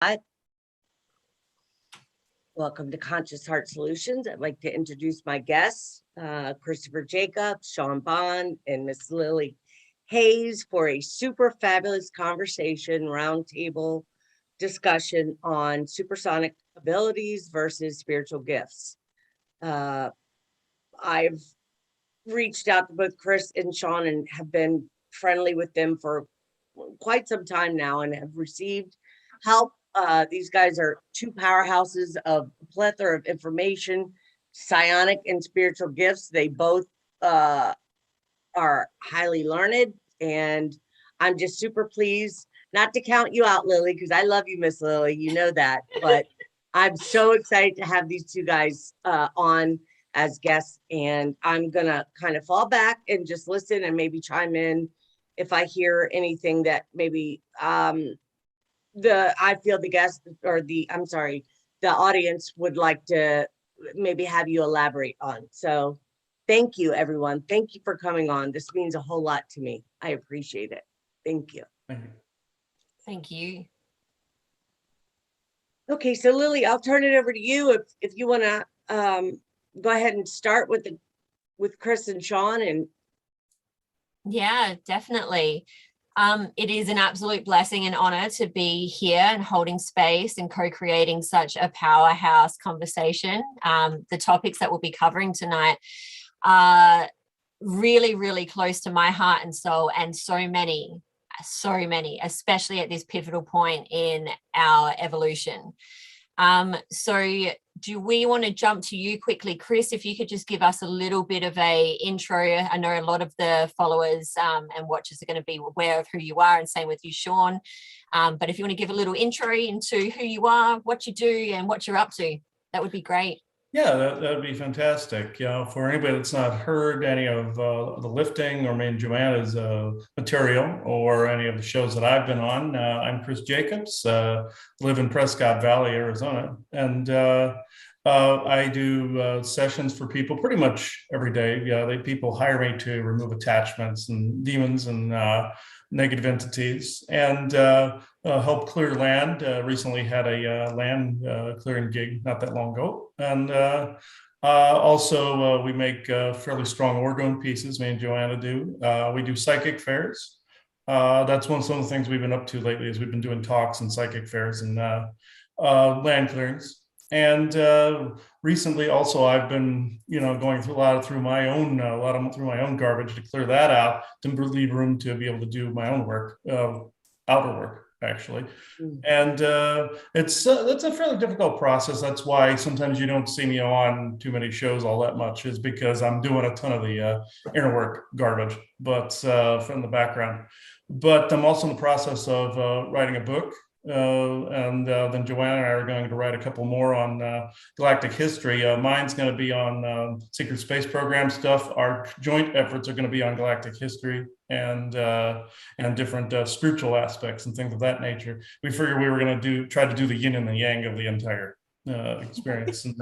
Hi. Welcome to Conscious Heart Solutions. I'd like to introduce my guests, Christopher Jacobs, Sean Bond, and Miss Lily Hayes for a super fabulous conversation, roundtable discussion on supersonic abilities versus spiritual gifts. I've reached out to both Chris and Sean and have been friendly with them for quite some time now and have received help. These guys are two powerhouses of a plethora of information, psionic and spiritual gifts. They both are highly learned, and I'm just super pleased. Not to count you out, Lily, because I love you, Miss Lily. You know that, but I'm so excited to have these two guys on as guests, and I'm gonna kind of fall back and just listen and maybe chime in if I hear anything that maybe I feel the guest or the audience would like to maybe have you elaborate on. So thank you, everyone. Thank you for coming on. This means a whole lot to me. I appreciate it. Thank you. Thank you. Okay, so Lily, I'll turn it over to you if you want to go ahead and start with Chris and Sean. And yeah, definitely. It is an absolute blessing and honor to be here and holding space and co-creating such a powerhouse conversation. The topics that we'll be covering tonight are really, really close to my heart and soul, and so many, especially at this pivotal point in our evolution. So do we want to jump to you quickly, Chris, if you could just give us a little bit of a intro? I know a lot of the followers and watchers are going to be aware of who you are, and same with you, Sean. But if you want to give a little intro into who you are, what you do, and what you're up to, that would be great. Yeah, that would be fantastic. For anybody that's not heard any of the lifting or me and Joanna's material or any of the shows that I've been on, I'm Chris Jacobs, live in Prescott Valley, Arizona, and I do sessions for people pretty much every day. People hire me to remove attachments and demons and negative entities, and help clear land. Recently had a land clearing gig not that long ago. And also we make fairly strong orgone pieces, me and Joanna do. We do psychic fairs. That's some of the things we've been up to lately, is we've been doing talks and psychic fairs and land clearings. And recently also I've been, going through through my own garbage to clear that out, to leave room to be able to do my own work, outer work, actually. And that's a fairly difficult process. That's why sometimes you don't see me on too many shows all that much, is because I'm doing a ton of the inner work garbage, but from the background. But I'm also in the process of writing a book. And then Joanna and I are going to write a couple more on galactic history. Mine's going to be on secret space program stuff. Our joint efforts are going to be on galactic history and different spiritual aspects and things of that nature. We figured we were going to try to do the yin and the yang of the entire experience, and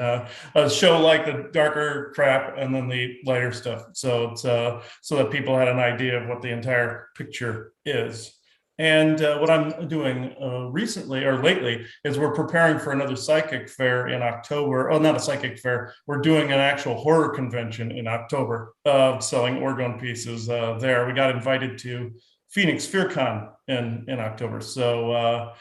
show like the darker crap and then the lighter stuff, so it's so that people had an idea of what the entire picture is. And what I'm doing recently or lately is we're preparing for another psychic fair in October. Oh, not a psychic fair. We're doing an actual horror convention in October, selling orgone pieces there. We got invited to Phoenix FearCon in October. So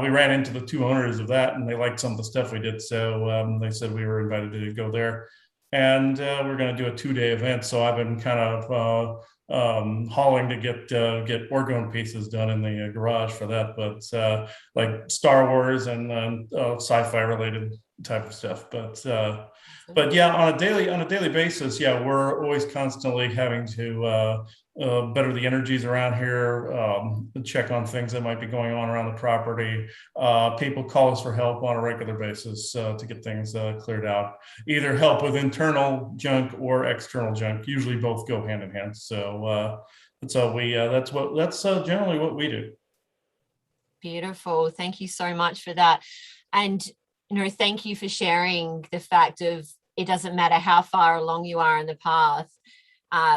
we ran into the two owners of that, and they liked some of the stuff we did. So they said we were invited to go there. And we're going to do a 2-day event. So I've been kind of hauling to get orgone pieces done in the garage for that, but like Star Wars and sci-fi related type of stuff. But yeah, on a daily basis, yeah, we're always constantly having to better the energies around here, check on things that might be going on around the property. People call us for help on a regular basis to get things cleared out. Either help with internal junk or external junk. Usually both go hand in hand. So that's generally what we do. Beautiful. Thank you so much for that. And thank you for sharing the fact of it doesn't matter how far along you are in the path.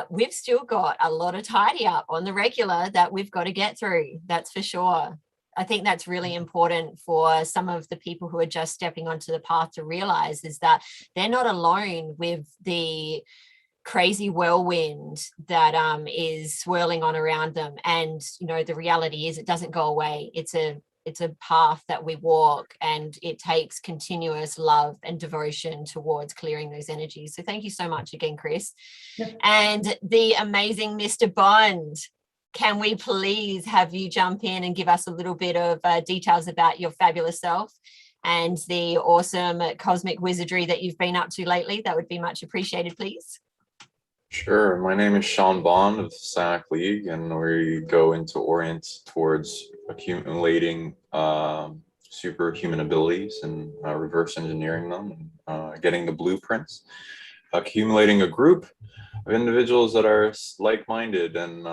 We've still got a lot of tidy up on the regular that we've got to get through. That's for sure. I think that's really important for some of the people who are just stepping onto the path to realize, is that they're not alone with the crazy whirlwind that is swirling on around them. And the reality is, it doesn't go away. It's a path that we walk, and it takes continuous love and devotion towards clearing those energies. So thank you so much again, Chris. Yeah. And the amazing Mr. Bond, can we please have you jump in and give us a little bit of details about your fabulous self and the awesome cosmic wizardry that you've been up to lately? That would be much appreciated, please. Sure. My name is Sean Bond of the Scionic League, and we go into orient towards accumulating superhuman abilities and reverse engineering them, getting the blueprints, accumulating a group of individuals that are like-minded and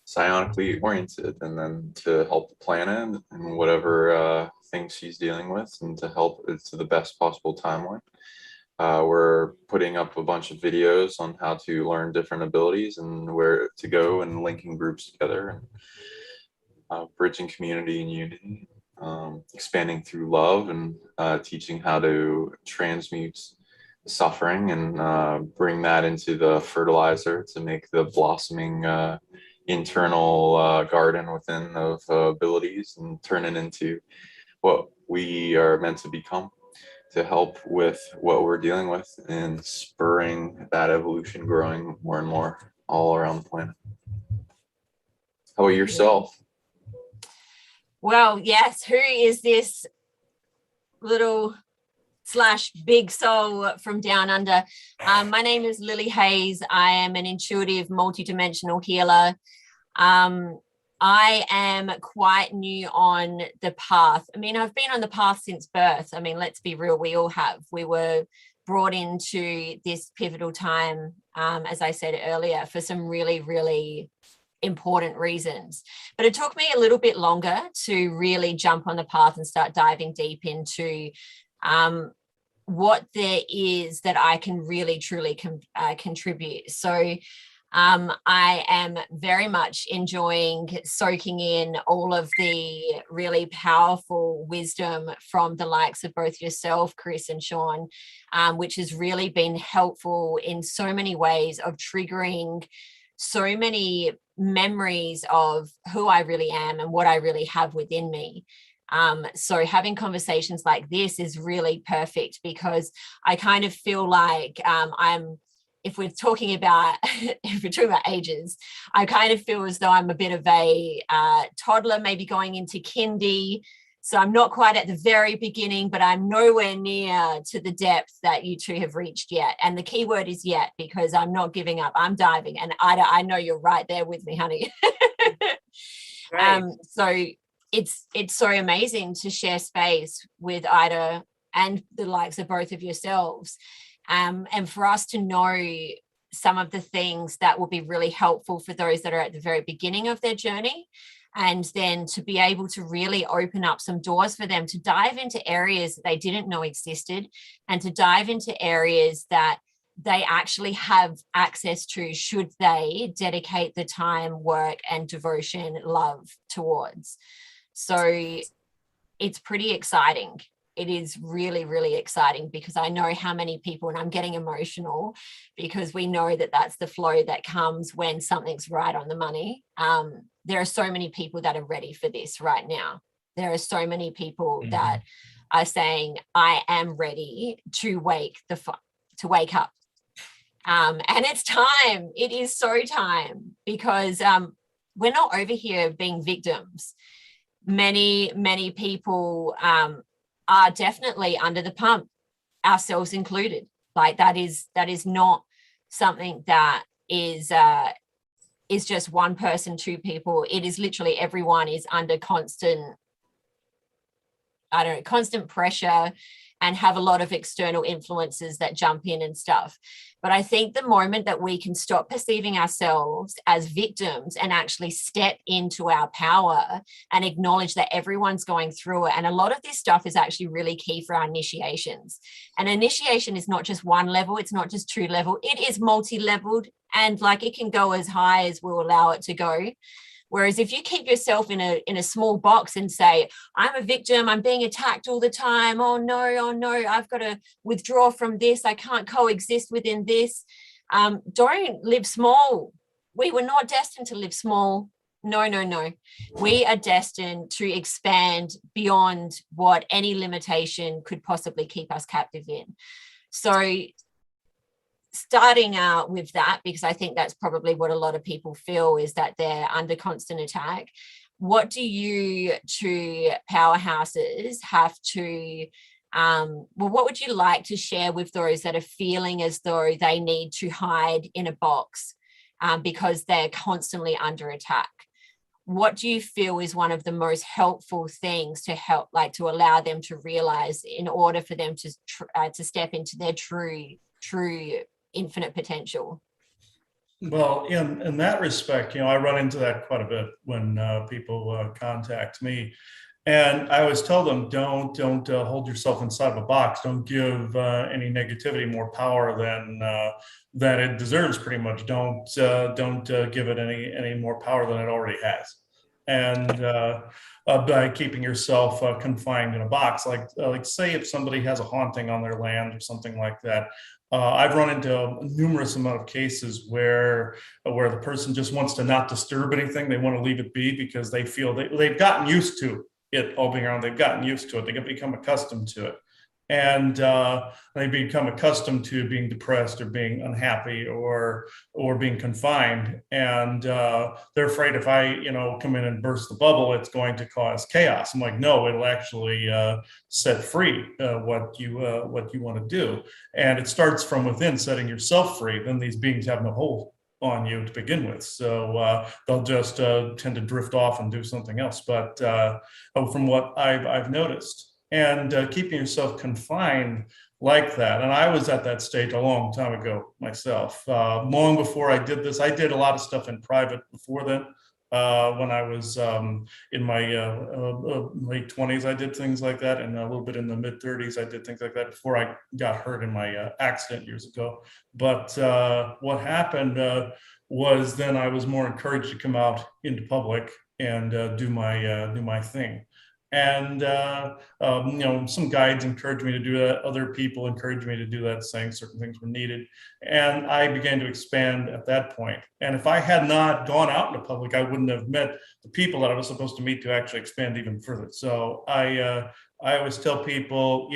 psionically oriented, and then to help the planet and whatever things she's dealing with, and to help it to the best possible timeline. We're putting up a bunch of videos on how to learn different abilities and where to go, and linking groups together, and bridging community and unity, expanding through love, and teaching how to transmute suffering and bring that into the fertilizer to make the blossoming internal garden within of abilities, and turn it into what we are meant to become, to help with what we're dealing with and spurring that evolution, growing more and more all around the planet. How about yourself? Well, yes. Who is this little / big soul from down under? My name is Lily Hayes. I am an intuitive multidimensional healer. I am quite new on the path. I mean, I've been on the path since birth. I mean, let's be real, we all have. We were brought into this pivotal time, as I said earlier, for some really, really important reasons. But it took me a little bit longer to really jump on the path and start diving deep into what there is that I can really, truly contribute. So I am very much enjoying soaking in all of the really powerful wisdom from the likes of both yourself, Chris, and Sean, which has really been helpful in so many ways of triggering so many memories of who I really am and what I really have within me. So having conversations like this is really perfect, because I kind of feel like if we're talking about ages, I kind of feel as though I'm a bit of a toddler, maybe going into kindy. So I'm not quite at the very beginning, but I'm nowhere near to the depth that you two have reached yet. And the key word is yet, because I'm not giving up. I'm diving. And Ida, I know you're right there with me, honey. Right. So it's so amazing to share space with Ida and the likes of both of yourselves. And for us to know some of the things that will be really helpful for those that are at the very beginning of their journey, and then to be able to really open up some doors for them to dive into areas that they didn't know existed, and to dive into areas that they actually have access to should they dedicate the time, work, and devotion, love towards. So it's pretty exciting. It is really, really exciting, because I know how many people, and I'm getting emotional because we know that that's the flow that comes when something's right on the money. There are so many people that are ready for this right now. There are so many people that are saying, I am ready to wake up. And it's time. It is so time, because we're not over here being victims. Many people are definitely under the pump, ourselves included. Like that is not something that is just one person, two people. It is literally everyone is under constant pressure, and have a lot of external influences that jump in and stuff. But I think the moment that we can stop perceiving ourselves as victims and actually step into our power and acknowledge that everyone's going through it. And a lot of this stuff is actually really key for our initiations. And initiation is not just one level. It's not just two level. It is multi-leveled, and like it can go as high as we'll allow it to go. Whereas if you keep yourself in a small box and say, I'm a victim, I'm being attacked all the time, oh no, I've got to withdraw from this, I can't coexist within this. Don't live small. We were not destined to live small. No. We are destined to expand beyond what any limitation could possibly keep us captive in. So starting out with that, because I think that's probably what a lot of people feel, is that they're under constant attack. What do you two powerhouses have to, what would you like to share with those that are feeling as though they need to hide in a box because they're constantly under attack? What do you feel is one of the most helpful things to help, like to allow them to realize in order for them to step into their true infinite potential? Well, in that respect, I run into that quite a bit when people contact me, and I always tell them, don't hold yourself inside of a box. Don't give any negativity more power than it deserves. Pretty much, don't give it any more power than it already has. And by keeping yourself confined in a box, like say if somebody has a haunting on their land or something like that. I've run into a numerous amount of cases where the person just wants to not disturb anything. They want to leave it be because they feel they've gotten used to it all being around. They've gotten used to it. They can become accustomed to it. And they become accustomed to being depressed or being unhappy or being confined. And they're afraid if I, come in and burst the bubble, it's going to cause chaos. I'm like, no, it'll actually set free what you want to do. And it starts from within, setting yourself free. Then these beings have no hold on you to begin with. So they'll just tend to drift off and do something else. But from what I've noticed, and keeping yourself confined like that. And I was at that stage a long time ago myself. Long before I did this, I did a lot of stuff in private before then. When I was in my late 20s, I did things like that. And a little bit in the mid 30s, I did things like that before I got hurt in my accident years ago. But what happened was then I was more encouraged to come out into public and do my thing. And some guides encouraged me to do that. Other people encouraged me to do that, saying certain things were needed. And I began to expand at that point. And if I had not gone out in the public, I wouldn't have met the people that I was supposed to meet to actually expand even further. So I always tell people,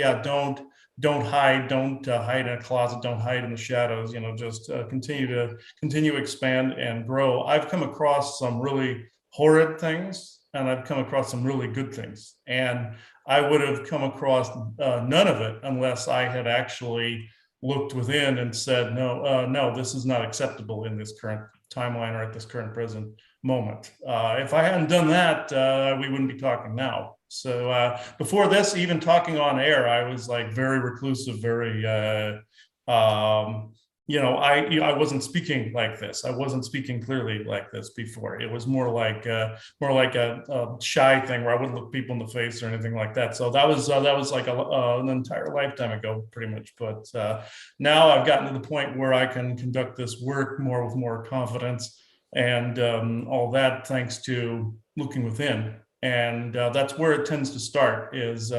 don't hide, don't hide in a closet, don't hide in the shadows. Just continue to expand and grow. I've come across some really horrid things, and I've come across some really good things. And I would have come across none of it unless I had actually looked within and said, no, this is not acceptable in this current timeline or at this current present moment. If I hadn't done that, we wouldn't be talking now. So before this, even talking on air, I was like very reclusive, very, I wasn't speaking like this. I wasn't speaking clearly like this before. It was more like a shy thing where I wouldn't look people in the face or anything like that. So that was like an entire lifetime ago, pretty much. But now I've gotten to the point where I can conduct this work with more confidence and all that, thanks to looking within. And that's where it tends to start, is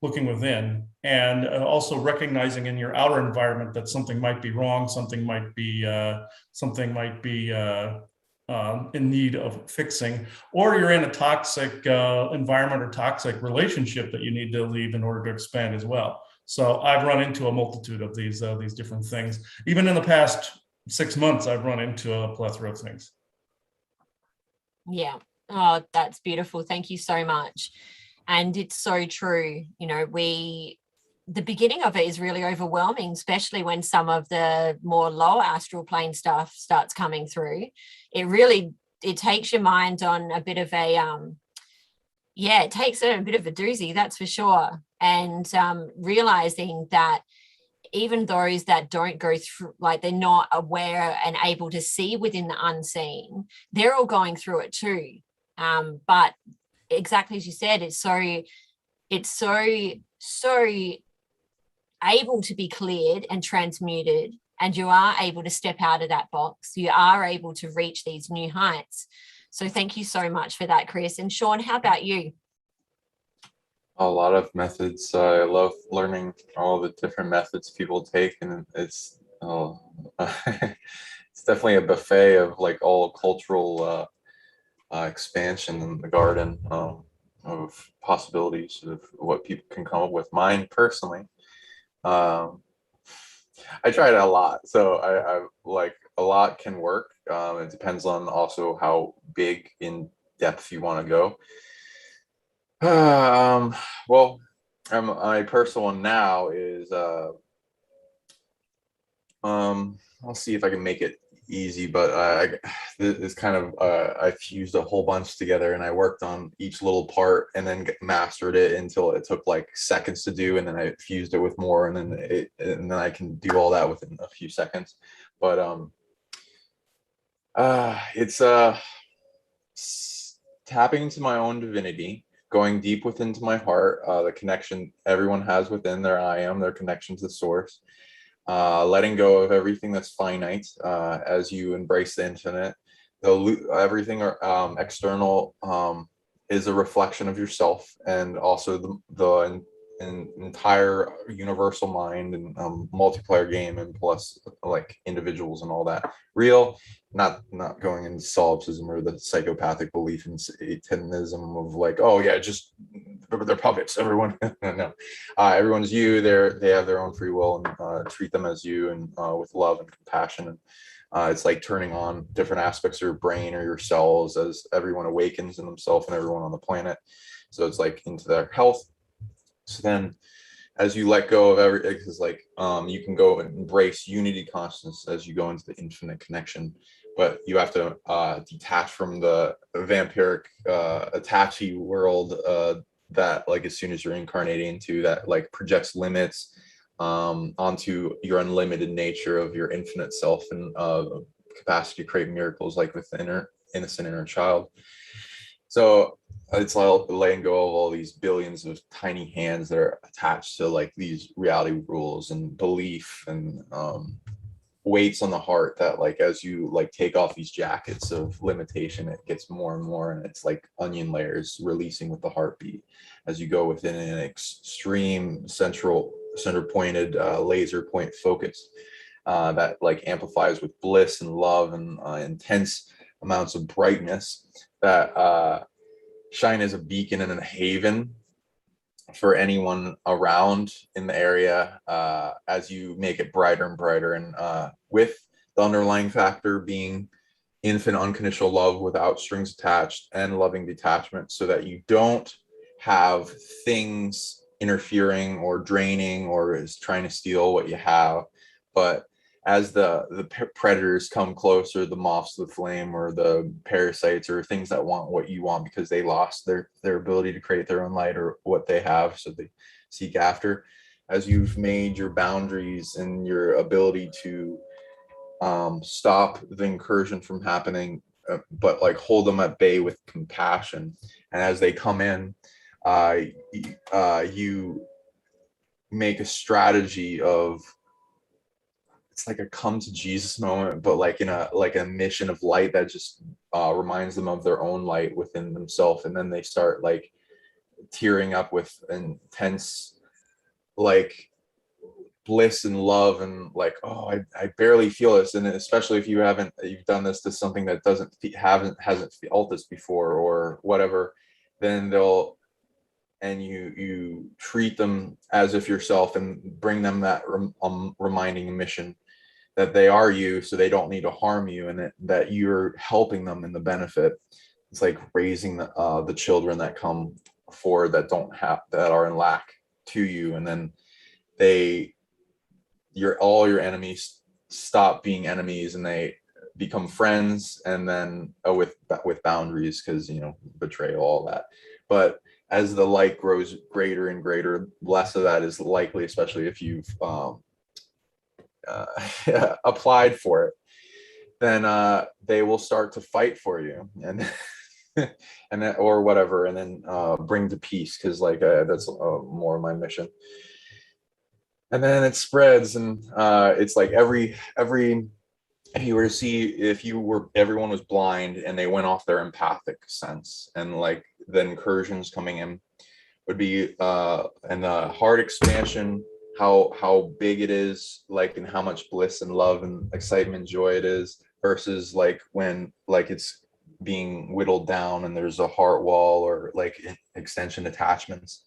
looking within, and also recognizing in your outer environment that something might be wrong, something might be in need of fixing, or you're in a toxic environment or toxic relationship that you need to leave in order to expand as well. So I've run into a multitude of these different things. Even in the past 6 months, I've run into a plethora of things. Yeah. Oh, that's beautiful. Thank you so much. And it's so true. The beginning of it is really overwhelming, especially when some of the more lower astral plane stuff starts coming through. It takes your mind on a bit of it takes a bit of a doozy, that's for sure. And realizing that even those that don't go through, like they're not aware and able to see within the unseen, they're all going through it too. But exactly as you said, it's so able to be cleared and transmuted, and you are able to step out of that box. You are able to reach these new heights. So thank you so much for that, Chris. And Sean, how about you? A lot of methods. I love learning all the different methods people take, and it's it's definitely a buffet of like all cultural expansion in the garden of possibilities of what people can come up with. Mine personally, I tried a lot, so I like a lot can work. It depends on also how big in depth you want to go. Well, my personal one now is I'll see if I can make it easy, but it's kind of I fused a whole bunch together, and I worked on each little part and then mastered it until it took like seconds to do, and then I fused it with more, and then I can do all that within a few seconds. But it's tapping into my own divinity, going deep within to my heart, the connection everyone has within their I am, their connection to the source, letting go of everything that's finite as you embrace the infinite. Everything external is a reflection of yourself, and also the entire universal mind and multiplayer game, and plus like individuals and all that. Real, not going into solipsism or the psychopathic belief in satanism of like, oh yeah, just they're puppets. Everyone, no, everyone's you. They have their own free will, and treat them as you, and with love and compassion. And it's like turning on different aspects of your brain or your cells as everyone awakens in themselves and everyone on the planet. So it's like into their health. So then as you let go of everything, because like you can go and embrace unity consciousness as you go into the infinite connection, but you have to detach from the vampiric attachy world that like as soon as you're incarnating into, that like projects limits onto your unlimited nature of your infinite self and capacity to create miracles like with the innocent inner child. So it's like letting go of all these billions of tiny hands that are attached to like these reality rules and belief and weights on the heart that like as you like take off these jackets of limitation, it gets more and more, and it's like onion layers releasing with the heartbeat as you go within an extreme center pointed laser point focus that like amplifies with bliss and love and intense amounts of brightness that shine as a beacon and a haven for anyone around in the area as you make it brighter and brighter, and with the underlying factor being infinite unconditional love without strings attached and loving detachment, so that you don't have things interfering or draining or is trying to steal what you have. But as the predators come closer, the moths to the flame or the parasites or things that want what you want because they lost their ability to create their own light or what they have, so they seek after. As you've made your boundaries and your ability to stop the incursion from happening, but like hold them at bay with compassion, and as they come in, you make a strategy of, it's like a come to Jesus moment, but like in a mission of light that just reminds them of their own light within themselves, and then they start like tearing up with intense like bliss and love and like, oh, I barely feel this. And especially if you've done this to something that hasn't felt this before or whatever, then you treat them as if yourself and bring them that reminding mission that they are you, so they don't need to harm you, and that you're helping them in the benefit. It's like raising the children that come forward that are in lack to you, and then all your enemies stop being enemies and they become friends, and then with boundaries, because betrayal, all that. But as the light grows greater and greater, less of that is likely, especially if you've applied for it. Then they will start to fight for you, and and then, or whatever, and then bring to peace, because like that's more of my mission. And then it spreads, and it's like every if you were to see, if everyone was blind and they went off their empathic sense, and like the incursions coming in would be and the heart expansion, how big it is, like, and how much bliss and love and excitement, joy it is, versus like when like it's being whittled down and there's a heart wall or like extension attachments.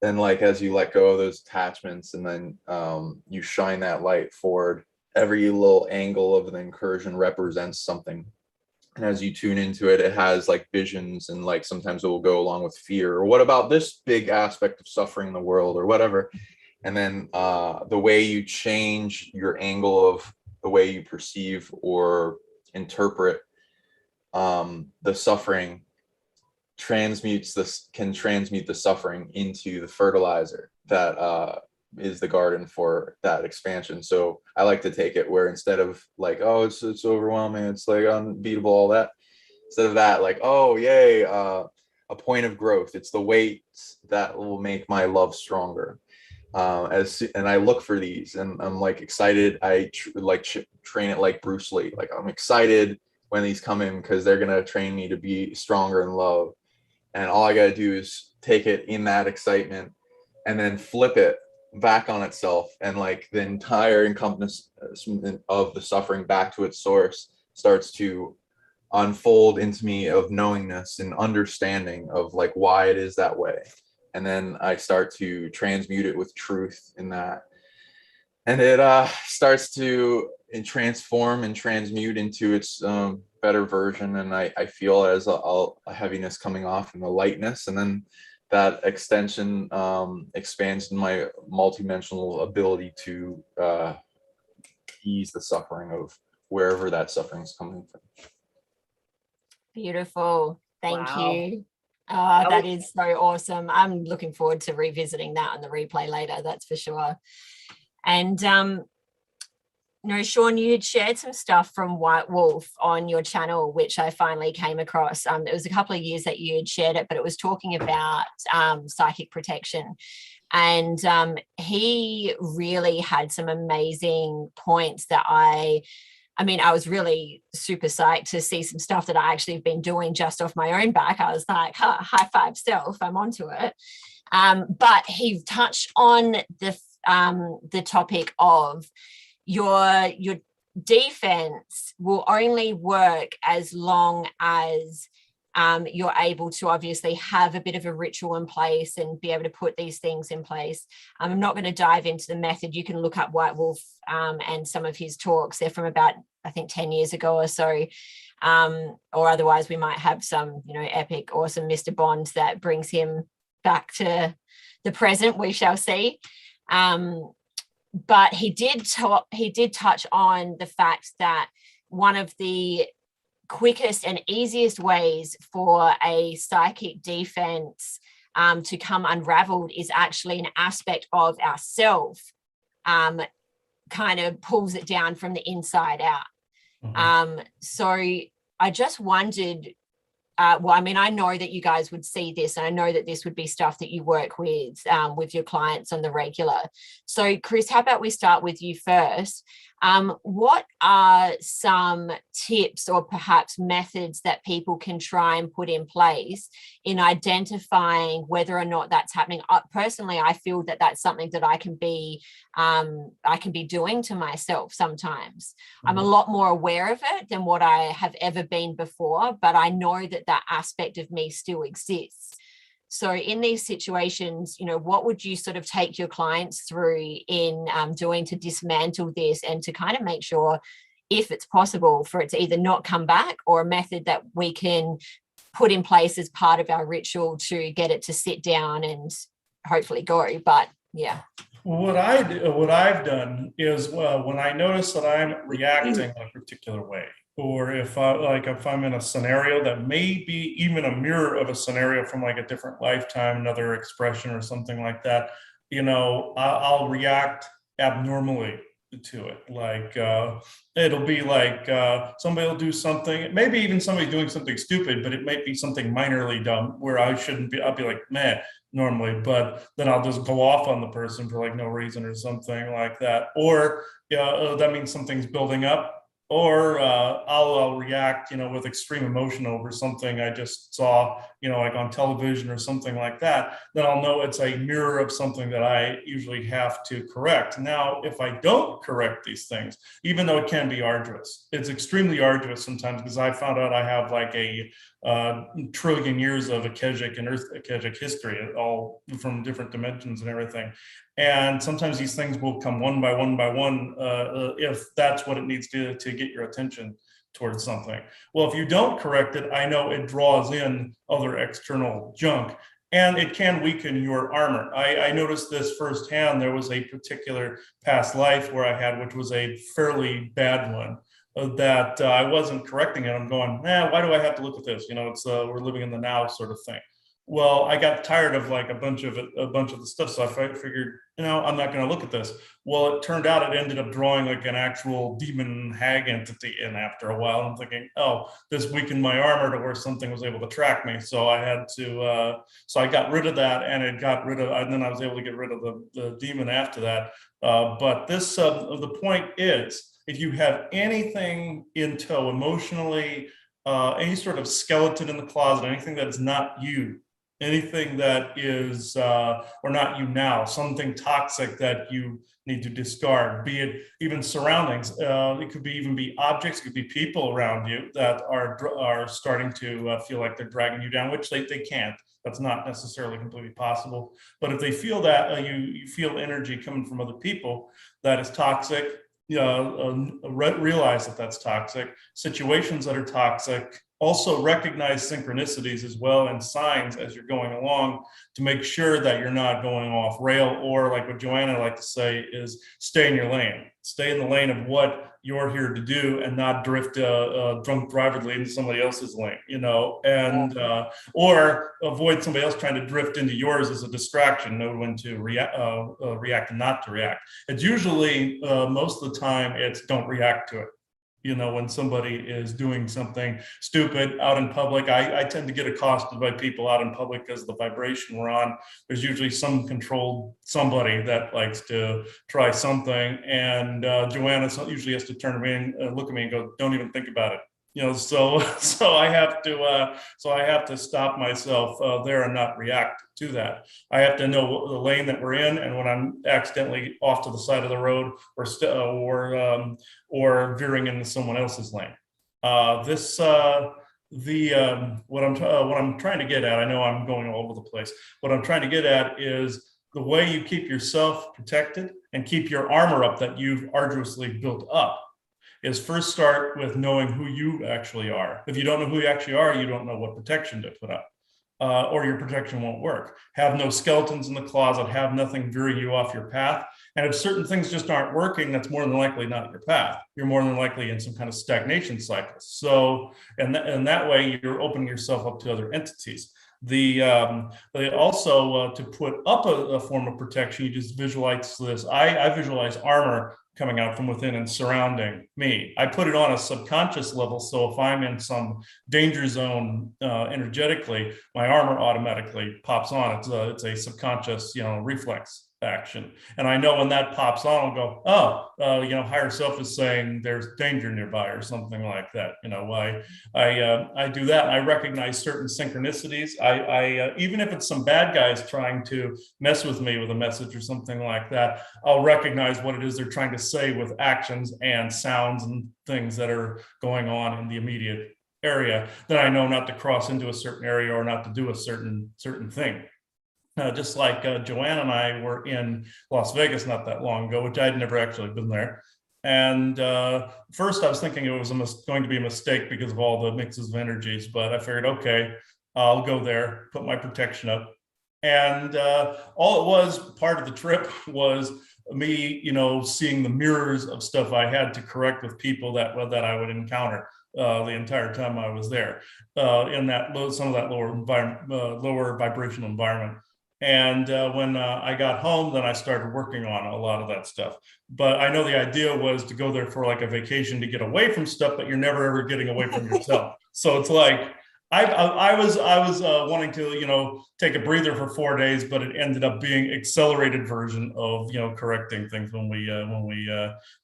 Then like as you let go of those attachments and then you shine that light forward, every little angle of the incursion represents something. And as you tune into it, it has like visions, and like sometimes it will go along with fear, or what about this big aspect of suffering in the world, or whatever. And then the way you change your angle of the way you perceive or interpret the suffering can transmute the suffering into the fertilizer that is the garden for that expansion. So I like to take it where instead of like, oh, it's overwhelming, it's like unbeatable, all that, instead of that, like, oh yay, a point of growth. It's the weights that will make my love stronger. And I look for these, and I'm like excited. I train it like Bruce Lee. Like I'm excited when these come in because they're gonna train me to be stronger in love. And all I gotta do is take it in that excitement and then flip it back on itself, and like the entire encompassment of the suffering back to its source starts to unfold into me of knowingness and understanding of like why it is that way. And then I start to transmute it with truth in that, and it starts to transform and transmute into its better version. And I feel as a heaviness coming off and a lightness, and then that extension expands in my multidimensional ability to ease the suffering of wherever that suffering is coming from. Beautiful. Thank Wow. you. That That was- is so awesome. I'm looking forward to revisiting that on the replay later, that's for sure. And Sean, you had shared some stuff from White Wolf on your channel, which I finally came across. It was a couple of years that you had shared it, but it was talking about psychic protection. And he really had some amazing points that I was really super psyched to see some stuff that I actually have been doing just off my own back. I was like, high five self, I'm onto it. But he touched on the topic of your defense will only work as long as you're able to obviously have a bit of a ritual in place and be able to put these things in place. I'm not going to dive into the method. You can look up White Wolf and some of his talks. They're from about, I think, 10 years ago or so. Or otherwise we might have some, epic, awesome Mr. Bond that brings him back to the present. We shall see. But he did touch on the fact that one of the quickest and easiest ways for a psychic defense to come unraveled is actually an aspect of ourself kind of pulls it down from the inside out. Mhm. So I just wondered, I know that you guys would see this, and I know that this would be stuff that you work with your clients on the regular. So Chris, how about we start with you first? What are some tips or perhaps methods that people can try and put in place in identifying whether or not that's happening? Personally, I feel that that's something that I can be doing to myself sometimes. I'm a lot more aware of it than what I have ever been before, but I know that that aspect of me still exists. So in these situations, what would you sort of take your clients through in doing to dismantle this and to kind of make sure, if it's possible, for it to either not come back, or a method that we can put in place as part of our ritual to get it to sit down and hopefully go? But yeah. What I've done is when I notice that I'm reacting a particular way, or if I'm in a scenario that may be even a mirror of a scenario from like a different lifetime, another expression or something like that, I'll react abnormally to it. Like it'll be like somebody will do something, maybe even somebody doing something stupid, but it might be something minorly dumb where I shouldn't be. I'll be like, meh, normally, but then I'll just go off on the person for like no reason or something like that. Or that means something's building up, Or I'll react, with extreme emotion over something I just saw, like on television or something like that. Then I'll know it's a mirror of something that I usually have to correct. Now, if I don't correct these things, even though it can be arduous, it's extremely arduous sometimes, because I found out I have like a trillion years of Akashic and Earth Akashic history, all from different dimensions and everything. And sometimes these things will come one by one, if that's what it needs to get your attention towards something. Well, if you don't correct it, I know it draws in other external junk, and it can weaken your armor. I noticed this firsthand. There was a particular past life where I had, which was a fairly bad one, that I wasn't correcting it. I'm going, why do I have to look at this? It's we're living in the now sort of thing. Well, I got tired of like a bunch of the stuff, so I figured, I'm not going to look at this. Well, it turned out it ended up drawing like an actual demon hag entity in after a while. I'm thinking, oh, this weakened my armor to where something was able to track me. So I had to, so I got rid of that, and and then I was able to get rid of the demon after that. But this, the point is, if you have anything in tow emotionally, any sort of skeleton in the closet, anything that is not you, anything that is or not you now, something toxic that you need to discard, be it even surroundings. It could even be objects, it could be people around you that are starting to feel like they're dragging you down, which they can't. That's not necessarily completely possible. But if they feel that, you feel energy coming from other people that is toxic, realize that that's toxic. Situations that are toxic, also recognize synchronicities as well and signs as you're going along to make sure that you're not going off rail, or like what Joanna like to say is stay in your lane. Stay in the lane of what you're here to do, and not drift drunk driverly into somebody else's lane, and or avoid somebody else trying to drift into yours as a distraction. Know when to react and not to react. It's usually most of the time it's don't react to it. When somebody is doing something stupid out in public, I tend to get accosted by people out in public because of the vibration we're on. There's usually some controlled somebody that likes to try something, and Joanna usually has to turn to me and look at me and go, "Don't even think about it." So I have to stop myself there and not react to that. I have to know the lane that we're in, and when I'm accidentally off to the side of the road or veering into someone else's lane. What I'm trying to get at, I know I'm going all over the place. What I'm trying to get at is the way you keep yourself protected and keep your armor up that you've arduously built up is first start with knowing who you actually are. If you don't know who you actually are, you don't know what protection to put up, or your protection won't work. Have no skeletons in the closet, have nothing veering you off your path. And if certain things just aren't working, that's more than likely not your path. You're more than likely in some kind of stagnation cycle. So, and that way you're opening yourself up to other entities. They also to put up a form of protection, you just visualize this. I visualize armor coming out from within and surrounding me. I put it on a subconscious level, so if I'm in some danger zone energetically, my armor automatically pops on. It's a subconscious, reflex action, and I know when that pops on, I'll go, oh, higher self is saying there's danger nearby or something like that. I do that. I recognize certain synchronicities. I even if it's some bad guys trying to mess with me with a message or something like that, I'll recognize what it is they're trying to say with actions and sounds and things that are going on in the immediate area. Then I know not to cross into a certain area or not to do a certain thing. Just like Joanna and I were in Las Vegas not that long ago, which I'd never actually been there. And first I was thinking it was going to be a mistake because of all the mixes of energies, but I figured, okay, I'll go there, put my protection up. And all it was, part of the trip was me, seeing the mirrors of stuff I had to correct with people that I would encounter the entire time I was there in some of that lower vibrational environment. And when I got home, then I started working on a lot of that stuff. But I know the idea was to go there for like a vacation to get away from stuff, but you're never ever getting away from yourself. So it's like, I was wanting to take a breather for 4 days, but it ended up being accelerated version of correcting things when we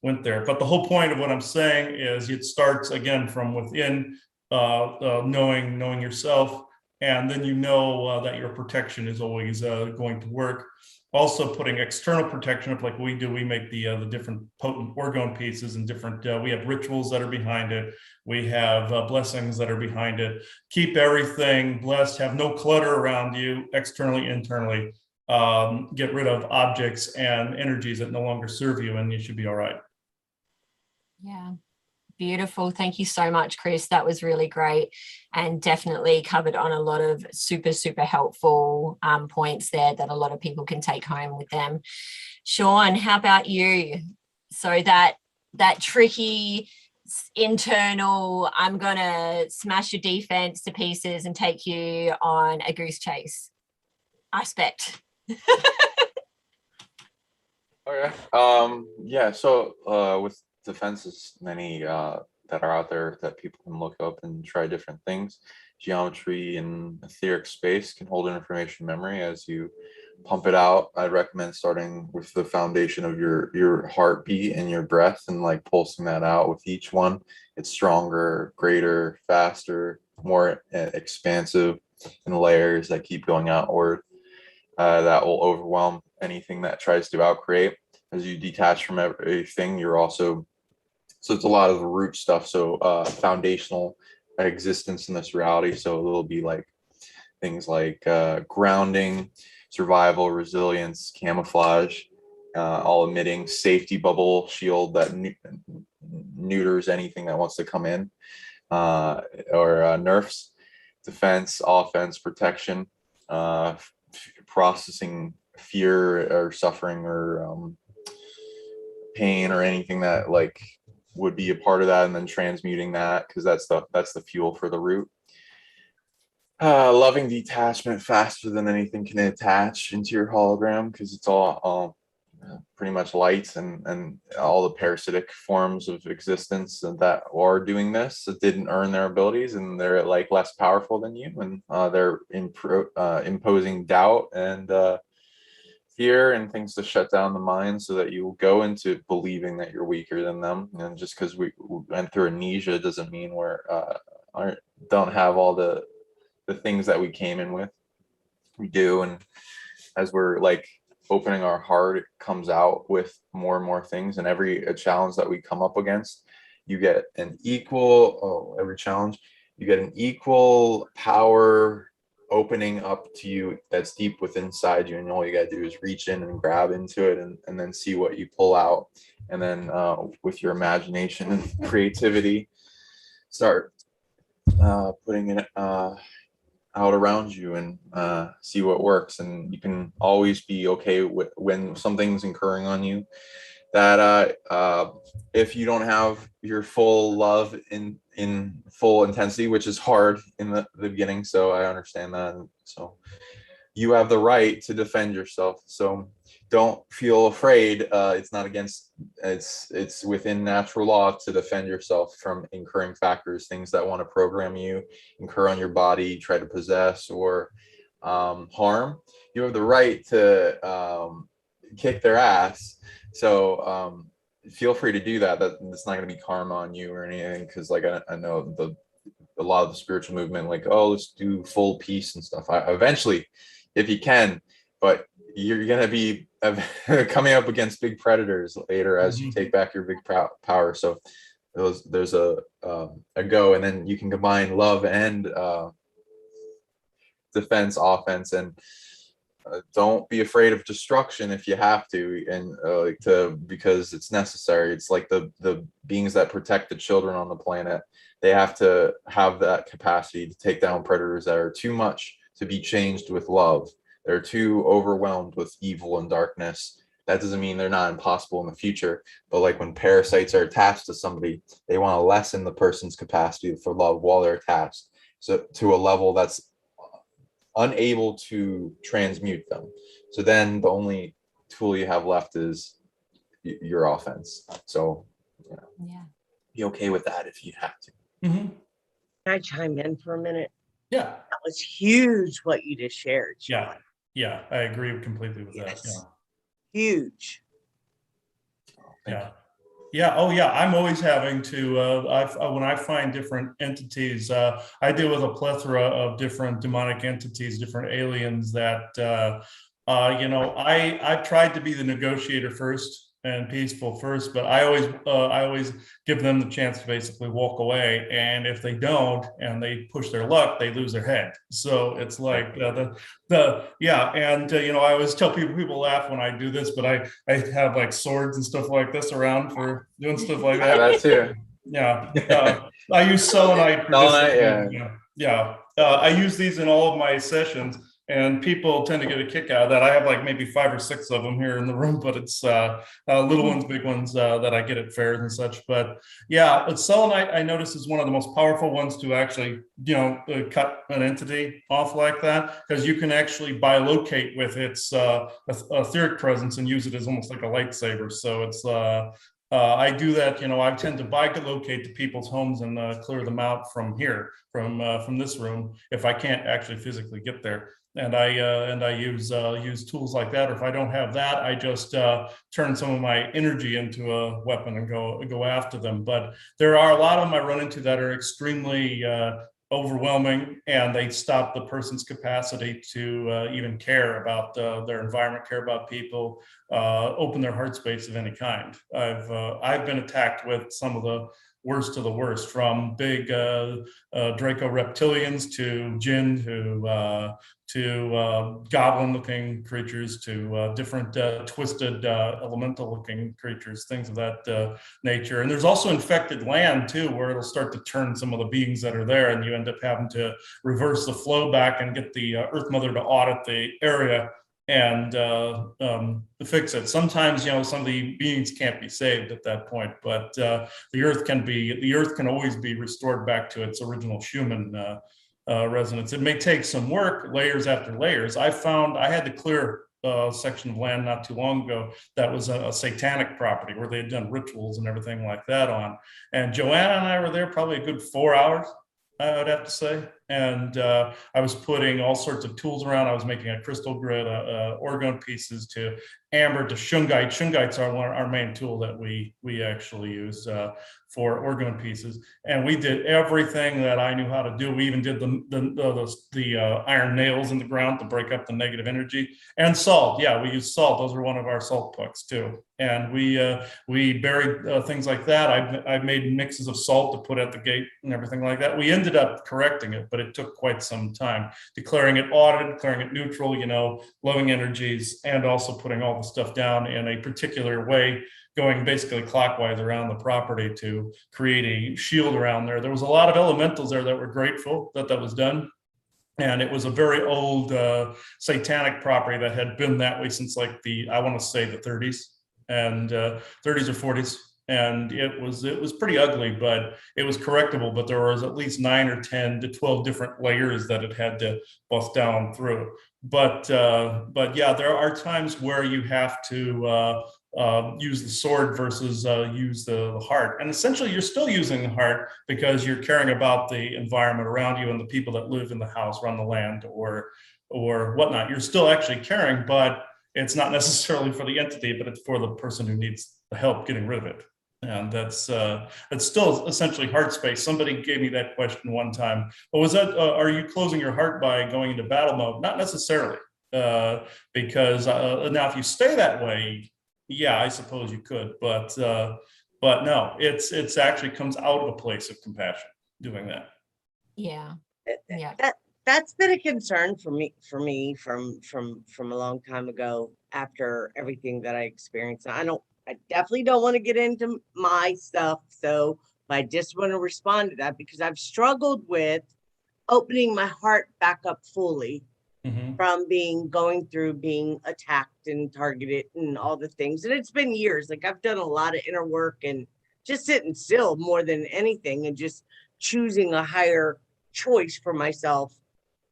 went there. But the whole point of what I'm saying is it starts again from within, knowing yourself, and then that your protection is always going to work. Also putting external protection up like we do. We make the different potent orgone pieces and different. We have rituals that are behind it. We have blessings that are behind it. Keep everything blessed. Have no clutter around you, externally, internally. Get rid of objects and energies that no longer serve you, and you should be all right. Yeah. Beautiful. Thank you so much, Chris. That was really great and definitely covered on a lot of super, super helpful points there that a lot of people can take home with them. Sean, how about you? So that tricky internal, I'm going to smash your defense to pieces and take you on a goose chase aspect. Okay. Yeah. So with defenses, many that are out there that people can look up and try different things. Geometry and etheric space can hold information memory as you pump it out. I'd recommend starting with the foundation of your heartbeat and your breath, and like pulsing that out with each one. It's stronger, greater, faster, more expansive in layers that keep going outward. That will overwhelm anything that tries to outcreate. As you detach from everything, you're also, so it's a lot of the root stuff. So foundational existence in this reality. So it'll be like things like grounding, survival, resilience, camouflage, all emitting, safety bubble shield that neuters anything that wants to come in, or nerfs, defense, offense, protection, processing fear or suffering or pain or anything that like would be a part of that, and then transmuting that, because that's the fuel for the root. Loving detachment faster than anything can attach into your hologram, because it's all pretty much light, and all the parasitic forms of existence that are doing this that didn't earn their abilities, and they're like less powerful than you, and they're imposing doubt and fear and things to shut down the mind, so that you will go into believing that you're weaker than them. And just because we went through amnesia doesn't mean we're don't have all the things that we came in with. We do, and as we're like opening our heart, it comes out with more and more things, and every challenge that we come up against, you get an equal every challenge you get an equal power opening up to you that's deep within inside you, and all you got to do is reach in and grab into it, and then see what you pull out, and then with your imagination and creativity start putting it out around you, and see what works. And you can always be okay with when something's incurring on you, that if you don't have your full love in full intensity, which is hard in the beginning, so I understand that. And so you have the right to defend yourself, so don't feel afraid. It's not against, it's within natural law to defend yourself from incurring factors, things that want to program you, incur on your body, try to possess or harm. You have the right to kick their ass. So feel free to do that. It's not going to be karma on you or anything, because like I know a lot of the spiritual movement, like, oh, let's do full peace and stuff. Eventually, if you can, but you're going to be coming up against big predators later as you take back your big power. So there's a go, and then you can combine love and defense, offense, and don't be afraid of destruction if you have to, and because it's necessary. It's like the beings that protect the children on the planet. They have to have that capacity to take down predators that are too much to be changed with love. They're too overwhelmed with evil and darkness. That doesn't mean they're not impossible in the future, but like when parasites are attached to somebody, they want to lessen the person's capacity for love while they're attached, so to a level that's unable to transmute them. So then the only tool you have left is your offense. So be okay with that if you have to. Can I chime in for a minute? Yeah, That was huge what you just shared, Sean. yeah, I agree completely with that. Yes. Huge. Yeah. Yeah. Oh, yeah. I'm always having to. When I find different entities, I deal with a plethora of different demonic entities, different aliens. I've tried to be the negotiator first and peaceful first, but I always give them the chance to basically walk away. And if they don't, and they push their luck, they lose their head. So it's like I always tell people laugh when I do this, but I have like swords and stuff like this around for doing stuff like I have that. that too. Yeah, I use selenite for Selenite, discipline. Yeah. I use these in all of my sessions, and people tend to get a kick out of that. I have like maybe 5 or 6 of them here in the room, but it's little ones, big ones that I get at fairs and such. But yeah, but selenite I notice is one of the most powerful ones to actually cut an entity off like that, because you can actually bilocate with its etheric presence and use it as almost like a lightsaber. So it's I do that. I tend to bilocate to people's homes and clear them out from here, from this room, if I can't actually physically get there. And I use tools like that. Or if I don't have that, I just turn some of my energy into a weapon and go after them. But there are a lot of them I run into that are extremely overwhelming, and they stop the person's capacity to even care about their environment, care about people, open their heart space of any kind. I've been attacked with some of the worst of the worst, from big Draco reptilians to jinn to goblin-looking creatures to different twisted elemental-looking creatures, things of that nature. And there's also infected land too, where it'll start to turn some of the beings that are there, and you end up having to reverse the flow back and get the Earth Mother to audit the area and fix it. Sometimes, some of the beings can't be saved at that point, but the Earth can always be restored back to its original human resonance. It may take some work, layers after layers. I found I had to clear a section of land not too long ago that was a satanic property where they had done rituals and everything like that on. And Joanna and I were there probably a good 4 hours, I would have to say. And I was putting all sorts of tools around. I was making a crystal grid, orgone pieces to amber to shungite. Shungites are our main tool that we actually use for orgone pieces. And we did everything that I knew how to do. We even did the iron nails in the ground to break up the negative energy. And salt. Yeah, we used salt. Those are one of our salt pucks too. And we buried things like that. I've made mixes of salt to put at the gate and everything like that. We ended up correcting it, but it took quite some time, declaring it audited, declaring it neutral, loving energies, and also putting all the stuff down in a particular way, going basically clockwise around the property to create a shield around there. There was a lot of elementals there that were grateful that was done. And it was a very old satanic property that had been that way since like I want to say the 30s and 30s or 40s. And it was pretty ugly, but it was correctable. But there was at least 9 or 10 to 12 different layers that it had to bust down through. But yeah, there are times where you have to use the sword versus use the heart. And essentially, you're still using the heart because you're caring about the environment around you and the people that live in the house, run the land, or whatnot. You're still actually caring, but it's not necessarily for the entity, but it's for the person who needs the help getting rid of it. And that's still essentially heart space. Somebody gave me that question one time. Well, was that, are you closing your heart by going into battle mode? Not necessarily, because now if you stay that way, yeah, I suppose you could, but no, it's actually comes out of a place of compassion doing that. Yeah. Yeah. That's been a concern for me from a long time ago after everything that I experienced. I definitely don't want to get into my stuff, so I just want to respond to that because I've struggled with opening my heart back up fully from going through being attacked and targeted and all the things. And it's been years. Like I've done a lot of inner work and just sitting still more than anything and just choosing a higher choice for myself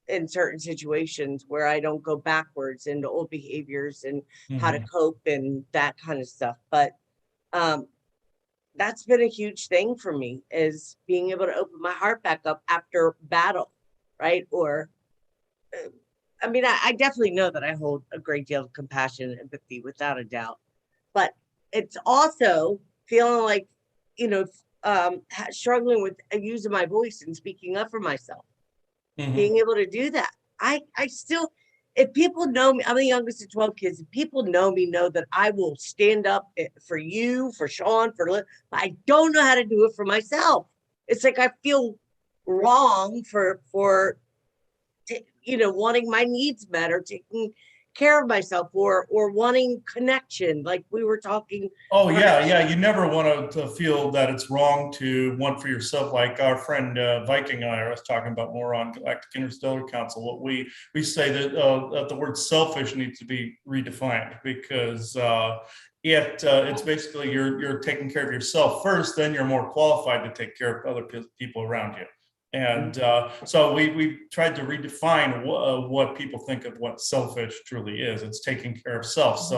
in certain situations where I don't go backwards into old behaviors and how to cope and that kind of stuff. But that's been a huge thing for me, is being able to open my heart back up after battle. right? Or, I mean, I definitely know that I hold a great deal of compassion and empathy without a doubt, but it's also feeling like, you know, struggling with using my voice and speaking up for myself, being able to do that. I still, if people know me, I'm the youngest of 12 kids. If people know me, know that I will stand up for you, for Sean, but I don't know how to do it for myself. It's like I feel wrong for you know, wanting my needs met or taking care of myself, or wanting connection, like we were talking. Oh yeah. You never want to feel that it's wrong to want for yourself. Like our friend Viking and I was talking about more on Galactic Interstellar Council. What we say that the word selfish needs to be redefined, because it's basically you're taking care of yourself first, then you're more qualified to take care of other people around you. And so we tried to redefine what people think of what selfish truly is. It's taking care of self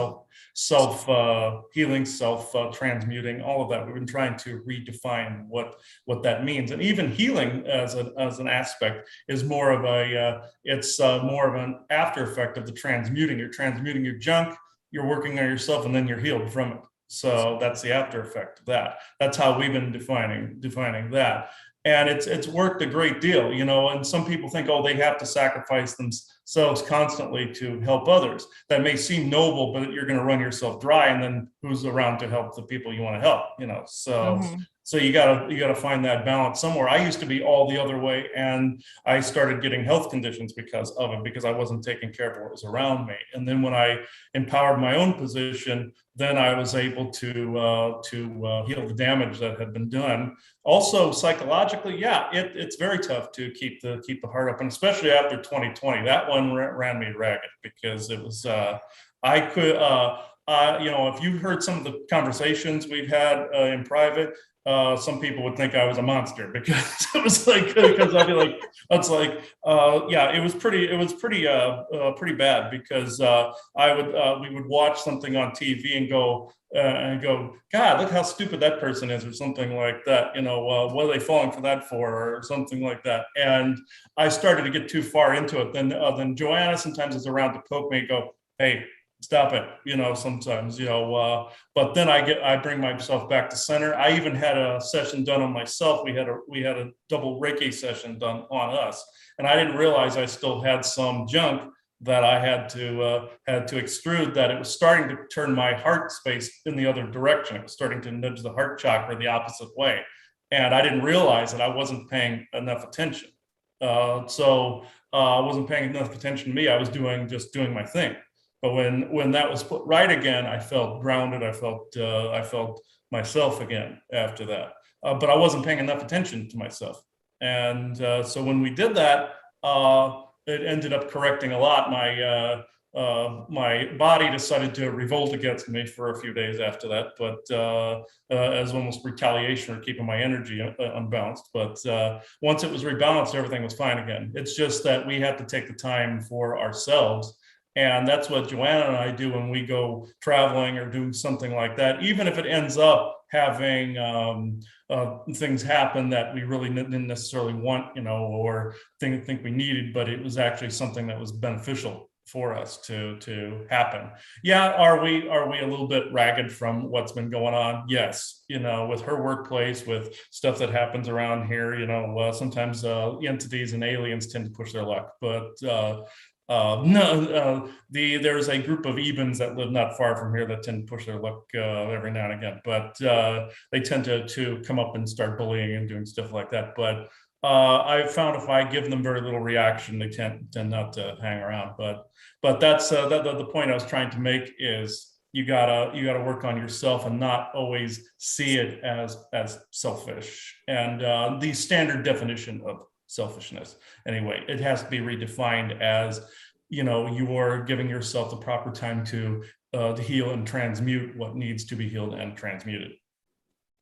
healing, self transmuting, all of that. We've been trying to redefine what that means, and even healing as an aspect is more of more of an after effect of the transmuting. You're transmuting your junk, you're working on yourself, and then you're healed from it. So that's the after effect of that. That's how we've been defining that. And it's worked a great deal, you know, and some people think, oh, they have to sacrifice themselves constantly to help others. That may seem noble, but you're going to run yourself dry, and then who's around to help the people you want to help, you know? So you gotta find that balance somewhere. I used to be all the other way, and I started getting health conditions because of it, because I wasn't taking care of what was around me. And then when I empowered my own position, then I was able to heal the damage that had been done. Also, psychologically, yeah, it's very tough to keep the heart up, and especially after 2020, that one ran me ragged, because it was I could you know, if you heard some of the conversations we've had in private, some people would think I was a monster, because it was like, because I'd be like, it's like, yeah, it was pretty bad, because we would watch something on TV and go, God, look how stupid that person is, or something like that. You know, what are they falling for that for, or something like that. And I started to get too far into it. Then Joanna sometimes is around to poke me and go, hey, stop it, you know, sometimes, you know, but then I bring myself back to center. I even had a session done on myself. We had a double Reiki session done on us, and I didn't realize I still had some junk that I had to extrude, that it was starting to turn my heart space in the other direction. It was starting to nudge the heart chakra the opposite way. And I didn't realize that I wasn't paying enough attention. So I wasn't paying enough attention to me. I was just doing my thing. But when that was put right again, I felt grounded. I felt myself again after that. But I wasn't paying enough attention to myself. And so when we did that, it ended up correcting a lot. My body decided to revolt against me for a few days after that, but as almost retaliation for keeping my energy unbalanced. But once it was rebalanced, everything was fine again. It's just that we have to take the time for ourselves. And that's what Joanna and I do when we go traveling or doing something like that, even if it ends up having things happen that we really didn't necessarily want, you know, or think we needed, but it was actually something that was beneficial for us to happen. Yeah, are we a little bit ragged from what's been going on? Yes, you know, with her workplace, with stuff that happens around here, you know, sometimes entities and aliens tend to push their luck, but there's a group of Ebens that live not far from here that tend to push their luck every now and again, but they tend to come up and start bullying and doing stuff like that. But I've found if I give them very little reaction, they tend not to hang around. But that's the point I was trying to make is you gotta work on yourself and not always see it as selfish. And the standard definition of selfishness, anyway, it has to be redefined as, you know, you are giving yourself the proper time to heal and transmute what needs to be healed and transmuted.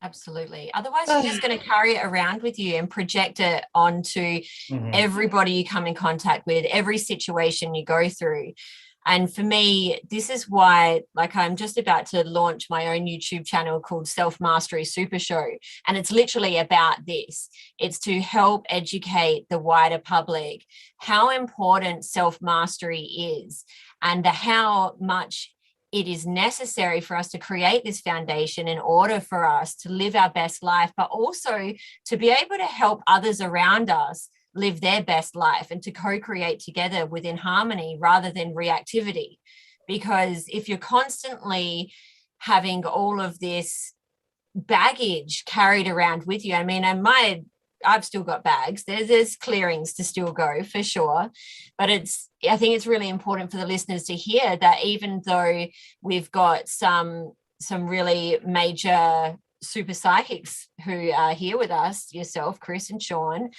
Absolutely. Otherwise, you're just going to carry it around with you and project it onto everybody you come in contact with, every situation you go through. And for me, this is why, like, I'm just about to launch my own YouTube channel called Self Mastery Super Show. And it's literally about this. It's to help educate the wider public how important self-mastery is, and how much it is necessary for us to create this foundation in order for us to live our best life, but also to be able to help others around us live their best life and to co-create together within harmony rather than reactivity. Because if you're constantly having all of this baggage carried around with you, I mean, I've still got bags. There's clearings to still go for sure. But I think it's really important for the listeners to hear that even though we've got some really major super psychics who are here with us, yourself, Chris and Sean,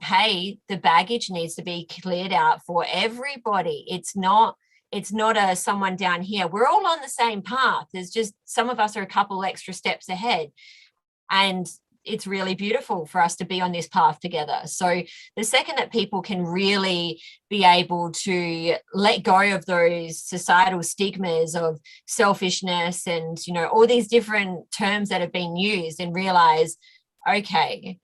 hey, the baggage needs to be cleared out for everybody. It's not a someone down here. We're all on the same path. There's just some of us are a couple extra steps ahead. And it's really beautiful for us to be on this path together. So the second that people can really be able to let go of those societal stigmas of selfishness and, you know, all these different terms that have been used, and realize, okay,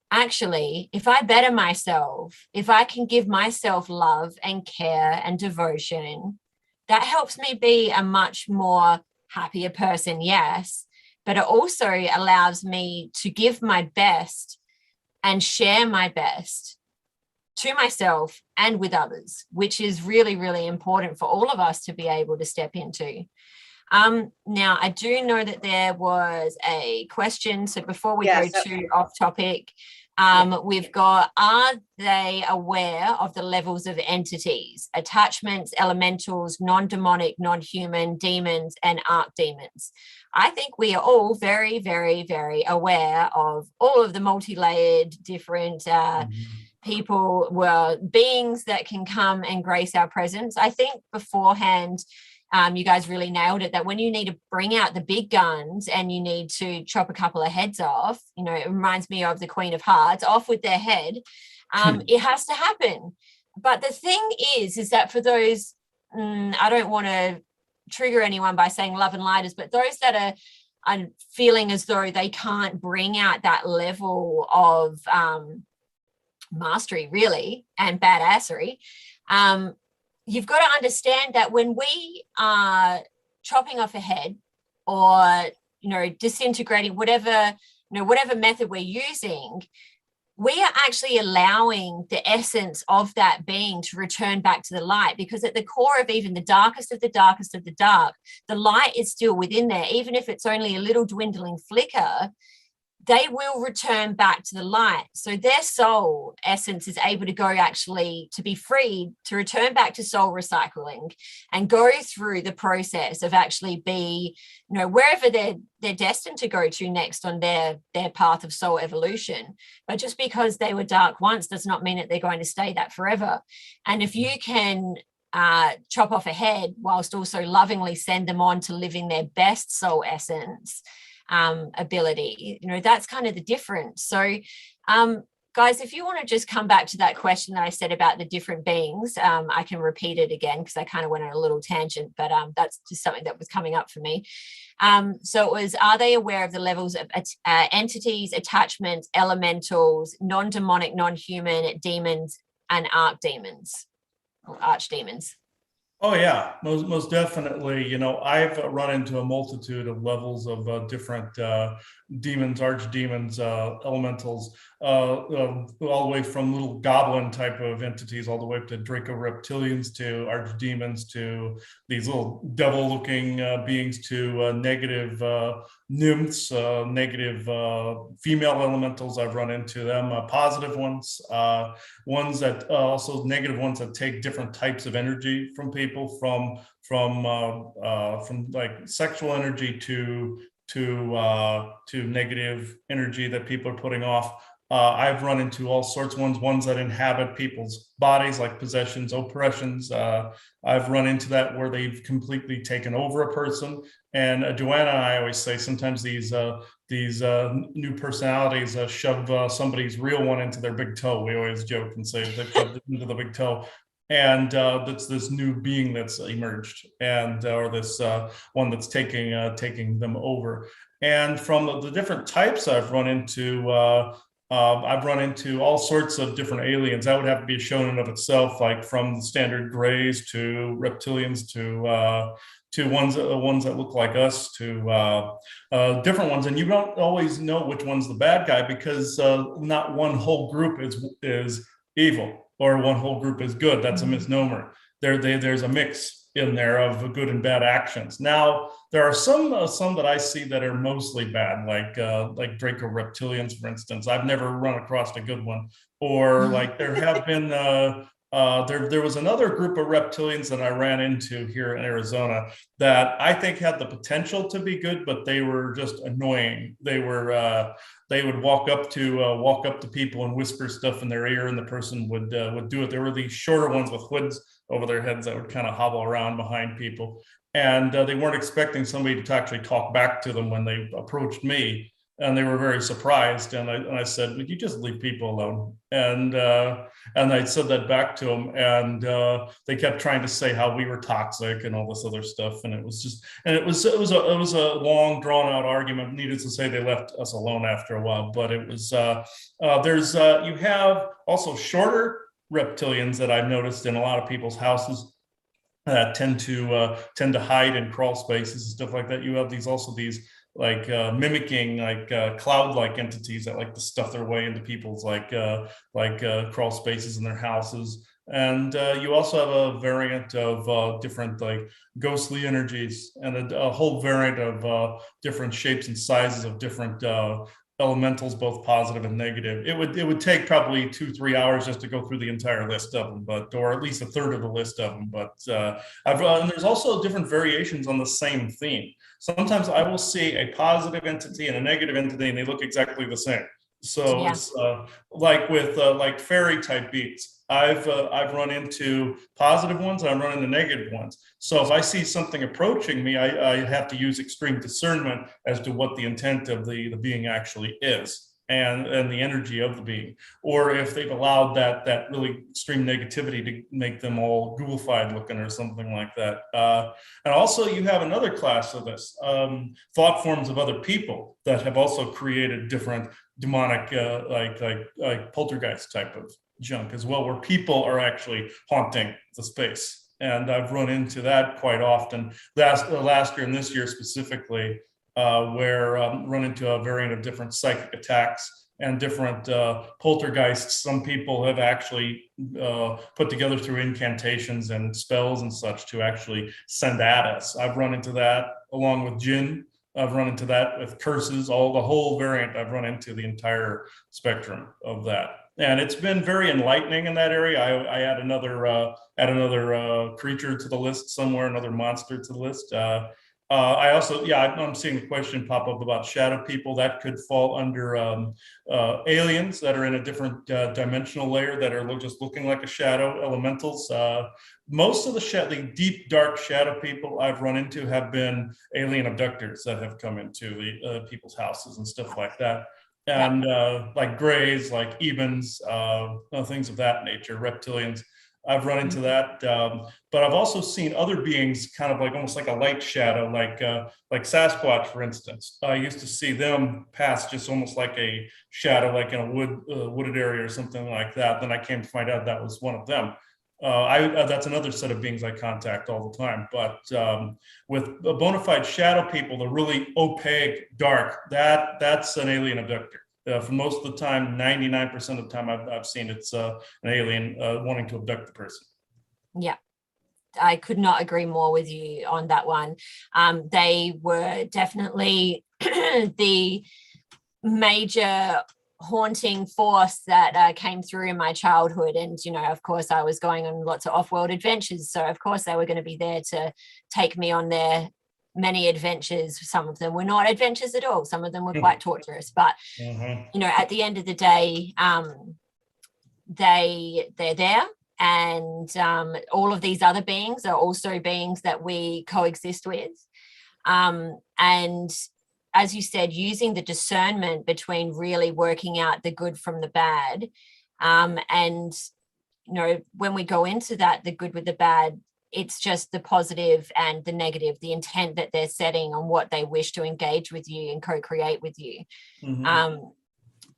actually, if I better myself, if I can give myself love and care and devotion, that helps me be a much more happier person, yes. But it also allows me to give my best and share my best to myself and with others, which is really, really important for all of us to be able to step into. Now, I do know that there was a question. So before we go too off topic, we've got, are they aware of the levels of entities, attachments, elementals, non-demonic, non-human, demons, and archdemons? I think we are all very, very, very aware of all of the multi-layered different people, well, beings that can come and grace our presence. I think beforehand, you guys really nailed it, that when you need to bring out the big guns and you need to chop a couple of heads off, you know, it reminds me of the Queen of Hearts, off with their head. It has to happen. But the thing is that for those, I don't want to trigger anyone by saying love and lighters, but those that are feeling as though they can't bring out that level of mastery, really, and badassery, you've got to understand that when we are chopping off a head or, you know, disintegrating whatever method we're using, we are actually allowing the essence of that being to return back to the light, because at the core of even the darkest of the darkest of the dark, the light is still within there. Even if it's only a little dwindling flicker, they will return back to the light. So their soul essence is able to go actually to be freed, to return back to soul recycling and go through the process of actually be, you know, wherever they're destined to go to next on their path of soul evolution. But just because they were dark once does not mean that they're going to stay that forever. And if you can chop off a head whilst also lovingly send them on to living their best soul essence, ability, you know, that's kind of the difference. So guys, if you want to just come back to that question that I said about the different beings, I can repeat it again because I kind of went on a little tangent, but that's just something that was coming up for me. So it was, are they aware of the levels of entities, attachments, elementals, non-demonic, non-human, demons, and archdemons or archdemons? Oh yeah, most definitely. You know, I've run into a multitude of levels of different demons, archdemons, elementals, all the way from little goblin type of entities, all the way up to Draco reptilians, to archdemons, to these little devil-looking beings, to negative nymphs, negative female elementals. I've run into them, positive ones, ones that also negative ones that take different types of energy from people, from like sexual energy to negative energy that people are putting off. I've run into all sorts of ones that inhabit people's bodies, like possessions, oppressions. I've run into that where they've completely taken over a person. And Joanna and I always say sometimes these new personalities shove somebody's real one into their big toe. We always joke and say they shoved it into the big toe. and that's this new being that's emerged, and or this one that's taking them over. And from the different types I've run into all sorts of different aliens. That would have to be a show in and of itself, like from the standard grays to reptilians to ones that look like us to different ones. And you don't always know which one's the bad guy, because not one whole group is evil or one whole group is good. That's a misnomer. There's a mix in there of good and bad actions. Now, there are some that I see that are mostly bad, like Draco reptilians, for instance. I've never run across a good one. Or like there have been there was another group of reptilians that I ran into here in Arizona that I think had the potential to be good, but they were just annoying. They would walk up to people and whisper stuff in their ear, and the person would do it. There were these shorter ones with hoods over their heads that would kind of hobble around behind people, and they weren't expecting somebody to actually talk back to them when they approached me, and they were very surprised. And I said, "Would you just leave people alone?" And I said that back to them, and they kept trying to say how we were toxic and all this other stuff, and it was a long drawn out argument. Needless to say, they left us alone after a while. But it was you have also shorter reptilians that I've noticed in a lot of people's houses that tend to hide in crawl spaces and stuff like that. You have these like mimicking cloud-like entities that like to stuff their way into people's crawl spaces in their houses. And you also have a variant of different like ghostly energies, and a whole variant of different shapes and sizes of different elementals, both positive and negative. It would take probably 2-3 hours just to go through the entire list of them, or at least a third of the list of them. But and there's also different variations on the same theme. Sometimes I will see a positive entity and a negative entity, and they look exactly the same. So yeah. It's like with like fairy type beings. I've run into positive ones and I've run into negative ones. So if I see something approaching me, I have to use extreme discernment as to what the intent of the being actually is, and the energy of the being, or if they've allowed that really extreme negativity to make them all ghoulified looking or something like that. And also you have another class of this, thought forms of other people that have also created different demonic like poltergeist type of junk as well, where people are actually haunting the space. And I've run into that quite often last year and this year specifically, where run into a variant of different psychic attacks and different poltergeists. Some people have actually put together through incantations and spells and such to actually send at us. I've run into that along with jinn. I've run into that with curses, the whole variant. I've run into the entire spectrum of that. And it's been very enlightening in that area. I add another creature to the list somewhere, another monster to the list. I also, I'm seeing the question pop up about shadow people. That could fall under aliens that are in a different dimensional layer that are just looking like a shadow, elementals. Most of the deep, dark shadow people I've run into have been alien abductors that have come into the people's houses and stuff like that. And like grays, like Ebens, things of that nature, reptilians. I've run into that, but I've also seen other beings, kind of like almost like a light shadow, like Sasquatch, for instance. I used to see them pass just almost like a shadow, like in a wooded area or something like that. Then I came to find out that was one of them. That's another set of beings I contact all the time. But with bona fide shadow people, the really opaque, dark, that's an alien abductor. For most of the time, 99% of the time I've seen it's an alien wanting to abduct the person. Yeah, I could not agree more with you on that one. They were definitely the major haunting force that came through in my childhood. And, of course, I was going on lots of off-world adventures. So, of course, they were going to be there to take me on their many adventures. Some of them were not adventures at all. Some of them were quite torturous. But, at the end of the day, they're there. And all of these other beings are also beings that we coexist with. And as you said, using the discernment between really working out the good from the bad, and you know, when we go into that, the good with the bad, it's just the positive and the negative, the intent that they're setting on what they wish to engage with you and co-create with you.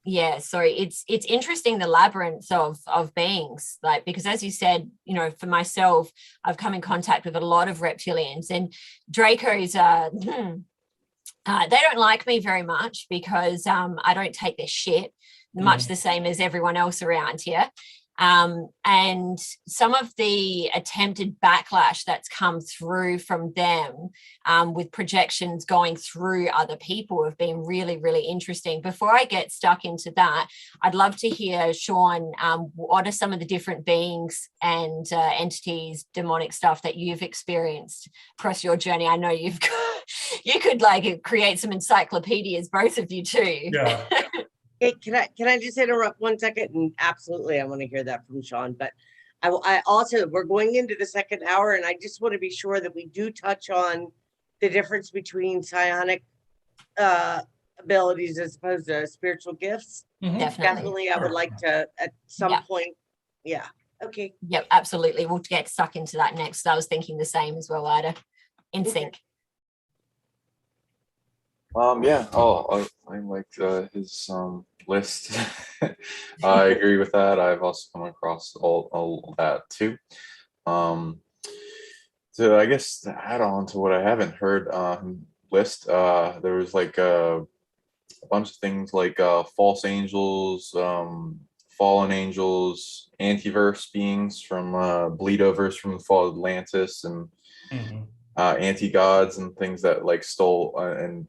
Yeah, so it's interesting, the labyrinth of beings, like, because as you said, you know, for myself, I've come in contact with a lot of reptilians, and Dracos they don't like me very much because I don't take their shit, much the same as everyone else around here. And some of the attempted backlash that's come through from them with projections going through other people have been really, really interesting. Before I get stuck into that, I'd love to hear, Sean, what are some of the different beings and entities, demonic stuff that you've experienced across your journey? I know you've got, you could like create some encyclopedias, both of you too. Yeah. Hey, can I just interrupt 1 second? And absolutely, I want to hear that from Sean. But I also, we're going into the second hour, and I just want to be sure that we do touch on the difference between psionic abilities as opposed to spiritual gifts. Definitely, I would like to at some point. Yeah. Okay. Yep, absolutely. We'll get stuck into that next. I was thinking the same as well, Ida. In sync. Yeah. Oh, I liked his list. I agree with that. I've also come across all that too. So I guess to add on to what I haven't heard list, there was like a bunch of things like false angels, fallen angels, antiverse beings from bleedovers from the fall of Atlantis, and anti-gods and things that like stole and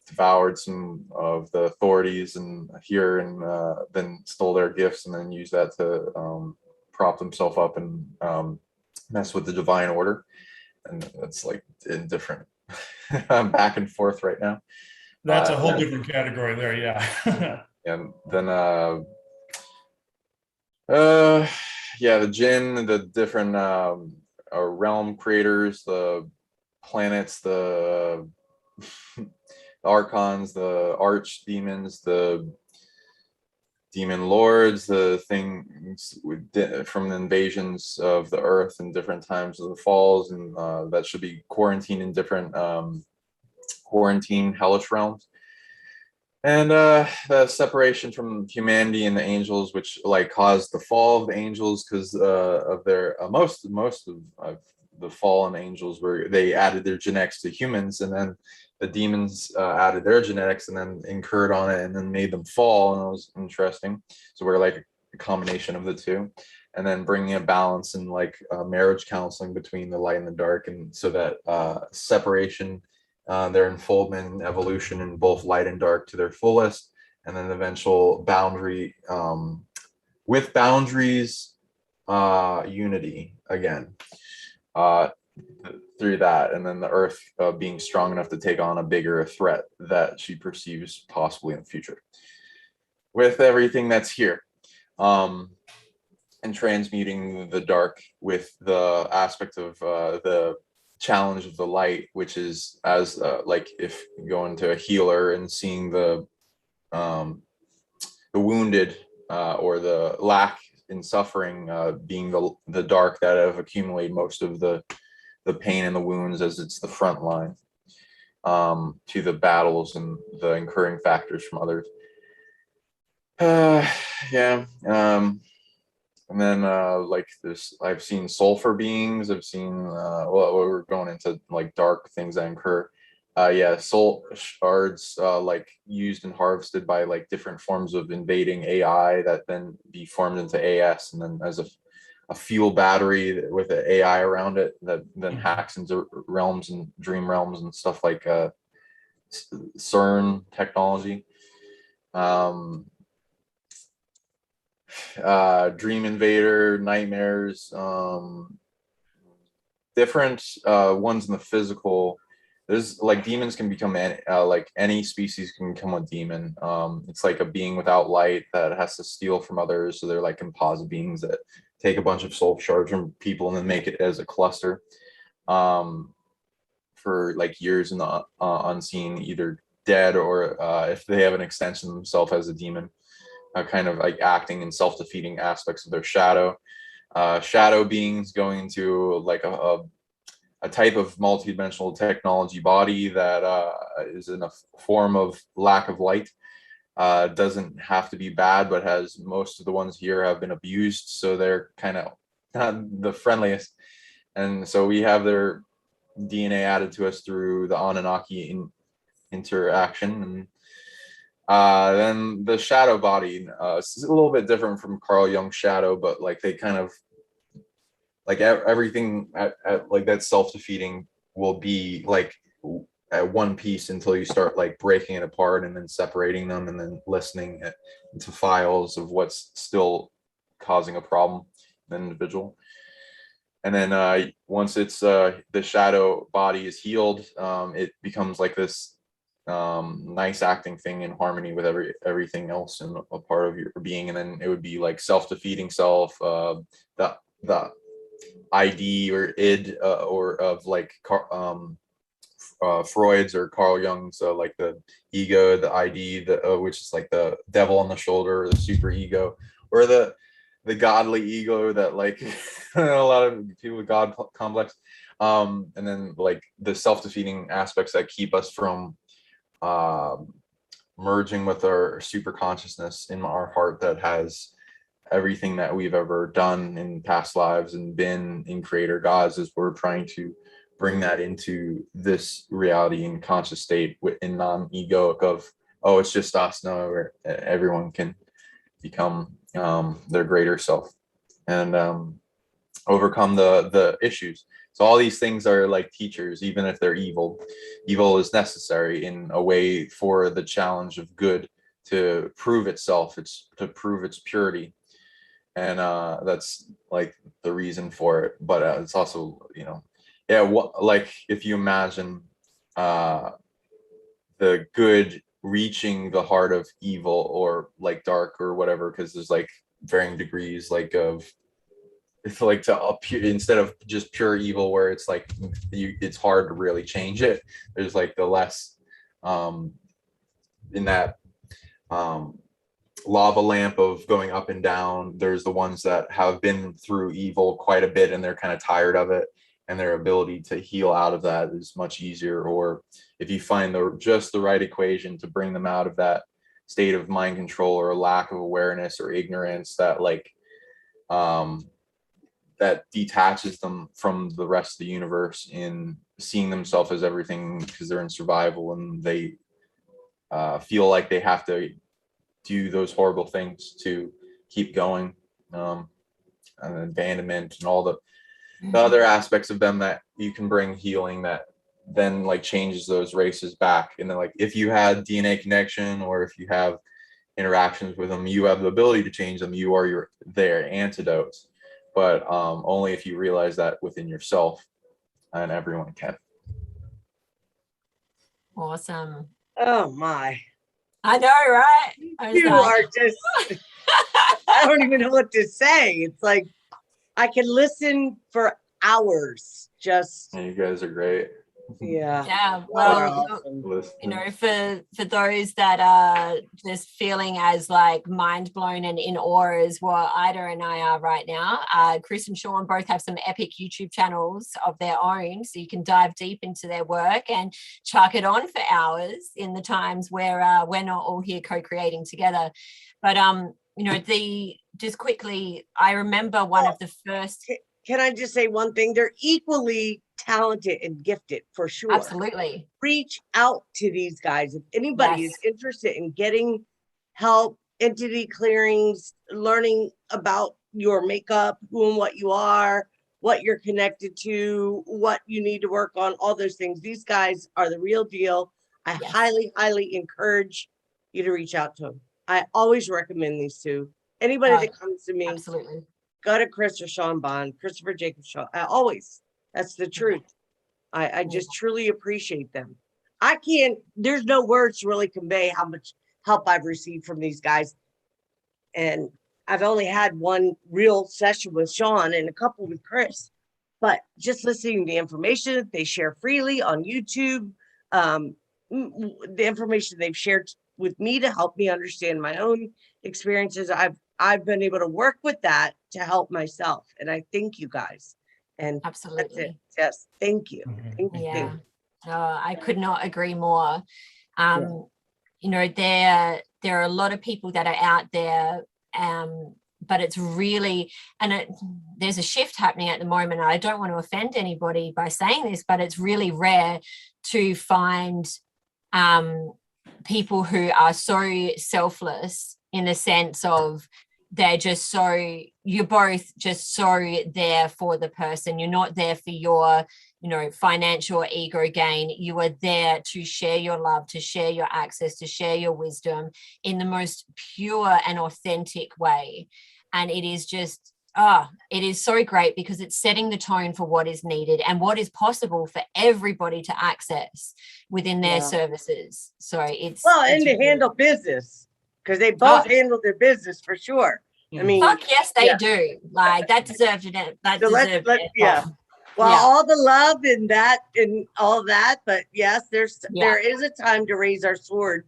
devoured some of the authorities and here, and then stole their gifts and then used that to prop themselves up and mess with the divine order. And it's like in different back and forth right now. That's a whole different category there. Yeah. And then yeah, the jinn, the different realm creators, the planets, the archons, the arch demons, the demon lords, the things from the invasions of the earth and different times of the falls, and that should be quarantined in different quarantine hellish realms. And the separation from humanity and the angels, which like caused the fall of the angels because of their most of the fallen angels were, they added their genetics to humans, and then the demons added their genetics and then incurred on it and then made them fall, and it was interesting. So we're like a combination of the two, and then bringing a balance and like marriage counseling between the light and the dark, and so that separation, their unfoldment and evolution in both light and dark to their fullest, and then eventual boundary with boundaries, unity again. Through that, and then the earth being strong enough to take on a bigger threat that she perceives possibly in the future with everything that's here, and transmuting the dark with the aspect of the challenge of the light, which is as like if you go into a healer and seeing the wounded or the lack in suffering being the dark that have accumulated most of the pain and the wounds, as it's the front line to the battles and the incurring factors from others. Yeah. And then like this, I've seen sulfur beings. I've seen well, we're going into like dark things that incur. Yeah, soul shards like used and harvested by like different forms of invading AI that then be formed into AS, and then as a fuel battery with an AI around it that then hacks into realms and dream realms and stuff like CERN technology. Dream invader, nightmares, different ones in the physical. There's like demons can become like any species can become a demon. It's like a being without light that has to steal from others, so they're like composite beings that take a bunch of soul shards from people and then make it as a cluster for like years in the unseen, either dead or if they have an extension of themselves as a demon, kind of like acting in self-defeating aspects of their shadow. shadow beings going into like a type of multidimensional technology body that is in a form of lack of light. Doesn't have to be bad, but has most of the ones here have been abused, so they're kind of not the friendliest. And so we have their DNA added to us through the Anunnaki interaction. And then the shadow body, it's a little bit different from Carl Jung's shadow, but like they kind of like everything at like that self-defeating will be like at one piece until you start like breaking it apart and then separating them and then listening into files of what's still causing a problem in an individual. And then once it's the shadow body is healed, it becomes like this nice acting thing in harmony with everything else and a part of your being. And then it would be like self-defeating self, the ID or id or of like Freud's or Carl Jung's like the ego, the ID, which is like the devil on the shoulder, or the super ego, or the godly ego that like a lot of people with God complex, and then like the self-defeating aspects that keep us from merging with our super consciousness in our heart that has everything that we've ever done in past lives and been in creator gods, as we're trying to bring that into this reality and conscious state in non-egoic of, oh, it's just us. No, everyone can become their greater self and overcome the issues. So all these things are like teachers, even if they're evil. Evil is necessary in a way for the challenge of good to prove itself. It's to prove its purity. And that's like the reason for it. But it's also, like if you imagine the good reaching the heart of evil or like dark or whatever, because there's like varying degrees like of, it's like to appear instead of just pure evil where it's like it's hard to really change it. There's like the less in that lava lamp of going up and down. There's the ones that have been through evil quite a bit and they're kind of tired of it, and their ability to heal out of that is much easier. Or if you find just the right equation to bring them out of that state of mind control or lack of awareness or ignorance that like that detaches them from the rest of the universe in seeing themselves as everything because they're in survival and they feel like they have to do those horrible things to keep going, and abandonment and all the other aspects of them that you can bring healing that then like changes those races back. And then like if you had DNA connection or if you have interactions with them, you have the ability to change them. You are their antidote, but only if you realize that within yourself, and everyone can. Awesome. Oh my. I know, right? You are just, I don't even know what to say. It's like, I can listen for hours. Just, And you guys are great. Yeah. Well, awesome. For those that are just feeling as like mind blown and in awe as what Ida and I are right now, Chris and Sean both have some epic YouTube channels of their own, so you can dive deep into their work and chuck it on for hours in the times where we're not all here co-creating together. But just quickly, I remember one of the first. Can I just say one thing? They're equally talented and gifted for sure. Absolutely. Reach out to these guys. If anybody is interested in getting help, entity clearings, learning about your makeup, who and what you are, what you're connected to, what you need to work on, all those things. These guys are the real deal. I highly, highly encourage you to reach out to them. I always recommend these two. Anybody that comes to me, absolutely, go to Chris or Sean Bond, Christopher Jacob Shaw. I always, that's the truth. I just truly appreciate them. There's no words to really convey how much help I've received from these guys. And I've only had one real session with Sean and a couple with Chris, but just listening to the information that they share freely on YouTube, the information they've shared with me to help me understand my own experiences. I've been able to work with that to help myself. And I thank you guys. And that's it. Absolutely. Yes. Thank you. Mhm. Thank you. Yeah. I could not agree more. You know, there are a lot of people that are out there, but it's really, there's a shift happening at the moment. I don't want to offend anybody by saying this, but it's really rare to find people who are so selfless in the sense of they're just so, you're both just so there for the person. You're not there for your, you know, financial or ego gain. You are there to share your love, to share your access, to share your wisdom in the most pure and authentic way. And it is just, it is so great because it's setting the tone for what is needed and what is possible for everybody to access within their services. So it's and to handle business, because they both handle their business for sure. I mean, fuck yes, they do. Like that deserved it. That so deserved it. Well, all the love and that and all that, but yes, there is a time to raise our sword.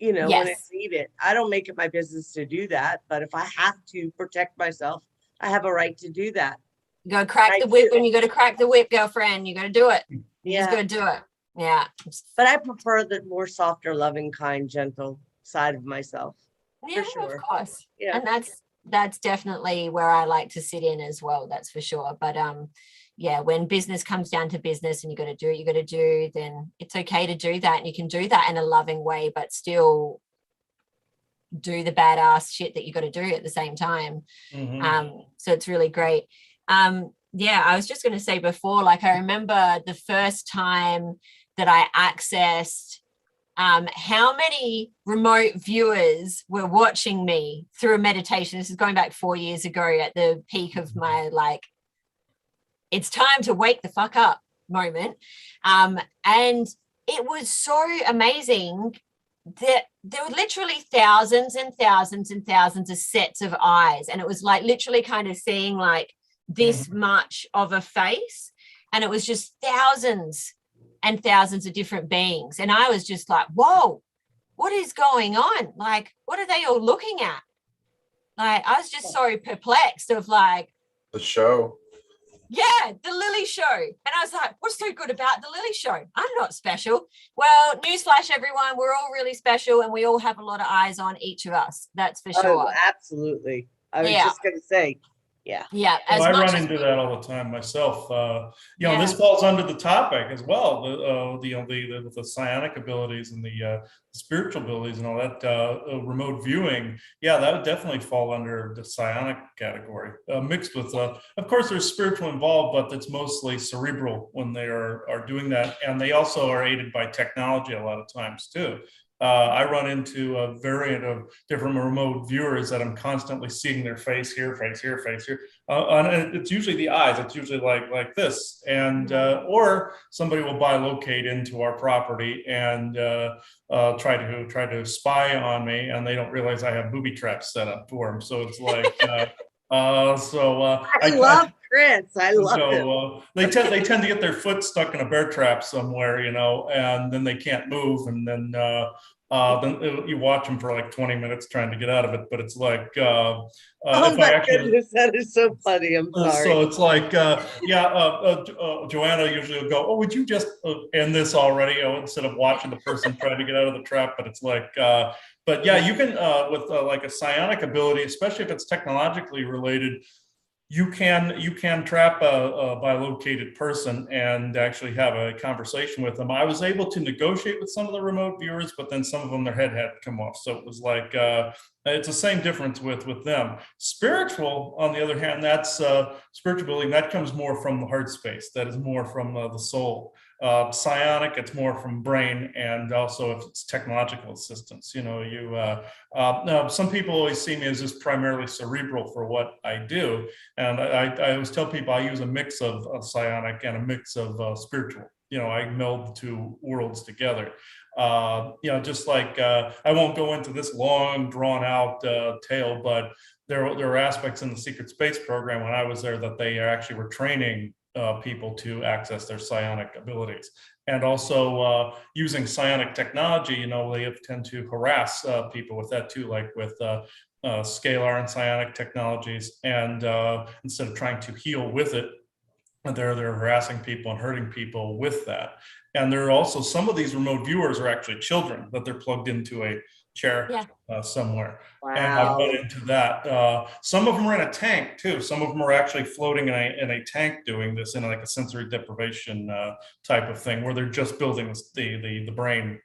You know, when it's needed. I don't make it my business to do that, but if I have to protect myself, I have a right to do that. You go crack the whip when you got to crack the whip, girlfriend. You got to do it. You just got to do it. Yeah. But I prefer the more softer, loving, kind, gentle side of myself. Yeah, for sure. Of course. Yeah. And that's definitely where I like to sit in as well. That's for sure. But yeah, when business comes down to business and you got to do what you got to do, then it's okay to do that. And you can do that in a loving way, but still do the badass shit that you got to do at the same time. So it's really great. Yeah, I was just going to say before, like I remember the first time that I accessed how many remote viewers were watching me through a meditation. This is going back 4 years ago at the peak of my, like, it's time to wake the fuck up moment. And it was so amazing that there were literally thousands and thousands and thousands of sets of eyes. And it was like literally kind of seeing like this much of a face. And it was just thousands and thousands of different beings. And I was just like, whoa, what is going on? Like, what are they all looking at? Like, I was just so perplexed of like, the show. Yeah, the Lily Show. And I was like, what's so good about the Lily Show? I'm not special. Well, newsflash, everyone, we're all really special and we all have a lot of eyes on each of us. That's for sure. Oh, absolutely. I was just going to say, yeah. Well, I run into that all the time myself. You know, this falls under the topic as well. The psionic abilities and the spiritual abilities and all that remote viewing. Yeah, that would definitely fall under the psionic category. Mixed with, of course, there's spiritual involved, but it's mostly cerebral when they are doing that, and they also are aided by technology a lot of times too. I run into a variant of different remote viewers that I'm constantly seeing their face here, face here, face here. And it's usually the eyes. It's usually like this. And or somebody will bilocate into our property and try to spy on me, and they don't realize I have booby traps set up for them. So it's like I love Chris. I love him. They tend to get their foot stuck in a bear trap somewhere, you know, and then they can't move, and then you watch them for like 20 minutes trying to get out of it. But it's like, oh my goodness, that is so funny. I'm sorry. So it's like, Joanna usually will go, "Oh, would you just end this already?" Instead of watching the person trying to get out of the trap. But it's like, but yeah, you can with like a psionic ability, especially if it's technologically related. You can trap a bilocated person and actually have a conversation with them. I was able to negotiate with some of the remote viewers, but then some of them, their head had to come off. So it was like, it's the same difference with them. Spiritual, on the other hand, that's spiritual ability, that comes more from the heart space. That is more from the soul. Psionic, it's more from brain, and also if it's technological assistance. You know, now some people always see me as just primarily cerebral for what I do, and I always tell people I use a mix of psionic and a mix of spiritual. You know, I meld the two worlds together. You know, just like I won't go into this long, drawn out tale, but there are aspects in the secret space program when I was there that they actually were training people to access their psionic abilities, and also using psionic technology. You know, they tend to harass people with that too, like with scalar and psionic technologies, and instead of trying to heal with it, they're harassing people and hurting people with that. And there are also some of these remote viewers are actually children that they're plugged into a chair somewhere. Wow. And I've been into that. Some of them are in a tank too. Some of them are actually floating in a tank doing this in like a sensory deprivation type of thing, where they're just building the brain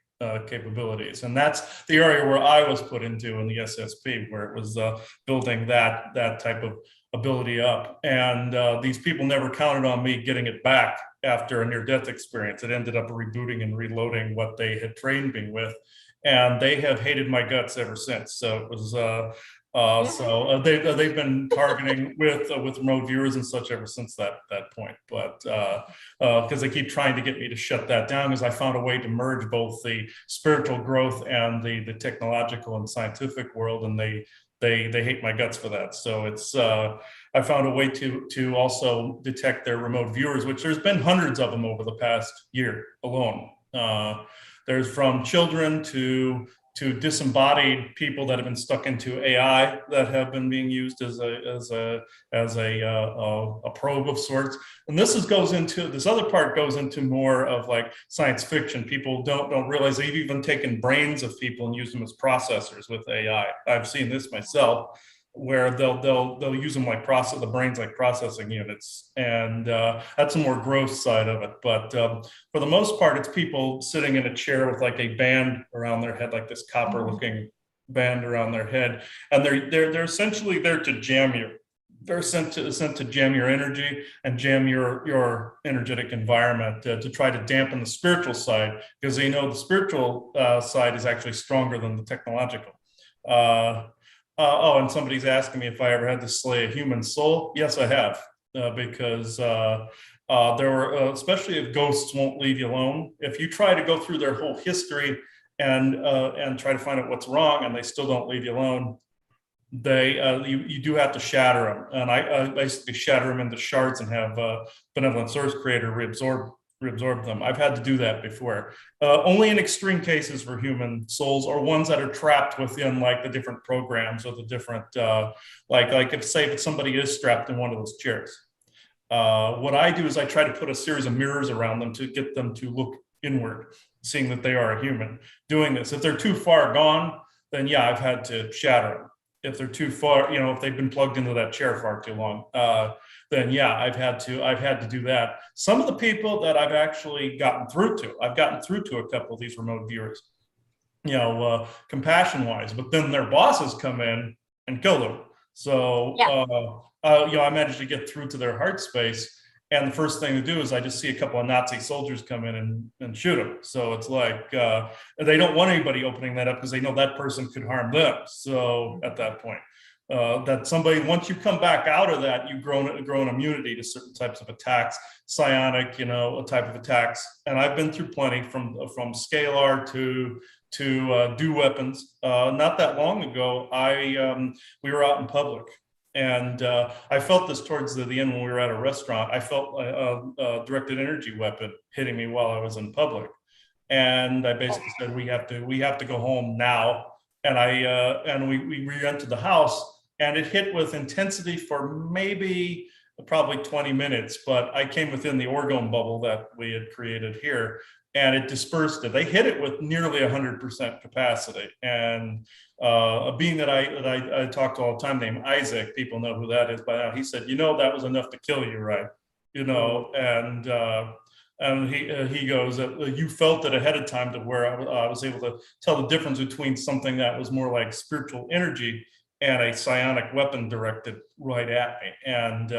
capabilities. And that's the area where I was put into in the SSP, where it was building that type of ability up. And these people never counted on me getting it back after a near-death experience. It ended up rebooting and reloading what they had trained me with, and they have hated my guts ever since. So it was they've been targeting with remote viewers and such ever since that point. But because they keep trying to get me to shut that down, because I found a way to merge both the spiritual growth and the technological and scientific world, and they hate my guts for that. So it's I found a way to also detect their remote viewers, which there's been hundreds of them over the past year alone. There's from children to disembodied people that have been stuck into AI that have been being used as a probe of sorts. And this other part goes into more of like science fiction. People don't realize they've even taken brains of people and used them as processors with AI. I've seen this myself, where they'll use them like the brains like processing units, and that's a more gross side of it. But for the most part, it's people sitting in a chair with like a band around their head, like this copper-looking band around their head, and they're essentially there to jam you. They're sent to jam your energy and jam your energetic environment to try to dampen the spiritual side, because they know the spiritual side is actually stronger than the technological. And somebody's asking me if I ever had to slay a human soul. Yes, I have, because there were, especially if ghosts won't leave you alone. If you try to go through their whole history and try to find out what's wrong, and they still don't leave you alone, you do have to shatter them. And I basically shatter them into shards and have benevolent source creator reabsorb them. I've had to do that before. Only in extreme cases for human souls, or ones that are trapped within like the different programs or the different like if somebody is strapped in one of those chairs. What I do is I try to put a series of mirrors around them to get them to look inward, seeing that they are a human doing this. If they're too far gone, then yeah, I've had to shatter them. If they're too far, if they've been plugged into that chair far too long, then yeah, I've had to do that. Some of the people that I've actually gotten through to a couple of these remote viewers, compassion wise, but then their bosses come in and kill them. So, I managed to get through to their heart space. And the first thing to do is I just see a couple of Nazi soldiers come in and shoot them. So it's like, they don't want anybody opening that up because they know that person could harm them. So at that point, that somebody, once you come back out of that, you grow an immunity to certain types of attacks, psionic, a type of attacks. And I've been through plenty from scalar to do weapons. Not that long ago, we were out in public. And I felt this towards the end when we were at a restaurant. I felt a directed energy weapon hitting me while I was in public, and I basically said, "We have to go home now." And we re-entered the house, and it hit with intensity for probably 20 minutes. But I came within the orgone bubble that we had created here, and it dispersed it. They hit it with nearly 100% capacity, and a being that I talk to all the time named Isaac, people know who that is by now. He said, that was enough to kill you, right? And he goes, you felt it ahead of time to where I was able to tell the difference between something that was more like spiritual energy and a psionic weapon directed right at me. And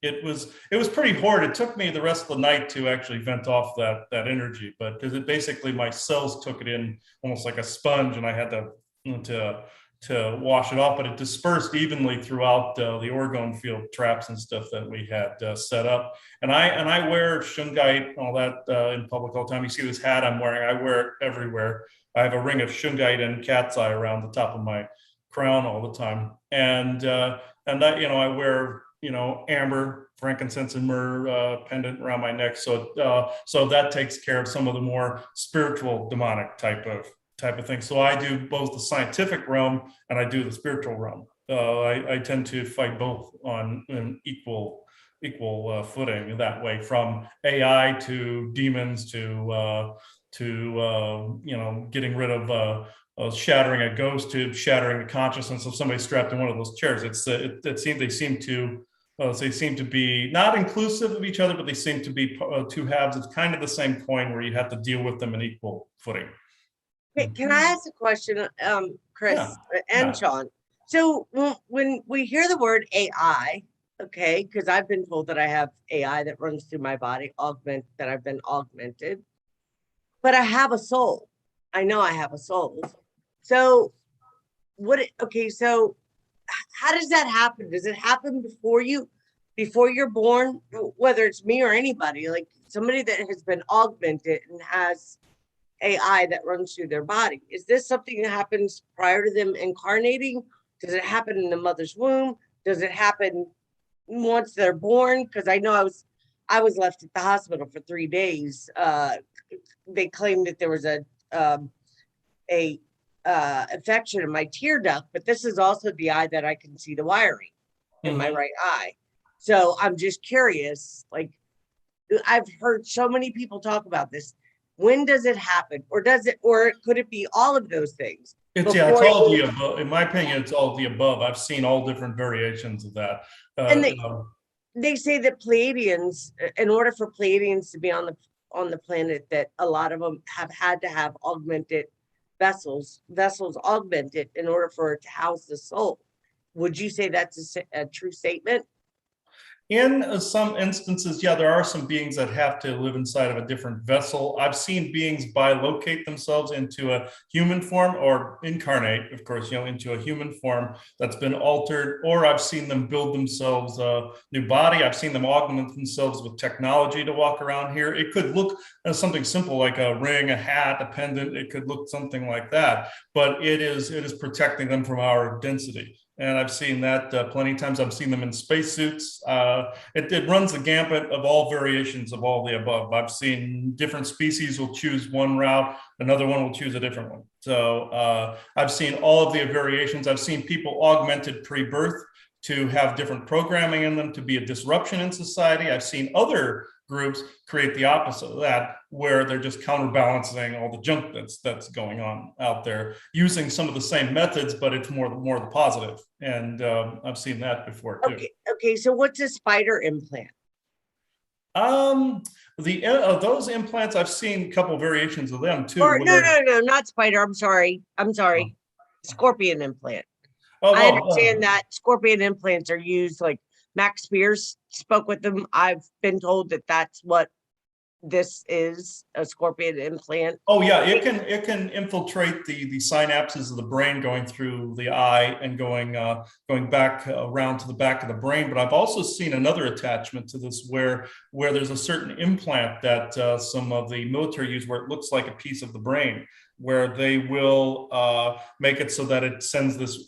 it was pretty horrid. It took me the rest of the night to actually vent off that energy, but because it basically, my cells took it in almost like a sponge, and I had to wash it off, but it dispersed evenly throughout the orgone field traps and stuff that we had set up. And I wear shungite and all that in public all the time. You see this hat I'm wearing, I wear it everywhere. I have a ring of shungite and cat's eye around the top of my crown all the time. And I wear, amber, frankincense, and myrrh pendant around my neck. So that takes care of some of the more spiritual demonic type of type of thing. So I do both the scientific realm and I do the spiritual realm. I tend to fight both on an equal footing that way, from AI to demons to getting rid of shattering a ghost to shattering the consciousness of somebody strapped in one of those chairs. They seem to be not inclusive of each other, but they seem to be two halves of kind of the same coin, where you have to deal with them in equal footing. Can I ask a question, Chris and Sean? So when we hear the word AI, okay, because I've been told that I have AI that runs through my body, that I've been augmented, but I have a soul. I know I have a soul. So so how does that happen? Does it happen before you're born, whether it's me or anybody, like somebody that has been augmented and has AI that runs through their body? Is this something that happens prior to them incarnating? Does it happen in the mother's womb? Does it happen once they're born? Because I know I was left at the hospital for 3 days. They claimed that there was a infection in my tear duct, but this is also the eye that I can see the wiring in my right eye. So I'm just curious, like, I've heard so many people talk about this. When does it happen? Or could it be all of those things? It's all of the above. In my opinion, it's all of the above. I've seen all different variations of that. And they say that Pleiadians, in order for Pleiadians to be on the planet, that a lot of them have had to have augmented vessels augmented in order for it to house the soul. Would you say that's a true statement? In some instances, yeah, there are some beings that have to live inside of a different vessel. I've seen beings bilocate themselves into a human form, or incarnate, of course, into a human form that's been altered, or I've seen them build themselves a new body. I've seen them augment themselves with technology to walk around here. It could look as something simple like a ring, a hat, a pendant. It could look something like that, but it is protecting them from our density. And I've seen that plenty of times. I've seen them in spacesuits. It runs the gambit of all variations of all the above. I've seen different species will choose one route, another one will choose a different one. So I've seen all of the variations. I've seen people augmented pre-birth to have different programming in them to be a disruption in society. I've seen other groups create the opposite of that, where they're just counterbalancing all the junk that's going on out there, using some of the same methods, but it's more the positive. And I've seen that before too. Okay. So what's a spider implant? Those implants, I've seen a couple variations of them too. No, not spider. I'm sorry. Scorpion implant. I understand that scorpion implants are used, like Max Spears spoke with them. I've been told that that's what this is, a scorpion implant. Oh yeah, it can infiltrate the synapses of the brain, going through the eye and going back around to the back of the brain. But I've also seen another attachment to this where there's a certain implant that some of the military use, where it looks like a piece of the brain, where they will make it so that it sends these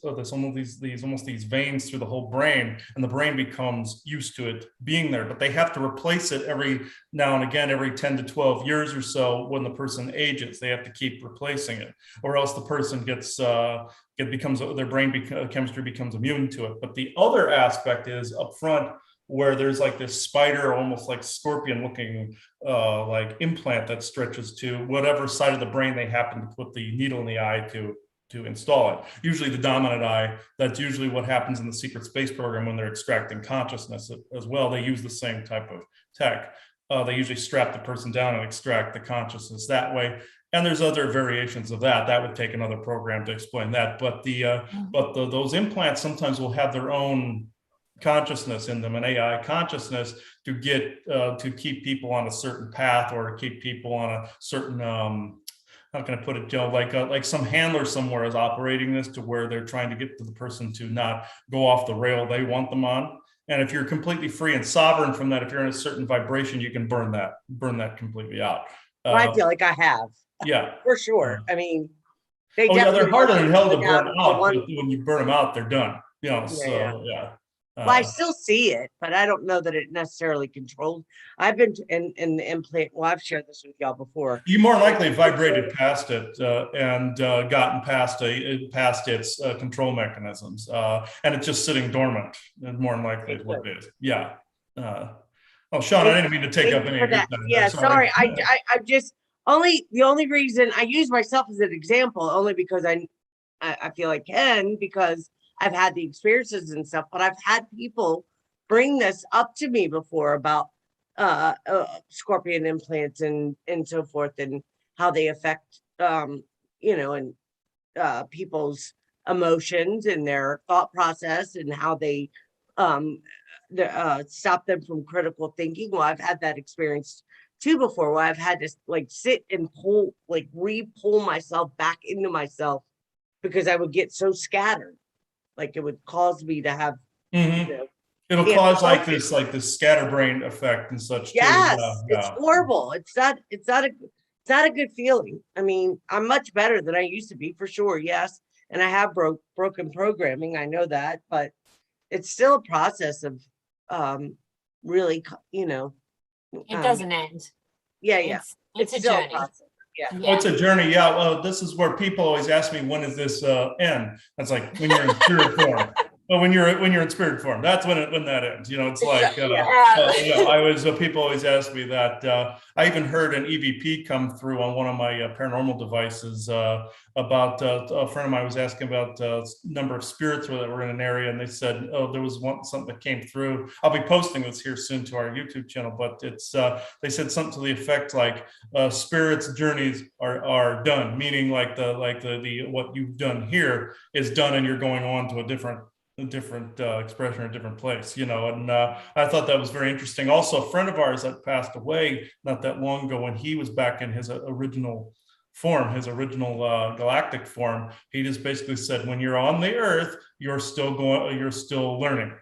veins through the whole brain, and the brain becomes used to it being there. But they have to replace it every now and again, every 10 to 12 years or so. When the person ages, they have to keep replacing it, or else the person their brain chemistry becomes immune to it. But the other aspect is up front, where there's like this spider, almost like scorpion looking like implant that stretches to whatever side of the brain they happen to put the needle in the eye to install it. Usually the dominant eye. That's usually what happens in the secret space program when they're extracting consciousness as well. They use the same type of tech. They usually strap the person down and extract the consciousness that way. And there's other variations of that. That would take another program to explain that. But those implants sometimes will have their own consciousness in them, an AI consciousness, to get to keep people on a certain path, or to keep people on a certain how can I put it, Joe, like some handler somewhere is operating this to where they're trying to get to the person to not go off the rail they want them on. And if you're completely free and sovereign from that, if you're in a certain vibration, you can burn that completely out. I feel like I have. Yeah, for sure. I mean, they're harder than hell to burn out, but but when you burn them out, they're done. So yeah. Well, I still see it, but I don't know that it necessarily controls. I've been in the implant. Well, I've shared this with y'all before. You more likely vibrated past it and gotten past its control mechanisms, and it's just sitting dormant. More than likely, is what it is. Yeah. Oh, Sean, I didn't mean to take up any of your time. Yeah, sorry. I'm just the only reason I use myself as an example only because I feel I can, because I've had the experiences and stuff, but I've had people bring this up to me before about scorpion implants and so forth, and how they affect and people's emotions and their thought process, and how they stop them from critical thinking. Well, I've had that experience too before, where I've had to like sit and re-pull myself back into myself, because I would get so scattered. Like it would cause me to have, it'll cause like this scatterbrain effect and such. Yes, too. it's horrible. It's not a good feeling. I mean, I'm much better than I used to be, for sure. Yes. And I have broken programming. I know that, but it's still a process of really, it doesn't end. Yeah. It's a still journey. process. Yeah. Oh, it's a journey. Yeah. Well, this is where people always ask me, when does this end? That's like when you're in spirit form. Well, when you're in spirit form, that's when that ends. It's like people always ask me that. I even heard an EVP come through on one of my paranormal devices about a friend of mine was asking about number of spirits that were in an area, and they said, oh, there was something that came through. I'll be posting this here soon to our YouTube channel, but it's they said something to the effect like spirits journeys are done, meaning like the what you've done here is done, and you're going on to a different expression or a different place, and I thought that was very interesting. Also, a friend of ours that passed away not that long ago, when he was back in his original form, his original galactic form, he just basically said, when you're on the earth, you're still learning,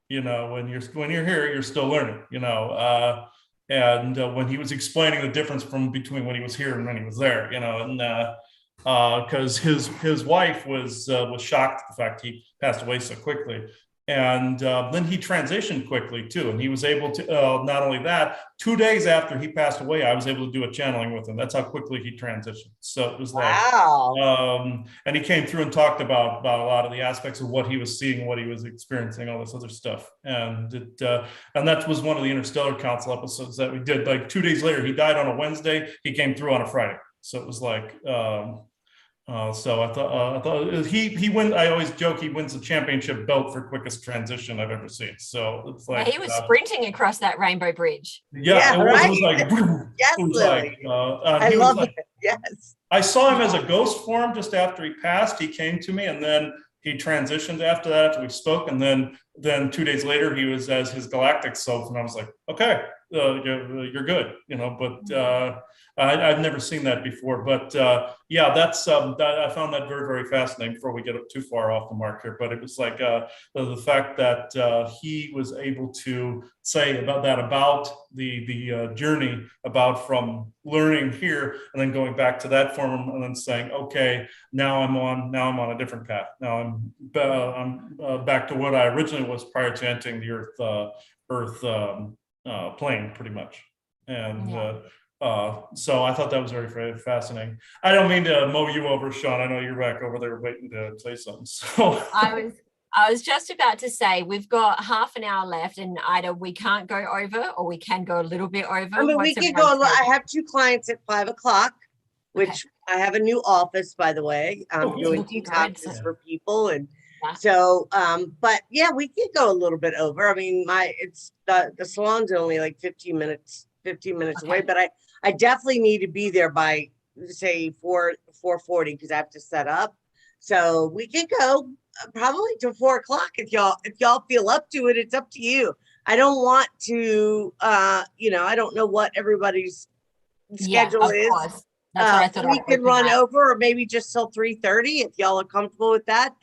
when you're here, you're still learning, and when he was explaining the difference between when he was here and when he was there, because his wife was shocked at the fact he passed away so quickly, and then he transitioned quickly too, and he was able to not only that, 2 days after he passed away, I was able to do a channeling with him. That's how quickly he transitioned. So it was like, wow. And he came through and talked about a lot of the aspects of what he was seeing, what he was experiencing, all this other stuff, and that was one of the Interstellar Council episodes that we did. Like 2 days later, he died on a Wednesday, he came through on a Friday. So it was like, so I thought he wins. I always joke he wins the championship belt for quickest transition I've ever seen. So it's like he was sprinting across that rainbow bridge. Yeah, it right? was like, yes, it was like I love it. Yes, I saw him as a ghost form just after he passed. He came to me, and then he transitioned after that, after we spoke, and then 2 days later he was as his galactic self, and I was like, okay, you're good, but I've never seen that before, but yeah, that's I found that very, very fascinating before we get up too far off the mark here. But it was like the fact that he was able to say about the journey about from learning here and then going back to that form and then saying, okay, now I'm on a different path. Now I'm back to what I originally was prior to entering the earth plane, pretty much. And so I thought that was very, very fascinating. I don't mean to mow you over, Sean. I know you're back over there waiting to say something. So I was just about to say, we've got half an hour left, and either we can't go over or we can go a little bit over. I mean, we could go. I have 2 clients at 5 o'clock, which I have a new office, by the way. I'm doing detoxes for people, and so but yeah, we could go a little bit over. I mean, it's the salon's only like 15 minutes away, but I definitely need to be there by say 4:40 because I have to set up. So we could go probably to 4 o'clock if y'all feel up to it. It's up to you. I don't want to I don't know what everybody's schedule is. Course. That's what I thought. We could run over, or maybe just till 3:30 if y'all are comfortable with that.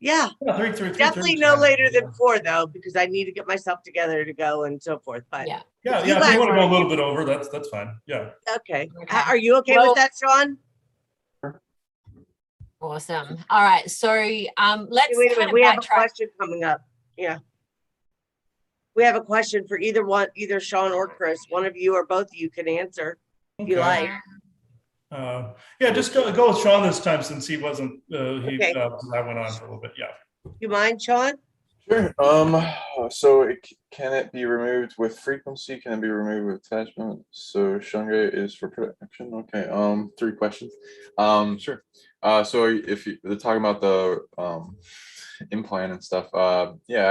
Yeah, definitely no later than 4 though, because I need to get myself together to go and so forth. But yeah. If you want to go a little bit over, that's fine. Yeah. Okay. Are you okay with that, Sean? Awesome. All right. So let's wait a minute. We have a question coming up. Yeah. We have a question for either Sean or Chris. One of you or both of you can answer if you like. Yeah, just go with Sean this time since he wasn't, Okay. I went on for a little bit, yeah. You mind, Sean? Sure. So can it be removed with frequency? Can it be removed with attachment? So Shunga is for protection. Okay. 3 questions. Sure. So if they're talking about the implant and stuff, yeah,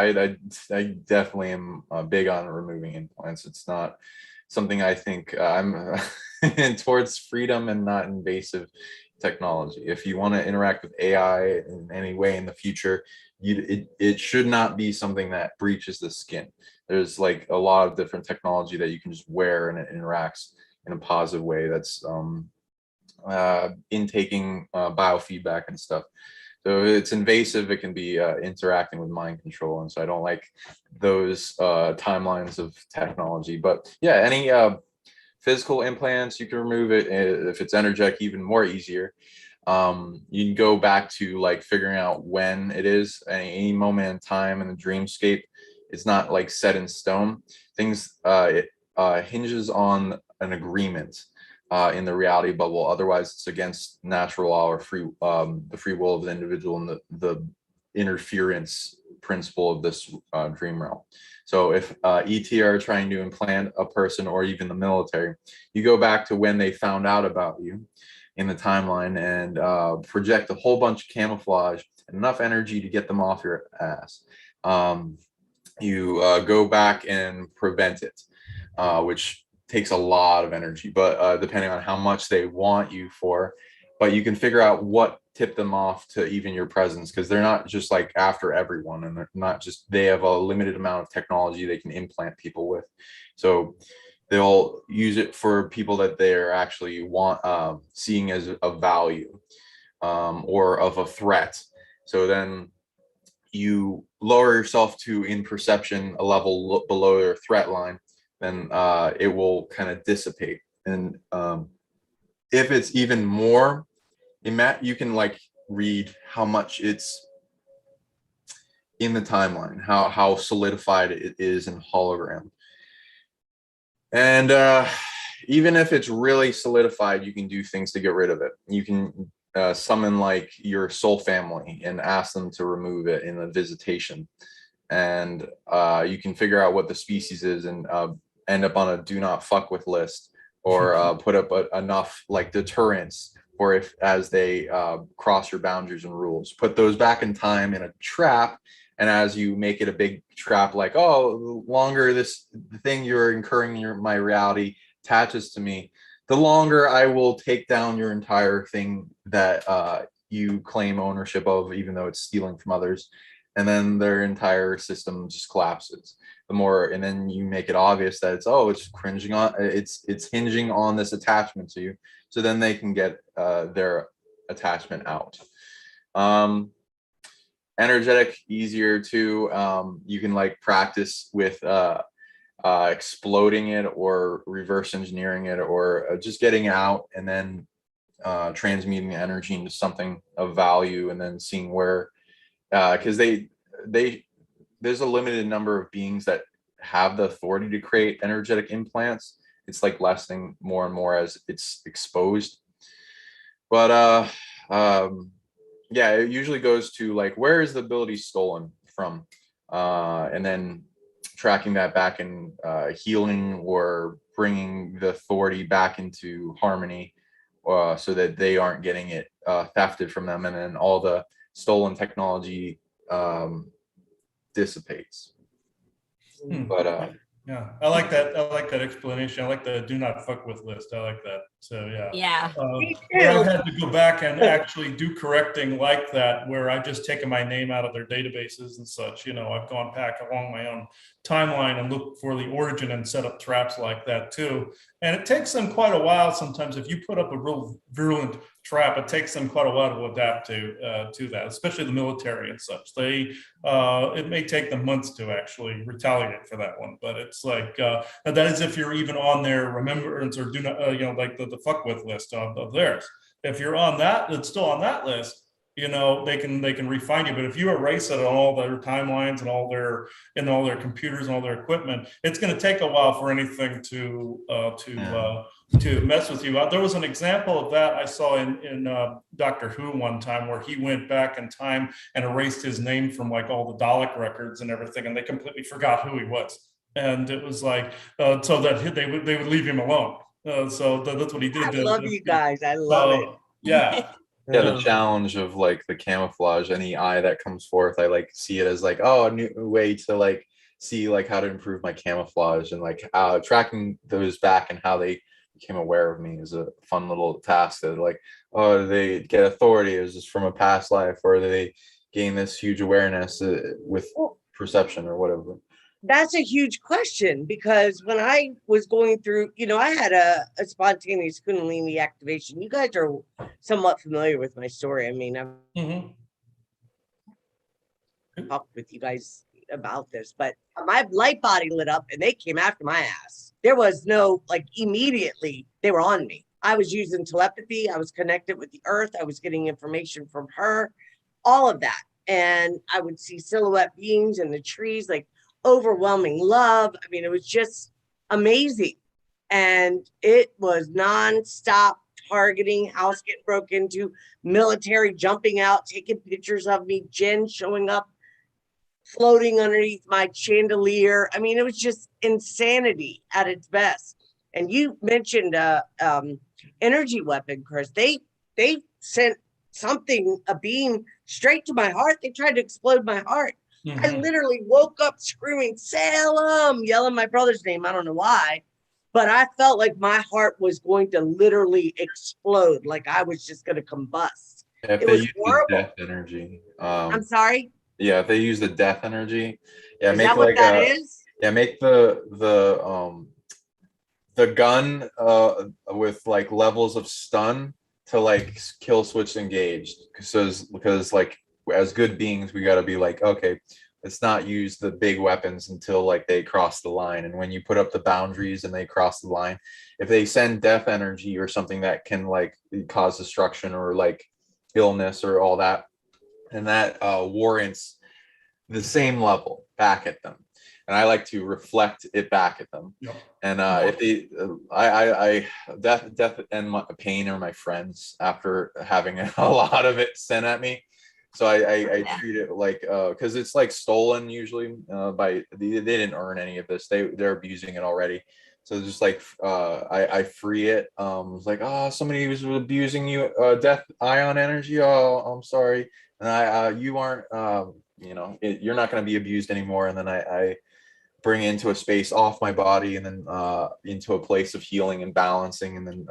I definitely am big on removing implants. It's not something I think I'm towards freedom and not invasive technology. If you want to interact with AI in any way in the future, it should not be something that breaches the skin. There's like a lot of different technology that you can just wear and it interacts in a positive way that's intaking biofeedback and stuff. So it's invasive, it can be interacting with mind control. And so I don't like those timelines of technology. But yeah, any physical implants, you can remove it. If it's energetic, even more easier. You can go back to like figuring out when it is, any moment in time in the dreamscape. It's not like set in stone. Things it hinges on an agreement in the reality bubble. Otherwise, it's against natural law or the free will of the individual and the interference principle of this dream realm. So if ET are trying to implant a person or even the military, you go back to when they found out about you in the timeline and project a whole bunch of camouflage, enough energy to get them off your ass. You go back and prevent it, which takes a lot of energy, but depending on how much they want you for, but you can figure out what tipped them off to even your presence, because they're not just like after everyone, and they're not just, they have a limited amount of technology they can implant people with. So they'll use it for people that they're actually seeing as a value or of a threat. So then you lower yourself to, in perception, a level below their threat line, then it will kind of dissipate. And if it's even more, you can like read how much it's in the timeline, how solidified it is in hologram. And even if it's really solidified, you can do things to get rid of it. You can summon like your soul family and ask them to remove it in a visitation. And you can figure out what the species is and end up on a do not fuck with list, or put up enough like deterrence, or if as they cross your boundaries and rules, put those back in time in a trap. And as you make it a big trap, like, oh, the longer the thing you're incurring in my reality attaches to me, the longer I will take down your entire thing that you claim ownership of, even though it's stealing from others. And then their entire system just collapses. The more, and then you make it obvious that it's hinging on this attachment to you. So then they can get their attachment out. Energetic, easier too. You can like practice with exploding it or reverse engineering it, or just getting out and then transmuting the energy into something of value, and then seeing where, because there's a limited number of beings that have the authority to create energetic implants. It's like lessening more and more as it's exposed. But yeah, it usually goes to like, where is the ability stolen from? And then tracking that back and healing or bringing the authority back into harmony, so that they aren't getting it thefted from them, and then all the stolen technology dissipates. But yeah, I like that. I like that explanation. I like the do not fuck with list. I like that. So yeah. Yeah. Where I've had to go back and actually do correcting like that, where I've just taken my name out of their databases and such. You know, I've gone back along my own timeline and looked for the origin and set up traps like that too. And it takes them quite a while sometimes. If you put up a real virulent trap, it takes them quite a while to adapt to that, especially the military and such. It may take them months to actually retaliate for that one, but it's like that is if you're even on their remembrance or do not, like the fuck with list of theirs. If you're on that, it's still on that list. they can refine you. But if you erase it on all their timelines and all their computers and all their equipment, it's going to take a while for anything to mess with you. There was an example of that I saw in Doctor Who one time, where he went back in time and erased his name from like all the Dalek records and everything, and they completely forgot who he was. And it was like so that they would leave him alone. So that's what he did. I love you guys. I love it. Yeah. Yeah, the challenge of like the camouflage, any eye that comes forth, I like see it as like, oh, a new way to like see like how to improve my camouflage, and like tracking those back and how they became aware of me is a fun little task. That like, oh, do they get authority? Is this from a past life, or do they gain this huge awareness with perception or whatever? That's a huge question, because when I was going through, I had a spontaneous Kundalini activation. You guys are somewhat familiar with my story. I mean, I've talked with you guys about this, but my light body lit up and they came after my ass. There was no, like, immediately they were on me. I was using telepathy. I was connected with the earth. I was getting information from her, all of that. And I would see silhouette beings in the trees, like overwhelming love. I mean, it was just amazing. And it was nonstop targeting, house getting broke into, military jumping out, taking pictures of me, Jen showing up, floating underneath my chandelier. I mean, it was just insanity at its best. And you mentioned energy weapon, Chris. They sent something, a beam, straight to my heart. They tried to explode my heart. I literally woke up screaming, Salem, yelling my brother's name. I don't know why, but I felt like my heart was going to literally explode, like I was just going to combust. If it they was use horrible. the death energy. I'm sorry? Yeah, if they use the death energy. Yeah, Is make that what like that is? Yeah, make the gun with like levels of stun to like kill switch engaged, because like as good beings we got to be like, okay, let's not use the big weapons until like they cross the line. And when you put up the boundaries and they cross the line, if they send death energy or something that can like cause destruction or like illness or all that, and that warrants the same level back at them. And I like to reflect it back at them. Yep. And if they, I death and my pain are my friends after having a lot of it sent at me. So I treat it like, because it's like stolen usually by, they didn't earn any of this. They're abusing it already. So just like, I free it. It's like, oh, somebody was abusing you, death ion energy. Oh, I'm sorry. And you aren't, you're not going to be abused anymore. And then I bring it into a space off my body, and then into a place of healing and balancing, and then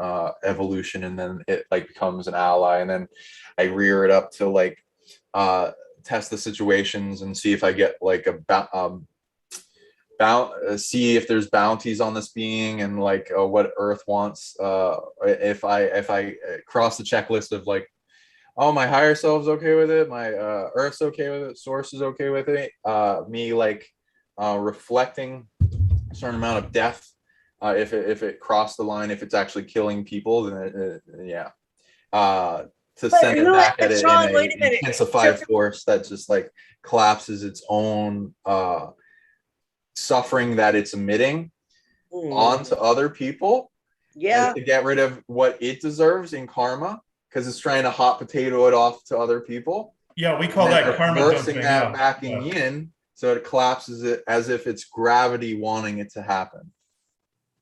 evolution. And then it like becomes an ally. And then I rear it up to like test the situations and see if I get like see if there's bounties on this being, and like what Earth wants. If I cross the checklist of like, oh, my higher self's okay with it, my Earth's okay with it, Source is okay with it, me like reflecting a certain amount of death, if it crossed the line, if it's actually killing people, then to send it back at it in an intensified force that just like collapses its own suffering that it's emitting onto other people, to get rid of what it deserves in karma, because it's trying to hot potato it off to other people. Yeah, we call that karma dumping. That back in yin, so it collapses it as if it's gravity wanting it to happen.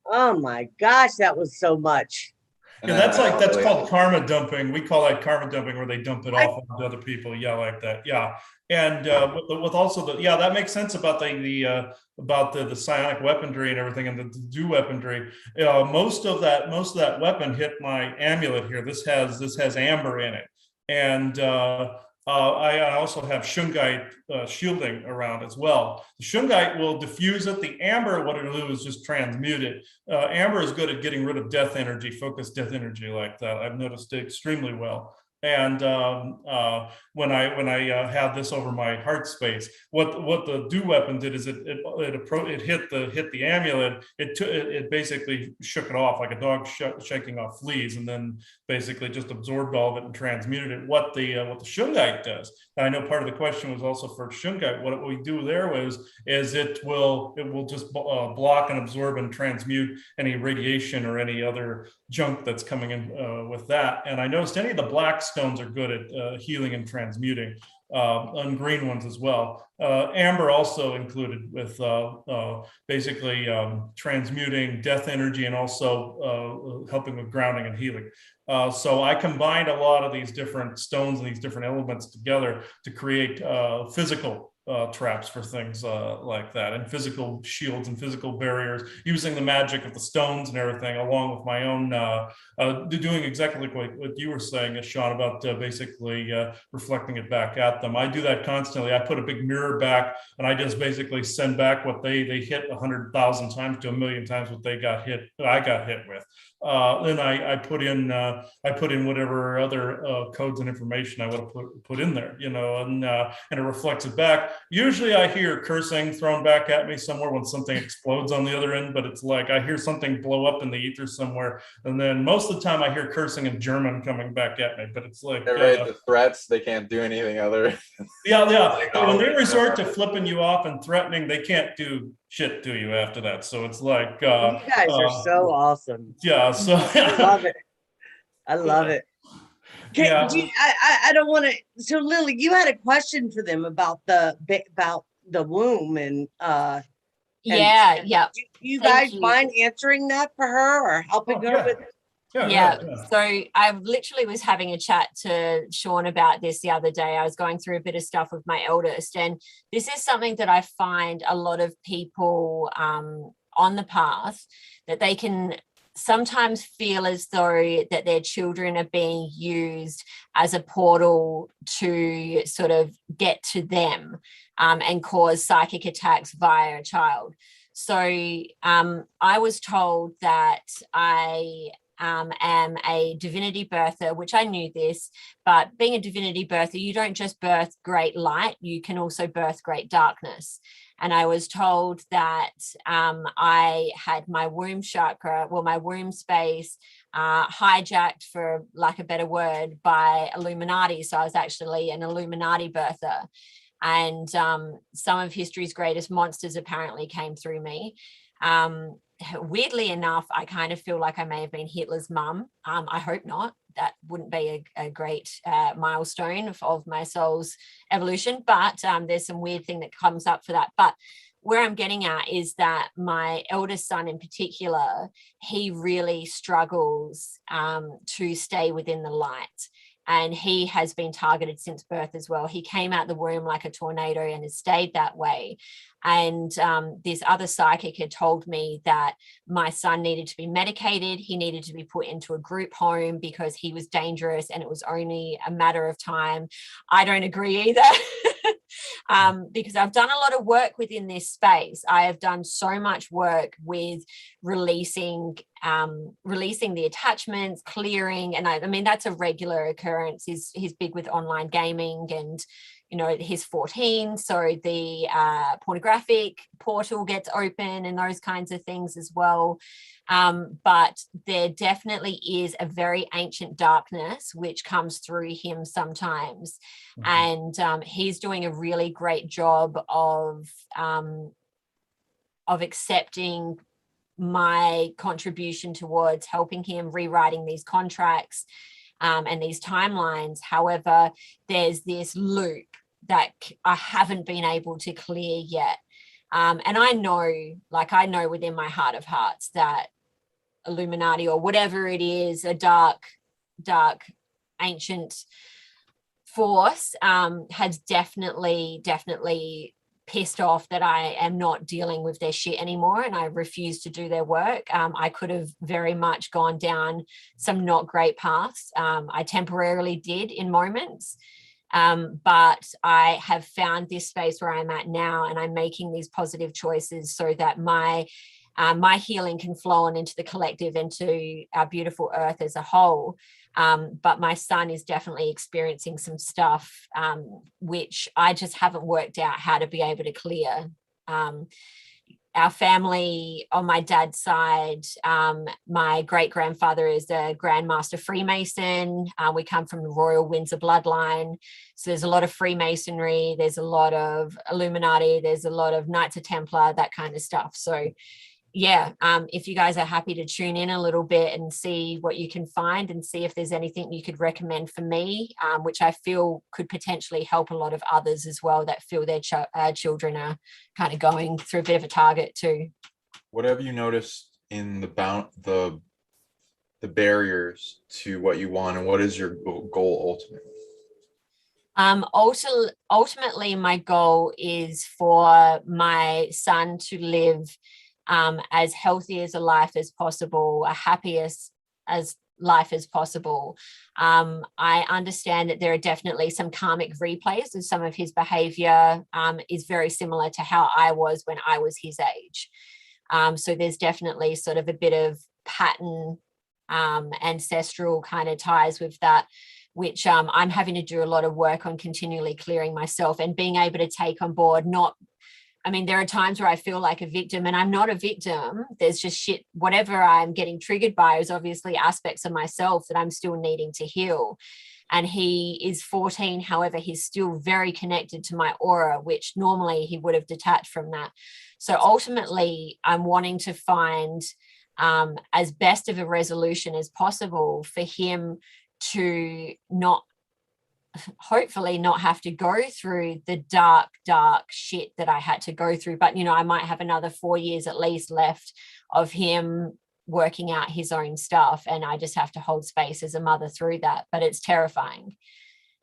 Oh my gosh, that was so much. Yeah, that's called karma dumping. We call that karma dumping, where they dump it off onto other people. Yeah, like that. Yeah, and with also that makes sense about the psionic weaponry and everything, and the do weaponry. Most of that weapon hit my amulet here. This has amber in it, and I also have shungite shielding around as well. The shungite will diffuse it. The amber, what it'll do is just transmute it. Amber is good at getting rid of death energy, focused death energy like that. I've noticed it extremely well. And when I had this over my heart space, what the dew weapon did is it hit the amulet. It basically shook it off like a dog shaking off fleas, and then basically just absorbed all of it and transmuted it. What the shungite does. And I know part of the question was also for shungite. What we do there is it will just block and absorb and transmute any radiation or any other junk that's coming in with that. And I noticed any of the black stones are good at healing and transmuting, and green ones as well. Amber also included with basically transmuting death energy and also helping with grounding and healing. So I combined a lot of these different stones and these different elements together to create physical traps for things like that, and physical shields and physical barriers, using the magic of the stones and everything, along with my own doing exactly like what you were saying, Sean, about basically reflecting it back at them. I do that constantly. I put a big mirror back, and I just basically send back what they hit 100,000 times to 1,000,000 times what I got hit with. Then I put in whatever other codes and information I would have put in there, and it reflects it back. Usually I hear cursing thrown back at me somewhere when something explodes on the other end, but it's like I hear something blow up in the ether somewhere, and then most of the time I hear cursing in German coming back at me. But it's like the threats, they can't do anything other. Yeah. Like, When they resort to flipping you off and threatening, they can't do shit to you after that. So it's like You guys are so awesome. yeah. So I love it. I love it. Yeah. I don't want to. So Lily, you had a question for them about the womb, and Yeah. do you guys mind answering that for her or helping her with? Yeah. So I literally was having a chat to Sean about this the other day. I was going through a bit of stuff with my eldest, and this is something that I find a lot of people on the path, that they can sometimes feel as though that their children are being used as a portal to sort of get to them and cause psychic attacks via a child. So I was told that I am a divinity birther, which I knew this, but being a divinity birther, you don't just birth great light, you can also birth great darkness. And I was told that I had my womb chakra, my womb space hijacked, for lack of a better word, by Illuminati. So I was actually an Illuminati birther. And some of history's greatest monsters apparently came through me. Weirdly enough, I kind of feel like I may have been Hitler's mum. I hope not. That wouldn't be a great milestone of my soul's evolution, but there's some weird thing that comes up for that. But where I'm getting at is that my eldest son in particular, he really struggles to stay within the light. And he has been targeted since birth as well. He came out the womb like a tornado and has stayed that way. And this other psychic had told me that my son needed to be medicated. He needed to be put into a group home because he was dangerous and it was only a matter of time. I don't agree either. Because I've done a lot of work within this space. I have done so much work with releasing the attachments, clearing, and I mean that's a regular occurrence. He's big with online gaming, and he's 14, so the pornographic portal gets open and those kinds of things as well. But there definitely is a very ancient darkness which comes through him sometimes. Mm-hmm. And he's doing a really great job of accepting my contribution towards helping him rewriting these contracts and these timelines. However, there's this loop that I haven't been able to clear yet. And I know within my heart of hearts that Illuminati or whatever it is, a dark ancient force has definitely pissed off that I am not dealing with their shit anymore, and I refuse to do their work. I could have very much gone down some not great paths. I temporarily did in moments, but I have found this space where I'm at now, and I'm making these positive choices so that my my healing can flow on into the collective, into our beautiful earth as a whole. But my son is definitely experiencing some stuff which I just haven't worked out how to be able to clear. Our family on my dad's side, my great-grandfather is a Grandmaster Freemason. We come from the Royal Windsor bloodline. So there's a lot of Freemasonry, there's a lot of Illuminati, there's a lot of Knights of Templar, that kind of stuff. So yeah, if you guys are happy to tune in a little bit and see what you can find and see if there's anything you could recommend for me, which I feel could potentially help a lot of others as well that feel their children are kind of going through a bit of a target too. What have you noticed in the barriers to what you want, and what is your goal ultimately? Ultimately, my goal is for my son to live as healthy as a life as possible, a happiest as life as possible. I understand that there are definitely some karmic replays of some of his behavior is very similar to how I was when I was his age. So there's definitely sort of a bit of pattern, ancestral kind of ties with that, which I'm having to do a lot of work on continually clearing myself and being able to take on board. There are times where I feel like a victim, and I'm not a victim. There's just shit, whatever I'm getting triggered by is obviously aspects of myself that I'm still needing to heal. And he is 14, however, he's still very connected to my aura, which normally he would have detached from that. So ultimately, I'm wanting to find as best of a resolution as possible for him to hopefully not have to go through the dark shit that I had to go through. But I might have another 4 years at least left of him working out his own stuff, and I just have to hold space as a mother through that. But it's terrifying.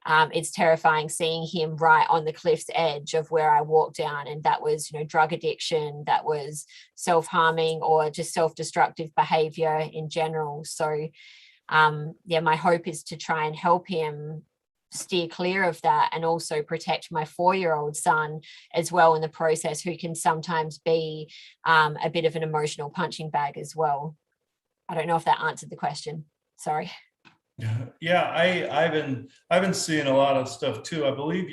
It's terrifying seeing him right on the cliff's edge of where I walked down, and that was drug addiction, that was self-harming or just self-destructive behavior in general. So my hope is to try and help him steer clear of that, and also protect my 4-year-old son as well in the process, who can sometimes be a bit of an emotional punching bag as well. I don't know if that answered the question. Sorry. Yeah, I've been seeing a lot of stuff too. I believe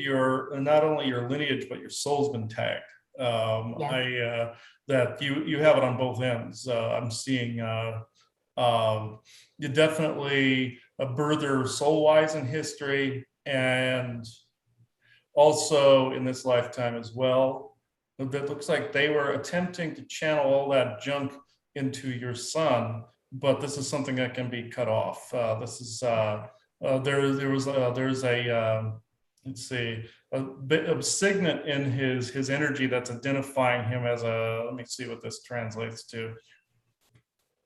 not only your lineage, but your soul's been tagged. That you have it on both ends. I'm seeing you're definitely a birther soul-wise in history, and also in this lifetime as well. That looks like they were attempting to channel all that junk into your son, but this is something that can be cut off. This is there's a let's see, a bit of signet in his energy that's identifying him as a. Let me see what this translates to.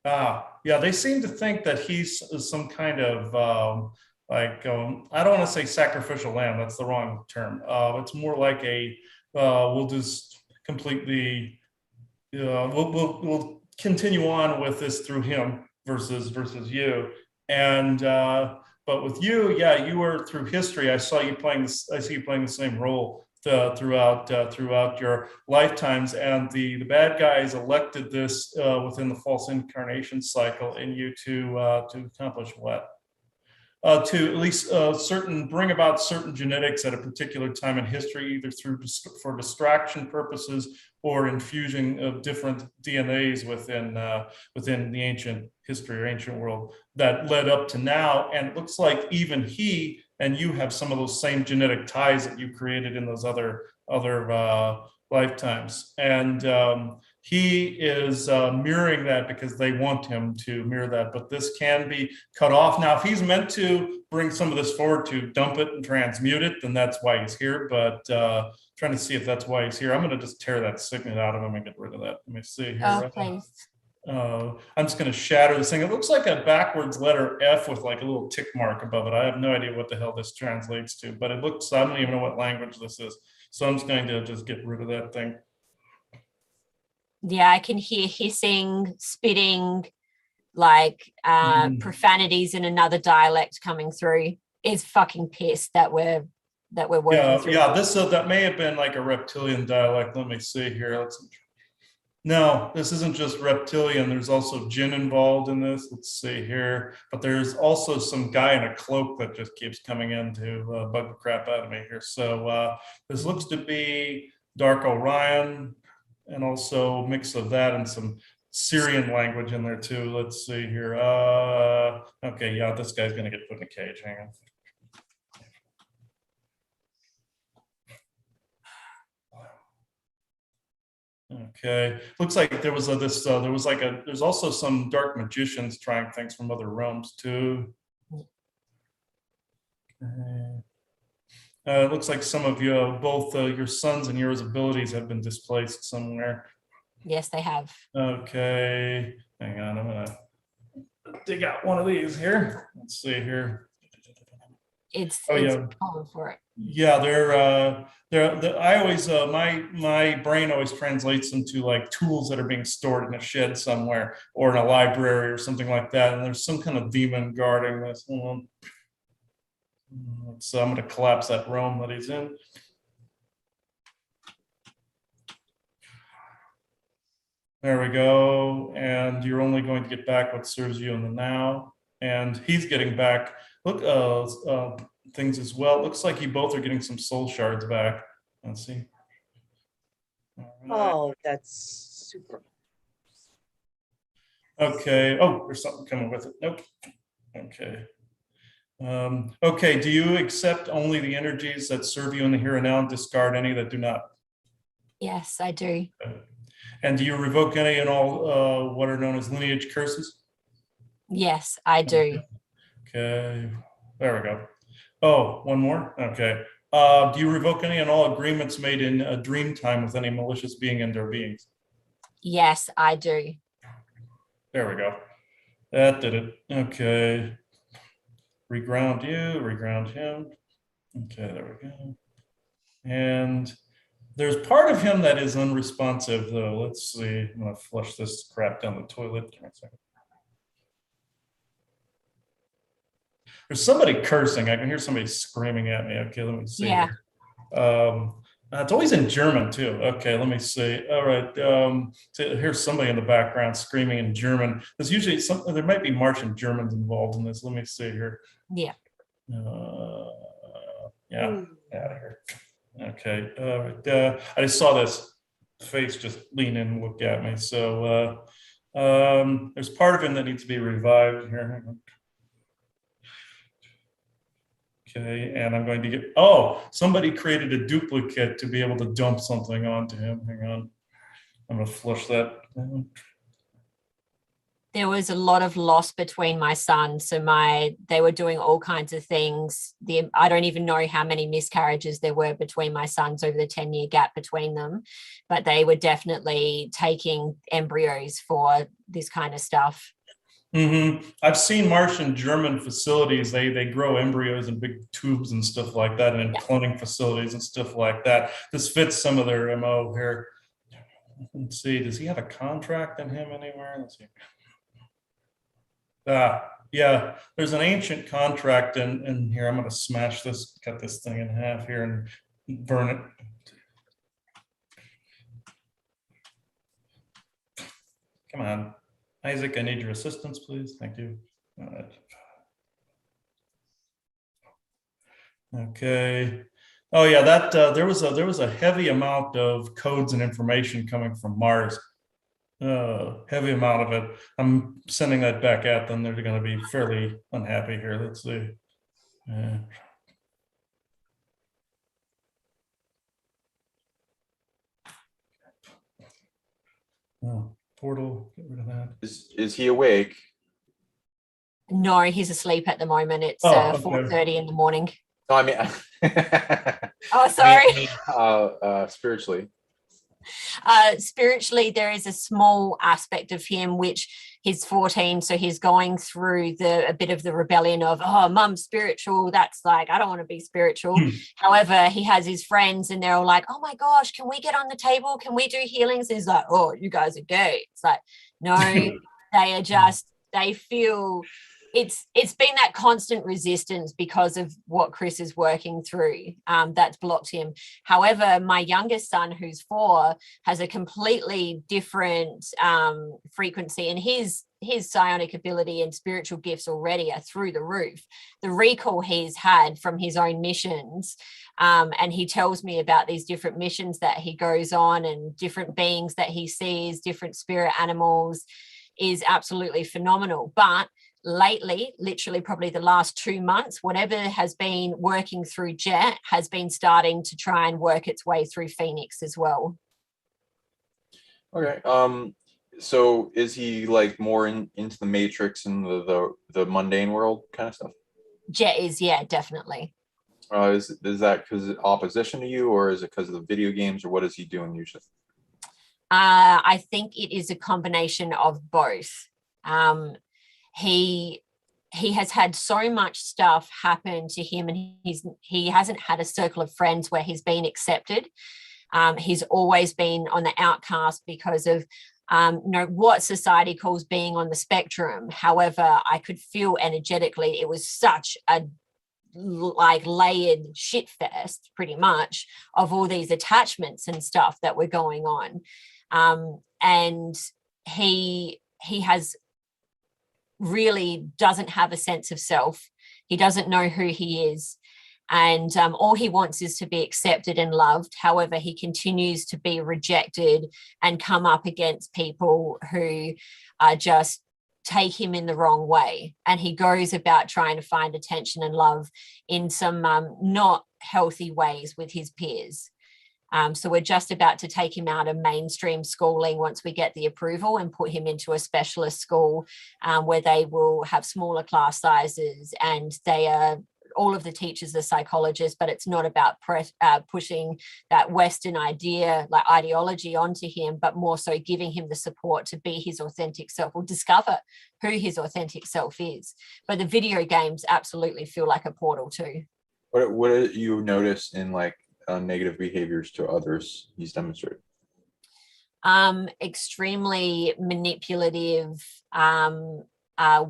Yeah, they seem to think that he's some kind of I don't want to say sacrificial lamb. That's the wrong term. It's more like we'll just completely we'll continue on with this through him versus you. And but with you, yeah, you were through history. I see you playing the same role throughout your lifetimes, and the bad guys elected this within the false incarnation cycle in you to accomplish what? To at least bring about certain genetics at a particular time in history, either for distraction purposes or infusion of different DNAs within the ancient history or ancient world that led up to now. And it looks like even he and you have some of those same genetic ties that you created in those other lifetimes. And he is mirroring that because they want him to mirror that, but this can be cut off. Now, if he's meant to bring some of this forward to dump it and transmute it, then that's why he's here. But trying to see if that's why he's here. I'm going to just tear that signet out of him and get rid of that. Let me see here. Oh, please. I'm just going to shatter this thing. It looks like a backwards letter F with like a little tick mark above it. I have no idea what the hell this translates to, but it looks, I don't even know what language this is. So I'm just going to just get rid of that thing. Yeah, I can hear hissing, spitting, like profanities in another dialect coming through. It's fucking pissed that we're working through. Yeah, that may have been like a reptilian dialect. Let me see here. No, this isn't just reptilian. There's also jinn involved in this. Let's see here. But there's also some guy in a cloak that just keeps coming in to bug the crap out of me here. So this looks to be Dark Orion, and also a mix of that and some Syrian language in there too. Let's see here. Okay, yeah, this guy's gonna get put in a cage. Hang on. Okay, looks like there was there's also some dark magicians trying things from other realms too. Okay. It looks like some of you, both your sons and yours abilities have been displaced somewhere. Yes, they have. Okay, hang on, I'm gonna dig out one of these here. Let's see here. It's yeah. calling for it. Yeah, I always my brain always translates them to like tools that are being stored in a shed somewhere or in a library or something like that, and there's some kind of demon guarding this. So I'm going to collapse that realm that he's in. There we go, and you're only going to get back what serves you in the now, and he's getting back things as well. It looks like you both are getting some soul shards back. Let's see. All right. Oh, that's super. Okay. Oh, there's something coming with it. Nope. Okay. Okay. Do you accept only the energies that serve you in the here and now and discard any that do not? Yes, I do. Okay. And do you revoke any and all what are known as lineage curses? Yes, I do. Okay. There we go. Oh, one more. Okay. Do you revoke any and all agreements made in a dream time with any malicious being and their beings? Yes, I do. There we go. That did it. Okay. Reground you, reground him. Okay, there we go. And there's part of him that is unresponsive, though. Let's see. I'm going to flush this crap down the toilet. Give me a second. There's somebody cursing. I can hear somebody screaming at me. Okay, let me see. Yeah. It's always in German too. Okay, let me see. All right. So here's somebody in the background screaming in German. There's usually something. There might be Martian Germans involved in this. Let me see here. Yeah. Yeah. Out of here. Okay. I just saw this face just lean in and look at me. So there's part of him that needs to be revived here. Okay, and I'm going to get, somebody created a duplicate to be able to dump something onto him. Hang on. I'm going to flush that down. There was a lot of loss between my sons. So they were doing all kinds of things. I don't even know how many miscarriages there were between my sons over the 10-year gap between them, but they were definitely taking embryos for this kind of stuff. Mm-hmm. I've seen Martian German facilities. They grow embryos in big tubes and stuff like that, and in cloning facilities and stuff like that. This fits some of their MO here. Let's see. Does he have a contract in him anywhere? Let's see. Yeah. There's an ancient contract in here. I'm going to smash this, cut this thing in half here, and burn it. Come on. Isaac, I need your assistance, please. Thank you. All right. Okay. Oh yeah, that there was a heavy amount of codes and information coming from Mars. Heavy amount of it. I'm sending that back at them. They're going to be fairly unhappy here. Let's see. Portal, get rid of that. Is he awake? No, he's asleep at the moment. It's okay. 4:30 in the morning. No, I mean. Oh, sorry. Spiritually. Spiritually, there is a small aspect of him which he's 14, so he's going through a bit of the rebellion of, mum's spiritual, that's like, I don't want to be spiritual. However, he has his friends and they're all like, oh my gosh, can we get on the table, can we do healings? He's like, oh, you guys are gay. It's like, no, they feel it's been that constant resistance because of what Chris is working through, that's blocked him. However, my youngest son, who's 4, has a completely different frequency, and his psionic ability and spiritual gifts already are through the roof. The recall he's had from his own missions, and he tells me about these different missions that he goes on and different beings that he sees, different spirit animals, is absolutely phenomenal. But lately, literally probably the last 2 months, whatever has been working through Jet has been starting to try and work its way through Phoenix as well. Okay. So is he like more into the Matrix and the mundane world kind of stuff? Jet is, yeah, definitely. Is that because of opposition to you, or is it because of the video games, or what is he doing usually? I think it is a combination of both. He has had so much stuff happen to him, and he hasn't had a circle of friends where he's been accepted. He's always been on the outcast because of what society calls being on the spectrum. However, I could feel energetically it was such a layered shit fest, pretty much, of all these attachments and stuff that were going on. And he has really doesn't have a sense of self. He doesn't know who he is, and all he wants is to be accepted and loved. However, he continues to be rejected and come up against people who just take him in the wrong way, and he goes about trying to find attention and love in some not healthy ways with his peers. So we're just about to take him out of mainstream schooling once we get the approval and put him into a specialist school where they will have smaller class sizes, and they are all of the teachers are psychologists, but it's not about pushing that Western ideology onto him, but more so giving him the support to be his authentic self or discover who his authentic self is. But the video games absolutely feel like a portal too. What do you notice in negative behaviors to others he's demonstrated? Extremely manipulative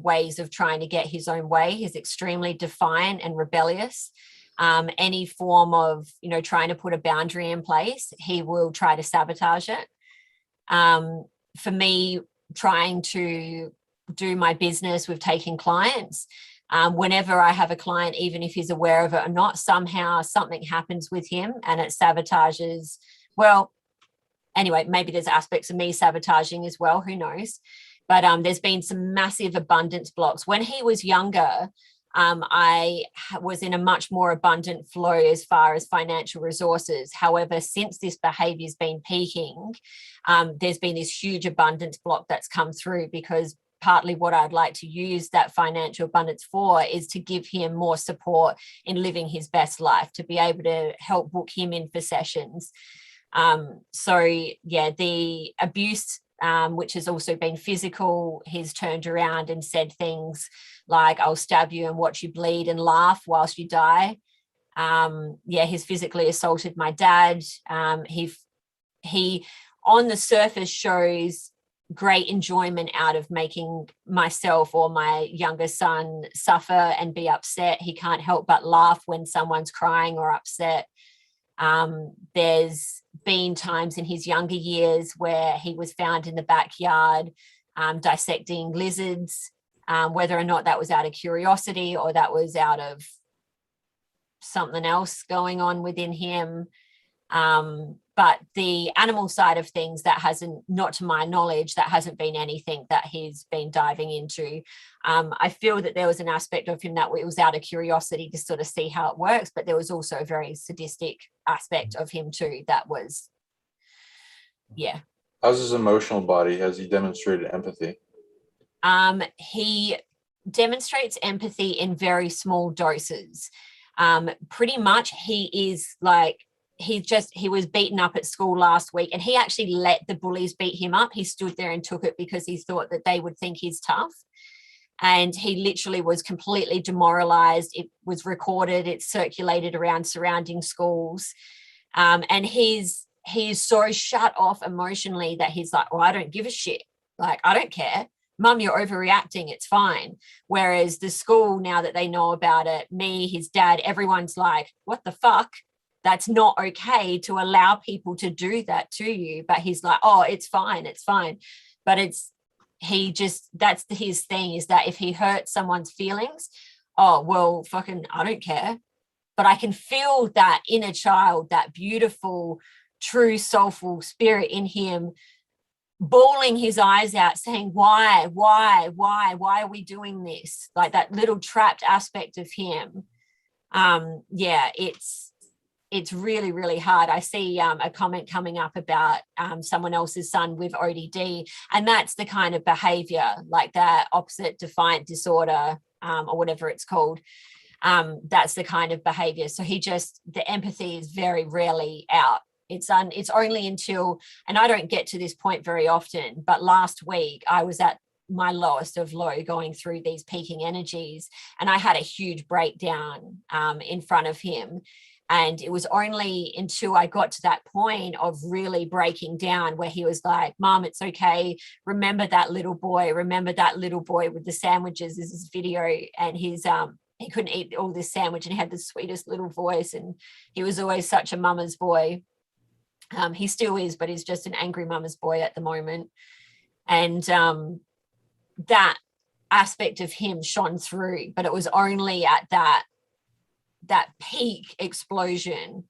ways of trying to get his own way. He's extremely defiant and rebellious. Any form of, trying to put a boundary in place, he will try to sabotage it. For me, trying to do my business with taking clients, whenever I have a client, even if he's aware of it or not, somehow something happens with him and it sabotages. Well, anyway, maybe there's aspects of me sabotaging as well, who knows? But there's been some massive abundance blocks. When he was younger, I was in a much more abundant flow as far as financial resources. However, since this behavior's been peaking, there's been this huge abundance block that's come through, because partly what I'd like to use that financial abundance for is to give him more support in living his best life, to be able to help book him in for sessions. So yeah, the abuse, which has also been physical, he's turned around and said things like, I'll stab you and watch you bleed and laugh whilst you die. He's physically assaulted my dad. He on the surface shows great enjoyment out of making myself or my younger son suffer and be upset. He can't help but laugh when someone's crying or upset. There's been times in his younger years where he was found in the backyard dissecting lizards, whether or not that was out of curiosity or that was out of something else going on within him. But the animal side of things, that hasn't, not to my knowledge, that hasn't been anything that he's been diving into. I feel that there was an aspect of him that it was out of curiosity to sort of see how it works, but there was also a very sadistic aspect of him too that was, yeah. How's his emotional body? Has he demonstrated empathy? He demonstrates empathy in very small doses. Pretty much he is like, he was beaten up at school last week, and he actually let the bullies beat him up. He stood there and took it because he thought that they would think he's tough. And he literally was completely demoralized. It was recorded, it circulated around surrounding schools. And he's so shut off emotionally that he's like, well, I don't give a shit. Like, I don't care. Mum, you're overreacting, it's fine. Whereas the school, now that they know about it, me, his dad, everyone's like, what the fuck? That's not okay to allow people to do that to you. But he's like, oh, it's fine, it's fine. But that's his thing, is that if he hurts someone's feelings, oh, well, fucking, I don't care. But I can feel that inner child, that beautiful, true, soulful spirit in him, bawling his eyes out, saying, why are we doing this? Like that little trapped aspect of him. Yeah, it's really, really hard. I see a comment coming up about someone else's son with ODD, and that's the kind of behavior, like that opposite defiant disorder, or whatever it's called. That's the kind of behavior. So the empathy is very rarely out. It's only until, and I don't get to this point very often, but last week I was at my lowest of low, going through these peaking energies, and I had a huge breakdown in front of him. And it was only until I got to that point of really breaking down where he was like, Mom, it's okay. Remember that little boy with the sandwiches. This is video, and he couldn't eat all this sandwich, and he had the sweetest little voice, and he was always such a mama's boy. He still is, but he's just an angry mama's boy at the moment. And that aspect of him shone through, but it was only at that peak explosion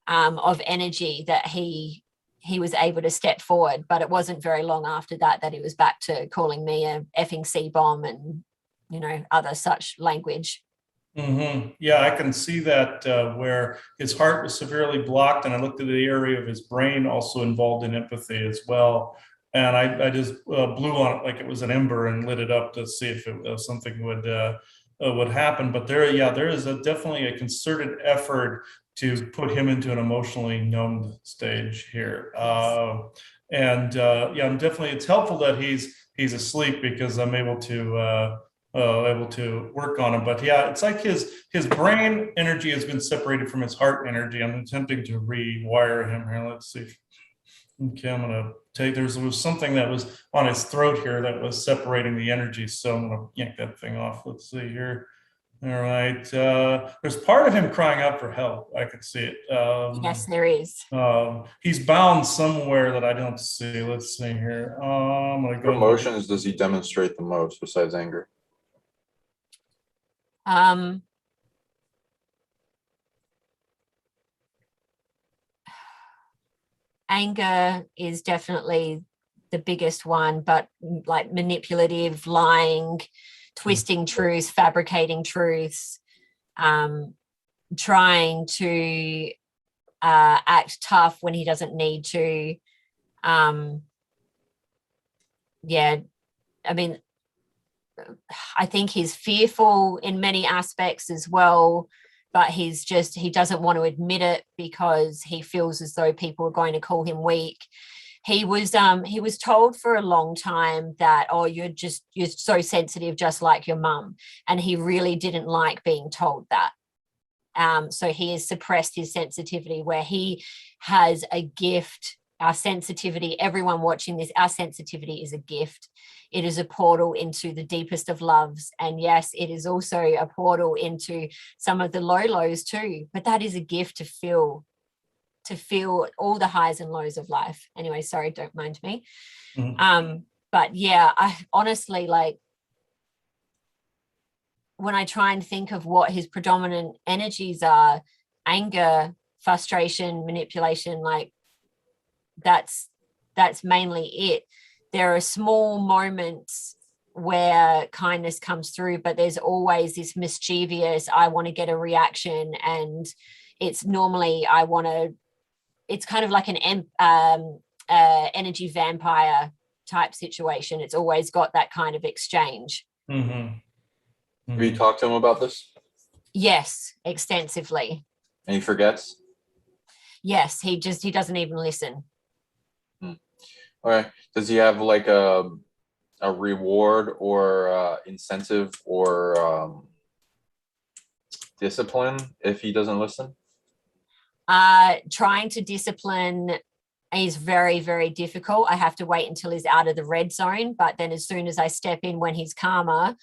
of energy that he was able to step forward. But it wasn't very long after that he was back to calling me a effing C-bomb and, other such language. Mm-hmm. Yeah, I can see that where his heart was severely blocked, and I looked at the area of his brain also involved in empathy as well. And I just blew on it like it was an ember and lit it up to see if something would happen. But there is definitely a concerted effort to put him into an emotionally numbed stage here. I'm definitely, it's helpful that he's asleep, because I'm able to work on him. But yeah, it's like his brain energy has been separated from his heart energy. I'm attempting to rewire him here. Let's see. Okay, I'm gonna there was something that was on his throat here that was separating the energy, so I'm gonna yank that thing off. Let's see here. All right, there's part of him crying out for help. I could see it. Yes, there is. He's bound somewhere that I don't see. Let's see here. I'm gonna go. What emotions does he demonstrate the most besides anger? Anger is definitely the biggest one, but like manipulative, lying, twisting truths, fabricating truths, trying to act tough when he doesn't need to. I think he's fearful in many aspects as well, but he doesn't want to admit it because he feels as though people are going to call him weak. He was told for a long time that, oh, you're so sensitive, just like your mum. And he really didn't like being told that. So he has suppressed his sensitivity, where he has a gift. Our sensitivity, everyone watching this, our sensitivity is a gift. It is a portal into the deepest of loves. And yes, it is also a portal into some of the lows too. But that is a gift to feel all the highs and lows of life. Anyway, sorry, don't mind me. Mm-hmm. But yeah, I honestly, like, when I try and think of what his predominant energies are, anger, frustration, manipulation, like, that's mainly it. There are small moments where kindness comes through, but there's always this mischievous, I want to get a reaction, and it's normally it's kind of like an energy vampire type situation. It's always got that kind of exchange. Mm-hmm. Mm-hmm. Have you talked to him about this? Yes, extensively. And he forgets? Yes, he doesn't even listen. Okay. Does he have like a reward or incentive or discipline if he doesn't listen? Trying to discipline He's very, very difficult. I have to wait until he's out of the red zone. But then as soon as I step in when he's calmer,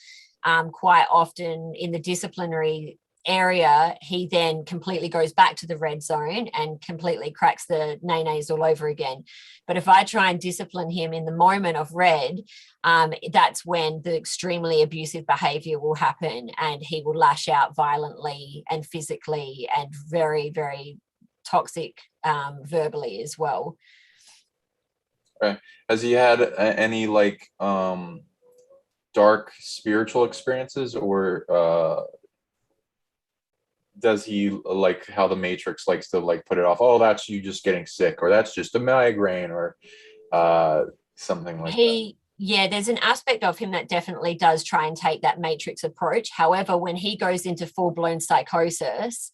quite often in the disciplinary area, he then completely goes back to the red zone and completely cracks the nays all over again. But if I try and discipline him in the moment of red, that's when the extremely abusive behavior will happen, and he will lash out violently and physically and very, very toxic verbally as well. Right. Has he had any like dark spiritual experiences, or does he like how the Matrix likes to like put it off? Oh, that's you just getting sick, or that's just a migraine, or something like that. Yeah, there's an aspect of him that definitely does try and take that Matrix approach. However, when he goes into full-blown psychosis,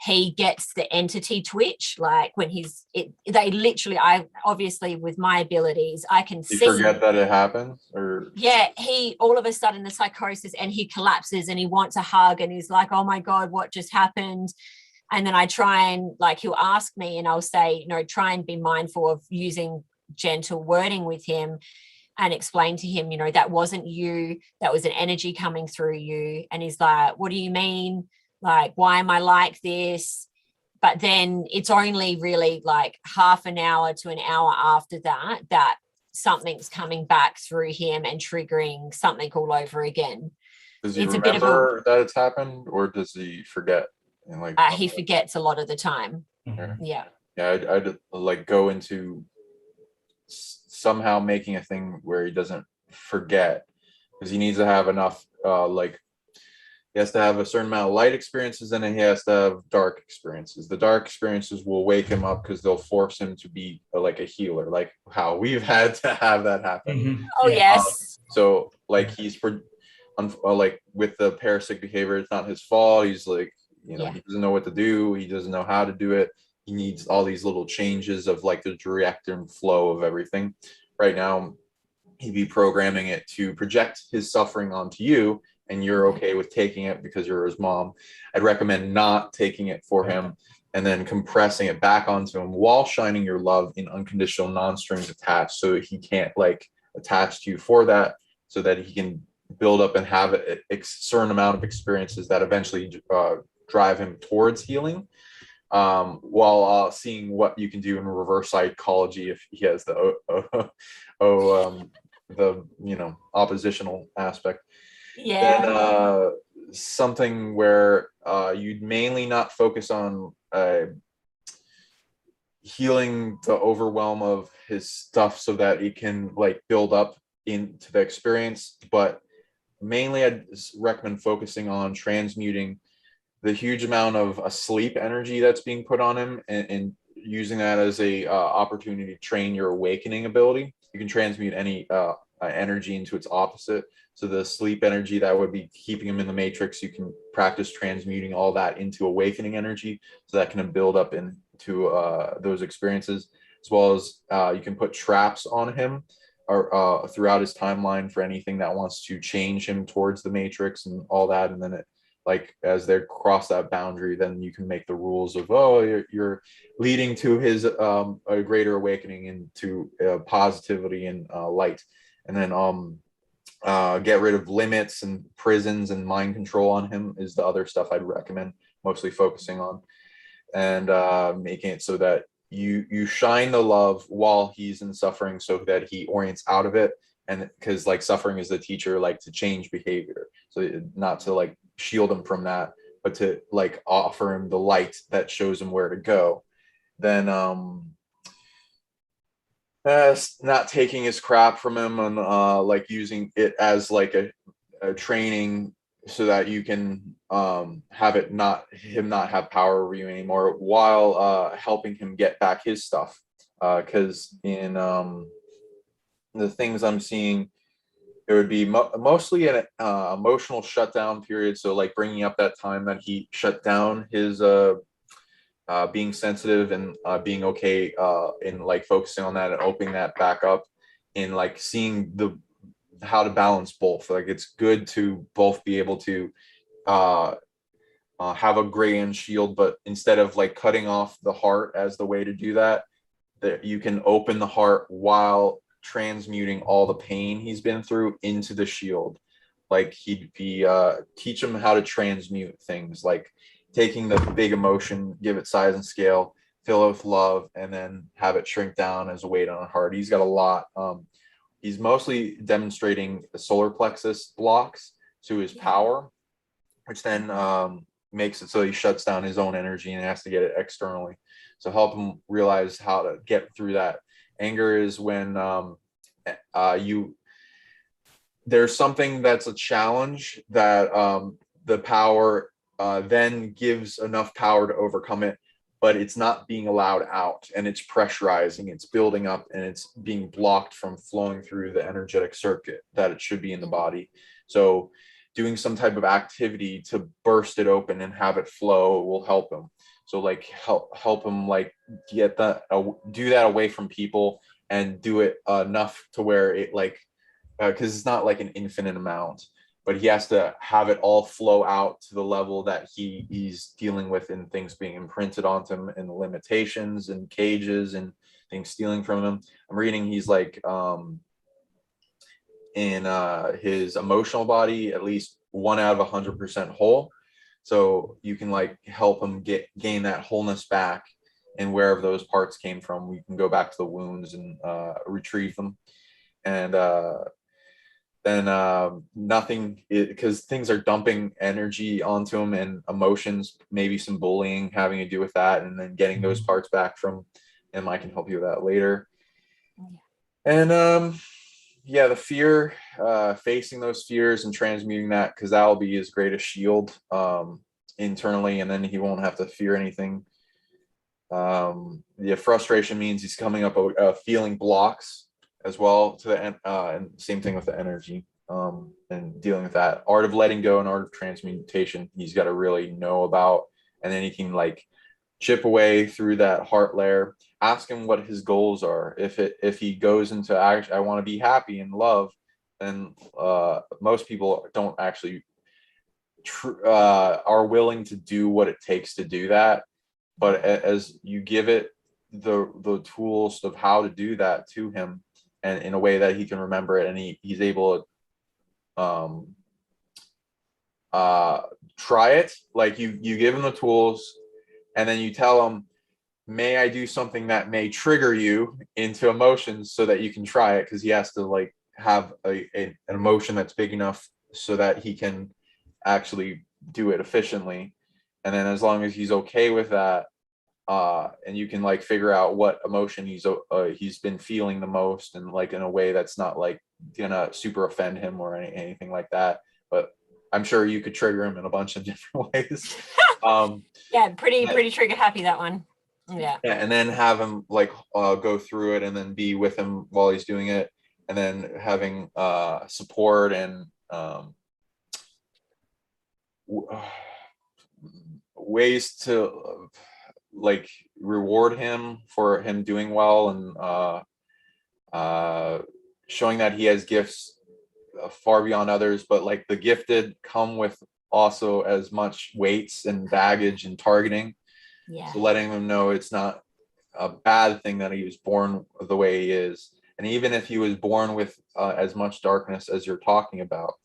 he gets the entity twitch, like when they literally, I obviously with my abilities, I can see. You forget that it happened, or yeah, he all of a sudden the psychosis and he collapses and he wants a hug and he's like, oh my God, what just happened? And then I try and like, he'll ask me and I'll say, try and be mindful of using gentle wording with him and explain to him, that wasn't you, that was an energy coming through you. And he's like, what do you mean? Like, why am I like this? But then it's only really like half an hour to an hour after that something's coming back through him and triggering something all over again. Does he remember that it's happened, or does he forget? And like he forgets a lot of the time. Mhm. Yeah. Yeah, I'd like go into somehow making a thing where he doesn't forget, because he needs to have enough like he has to have a certain amount of light experiences, and then he has to have dark experiences. The dark experiences will wake him up because they'll force him to be like a healer, like how we've had to have that happen. Mhm. Oh, Yeah. yes. So like he's like with the parasitic behavior, it's not his fault. He's like, he doesn't know what to do. He doesn't know how to do it. He needs all these little changes of like the direct and flow of everything. Right now, he'd be programming it to project his suffering onto you, and you're okay with taking it because you're his mom. I'd recommend not taking it for him and then compressing it back onto him while shining your love in unconditional non-strings attached, so that he can't like attach to you for that, so that he can build up and have a certain amount of experiences that eventually drive him towards healing, while seeing what you can do in reverse psychology if he has the oppositional aspect. Yeah. Then something where you'd mainly not focus on healing the overwhelm of his stuff so that it can like build up into the experience, but mainly I'd recommend focusing on transmuting the huge amount of asleep energy that's being put on him, and using that as a opportunity to train your awakening ability. You can transmute any energy into its opposite. So the sleep energy that would be keeping him in the matrix, you can practice transmuting all that into awakening energy, so that can build up into those experiences, as well as you can put traps on him or throughout his timeline for anything that wants to change him towards the matrix and all that. And then it, like as they cross that boundary, then you can make the rules of, you're leading to his a greater awakening into positivity and light. And then get rid of limits and prisons and mind control on him is the other stuff I'd recommend mostly focusing on, and making it so that you shine the love while he's in suffering, so that he orients out of it. And because like suffering is the teacher, like to change behavior, so not to like shield him from that, but to like offer him the light that shows him where to go. Then not taking his crap from him, and like using it as like a training, so that you can have it not have power over you anymore, while helping him get back his stuff, because in the things I'm seeing, it would be mostly an emotional shutdown period. So like bringing up that time that he shut down his being sensitive and being okay, in like focusing on that and opening that back up, and like seeing how to balance both. Like it's good to both be able to have a grand shield, but instead of like cutting off the heart as the way to do that, that you can open the heart while transmuting all the pain he's been through into the shield. Like he'd be teach him how to transmute things, like taking the big emotion, give it size and scale, fill it with love, and then have it shrink down as a weight on a heart. He's got a lot. He's mostly demonstrating the solar plexus blocks to his power, which then makes it so he shuts down his own energy and has to get it externally. So help him realize how to get through that. Anger is when there's something that's a challenge that the power then gives enough power to overcome it, but it's not being allowed out, and it's pressurizing, it's building up, and it's being blocked from flowing through the energetic circuit that it should be in the body. So doing some type of activity to burst it open and have it flow will help him. So like help him like get that, do that away from people, and do it enough to where it like, because it's not like an infinite amount, but he has to have it all flow out to the level that he's dealing with, and things being imprinted onto him, and limitations and cages and things stealing from him. I'm reading he's like in his emotional body at least 1 out of 100% whole. So you can like help him gain that wholeness back, and wherever those parts came from, we can go back to the wounds and retrieve them. And then nothing, because things are dumping energy onto him and emotions, maybe some bullying having to do with that, and then getting those parts back from him. I can help you with that later. And yeah, the fear, facing those fears and transmuting that, because that'll be his greatest shield internally, and then he won't have to fear anything. The frustration means he's coming up feeling blocks as well to the end, and same thing with the energy, and dealing with that. Art of letting go and art of transmutation, he's got to really know about, and then he can like chip away through that heart layer. Ask him what his goals are. If he goes into I want to be happy and love, then most people don't actually are willing to do what it takes to do that. But as you give it the tools of how to do that to him, and in a way that he can remember it, and he's able to try it. Like you give him the tools, and then you tell him, may I do something that may trigger you into emotions so that you can try it, because he has to like have an emotion that's big enough so that he can actually do it efficiently. And then as long as he's okay with that, and you can like figure out what emotion he's been feeling the most, and like in a way that's not like gonna super offend him or anything like that, but I'm sure you could trigger him in a bunch of different ways. Yeah, pretty trigger happy, that one. Yeah, and then have him like go through it, and then be with him while he's doing it, and then having support and ways to like reward him for him doing well, and showing that he has gifts far beyond others, but like the gifted come with also as much weights and baggage and targeting. yeah. So letting them know it's not a bad thing that he was born the way he is. And even if he was born with as much darkness as you're talking about,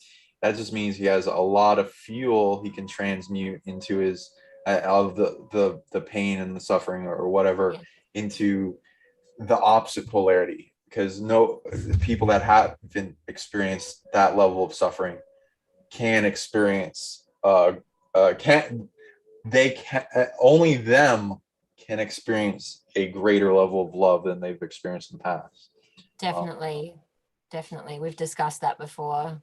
that just means he has a lot of fuel he can transmute into his of the pain and the suffering or whatever, into the opposite polarity. Because no people that haven't experienced that level of suffering can experience only them can experience a greater level of love than they've experienced in the past. Definitely we've discussed that before.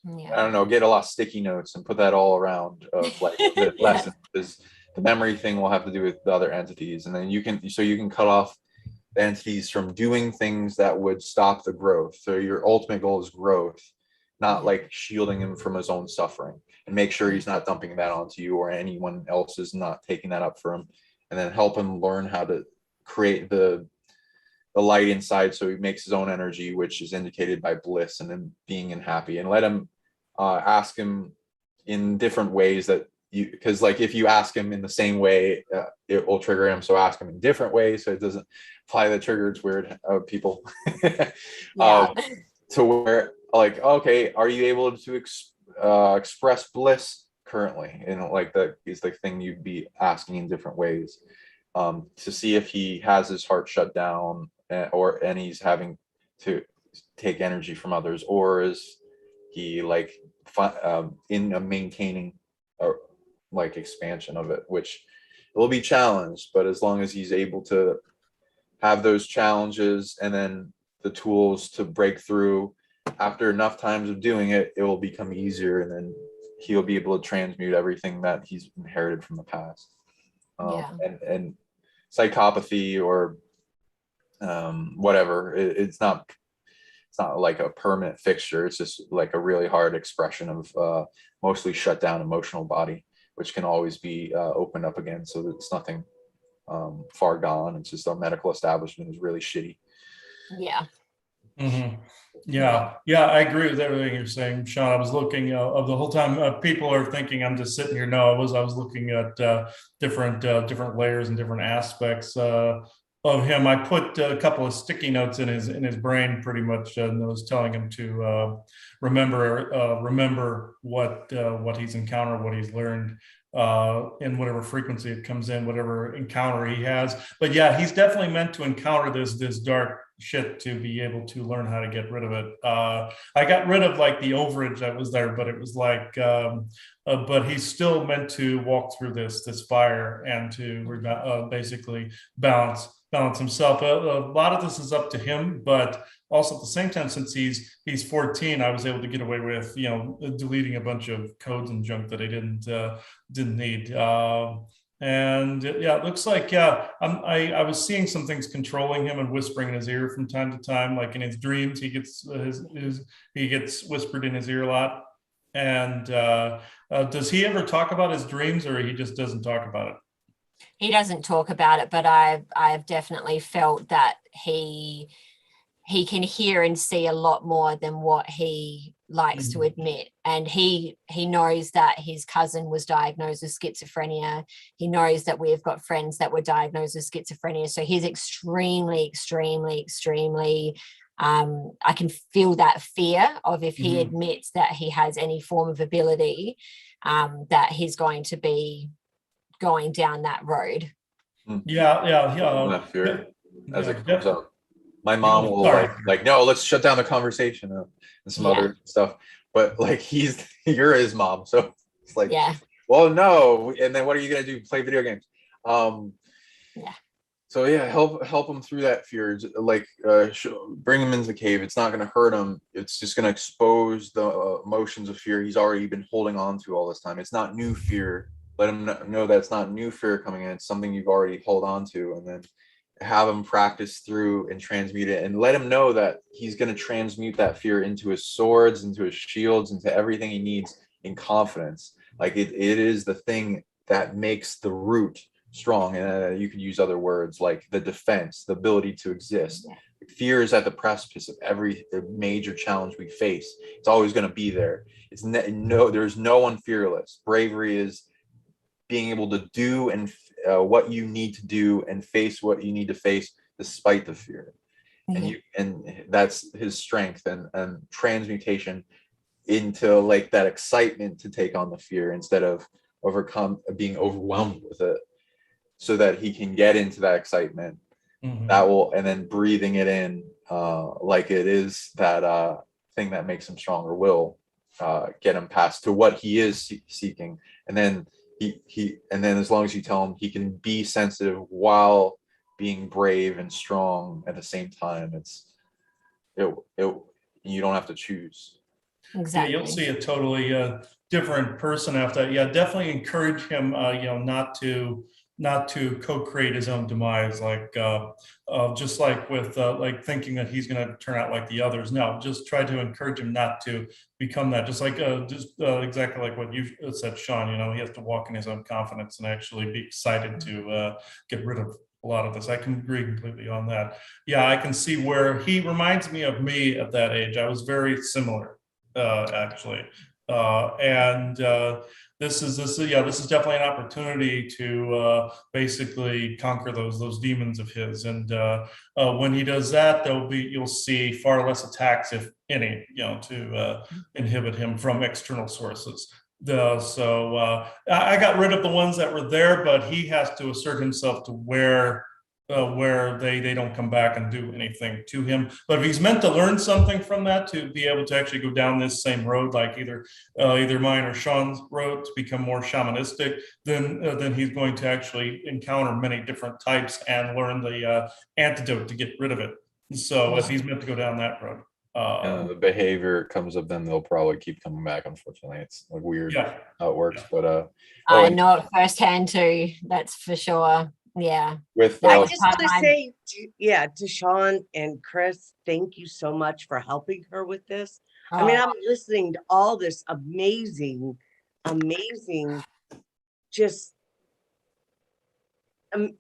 I don't know, get a lot of sticky notes and put that all around of like the lesson, because the memory thing will have to do with the other entities, and then you can cut off the entities from doing things that would stop the growth. So your ultimate goal is growth, not like shielding him from his own suffering, and make sure he's not dumping that onto you, or anyone else is not taking that up for him. And then help him learn how to create the light inside, so he makes his own energy, which is indicated by bliss and then being in happy. And let him ask him in different ways that because like if you ask him in the same way, it will trigger him. So ask him in different ways so it doesn't apply the trigger. It's weird, people. Yeah. To where like, okay, are you able to express bliss currently? And like that is the thing you'd be asking in different ways, to see if he has his heart shut down, and he's having to take energy from others, or is he like in a maintaining like expansion of it, which will be challenged, but as long as he's able to have those challenges and then the tools to break through after enough times of doing it, it will become easier, and then he'll be able to transmute everything that he's inherited from the past. And psychopathy or whatever, it's not like a permanent fixture. It's just like a really hard expression of mostly shut down emotional body, which can always be opened up again. So that it's nothing far gone. It's just our medical establishment is really shitty. Yeah. Mm-hmm. Yeah, I agree with everything you're saying, Sean. I was looking of the whole time. People are thinking I'm just sitting here. No, I was looking at different layers and different aspects of him. I put a couple of sticky notes in his brain, pretty much, and I was telling him to remember what he's encountered, what he's learned, in whatever frequency it comes in, whatever encounter he has. But yeah, he's definitely meant to encounter this dark shit to be able to learn how to get rid of it. I got rid of like the overage that was there, but it was like, but he's still meant to walk through this fire and to basically balance himself. A lot of this is up to him, but also at the same time, since he's 14, I was able to get away with deleting a bunch of codes and junk that I didn't need. And yeah, it looks like I was seeing some things controlling him and whispering in his ear from time to time, like in his dreams. He gets whispered in his ear a lot. And does he ever talk about his dreams, or he just doesn't talk about it? He doesn't talk about it, but I've definitely felt that he can hear and see a lot more than what he likes to admit. And he knows that his cousin was diagnosed with schizophrenia. He knows that we've got friends that were diagnosed with schizophrenia. So he's extremely, extremely, extremely, I can feel that fear of if he admits that he has any form of ability, that he's going to be going down that road. That fear as it comes up. My mom will like, no, let's shut down the conversation and some other stuff. But like you're his mom, so it's like, well, no. And then what are you gonna do? Play video games? So yeah, help him through that fear. Like bring him into the cave. It's not gonna hurt him. It's just gonna expose the emotions of fear he's already been holding on to all this time. It's not new fear. Let him know that it's not new fear coming in. It's something you've already held on to, and then have him practice through and transmute it, and let him know that he's going to transmute that fear into his swords, into his shields, into everything he needs in confidence. Like it is the thing that makes the root strong. And you could use other words like the defense, the ability to exist. Fear is at the precipice of every major challenge we face. It's always going to be there. There's no one fearless. Bravery is being able to do and what you need to do and face what you need to face despite the fear. And that's his strength, and transmutation into like that excitement to take on the fear instead of being overwhelmed with it, so that he can get into that excitement. That will, and then breathing it in like it is that thing that makes him stronger will get him past to what he is seeking. And then and then as long as you tell him he can be sensitive while being brave and strong at the same time, you don't have to choose. Exactly. Yeah, you'll see a totally different person after that. Yeah, definitely encourage him not to co-create his own demise, like just like with like thinking that he's going to turn out like the others. No, just try to encourage him not to become that. Just like exactly like what you said, Sean. He has to walk in his own confidence and actually be excited to get rid of a lot of this. I can agree completely on that. Yeah, I can see where he reminds me of me at that age. I was very similar, actually. this is definitely an opportunity to basically conquer those demons of his. And when he does that, you'll see far less attacks, if any, to inhibit him from external sources. I got rid of the ones that were there, but he has to assert himself to where they don't come back and do anything to him. But if he's meant to learn something from that, to be able to actually go down this same road, like either mine or Sean's road, to become more shamanistic, then he's going to actually encounter many different types and learn the antidote to get rid of it. So if he's meant to go down that road. And the behavior comes up, then they'll probably keep coming back. Unfortunately, it's like weird how it works. But I know it firsthand too. That's for sure. Yeah. With I just want to say, to Sean and Chris, thank you so much for helping her with this. I mean, I'm listening to all this amazing, just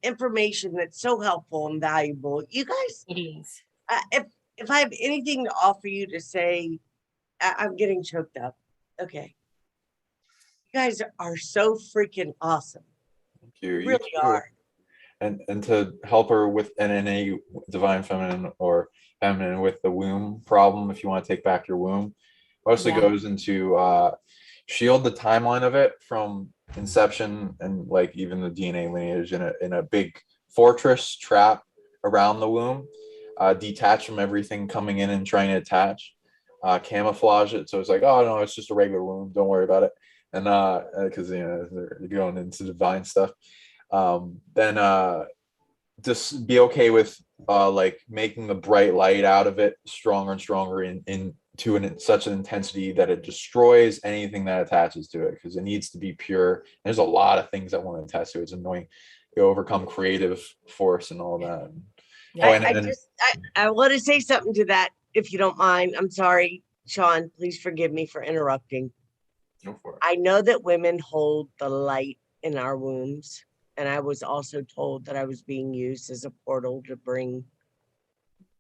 information that's so helpful and valuable. You guys, it is. If I have anything to offer you to say, I'm getting choked up. Okay. You guys are so freaking awesome. Thank you. You really are. And to help her with NNA, divine feminine, or feminine with the womb problem, if you want to take back your womb, mostly goes into shield the timeline of it from inception, and like even the DNA lineage in a big fortress trap around the womb, detach from everything coming in and trying to attach, camouflage it so it's like, oh no, it's just a regular womb, don't worry about it. And because they're going into divine stuff. Then just be okay with like making the bright light out of it stronger and stronger into such an intensity that it destroys anything that attaches to it, because it needs to be pure. There's a lot of things that want to attach to it. It's annoying. You overcome creative force and all that. I want to say something to that, if you don't mind. I'm sorry, Sean, please forgive me for interrupting. Go for it. I know that women hold the light in our wombs. And I was also told that I was being used as a portal to bring,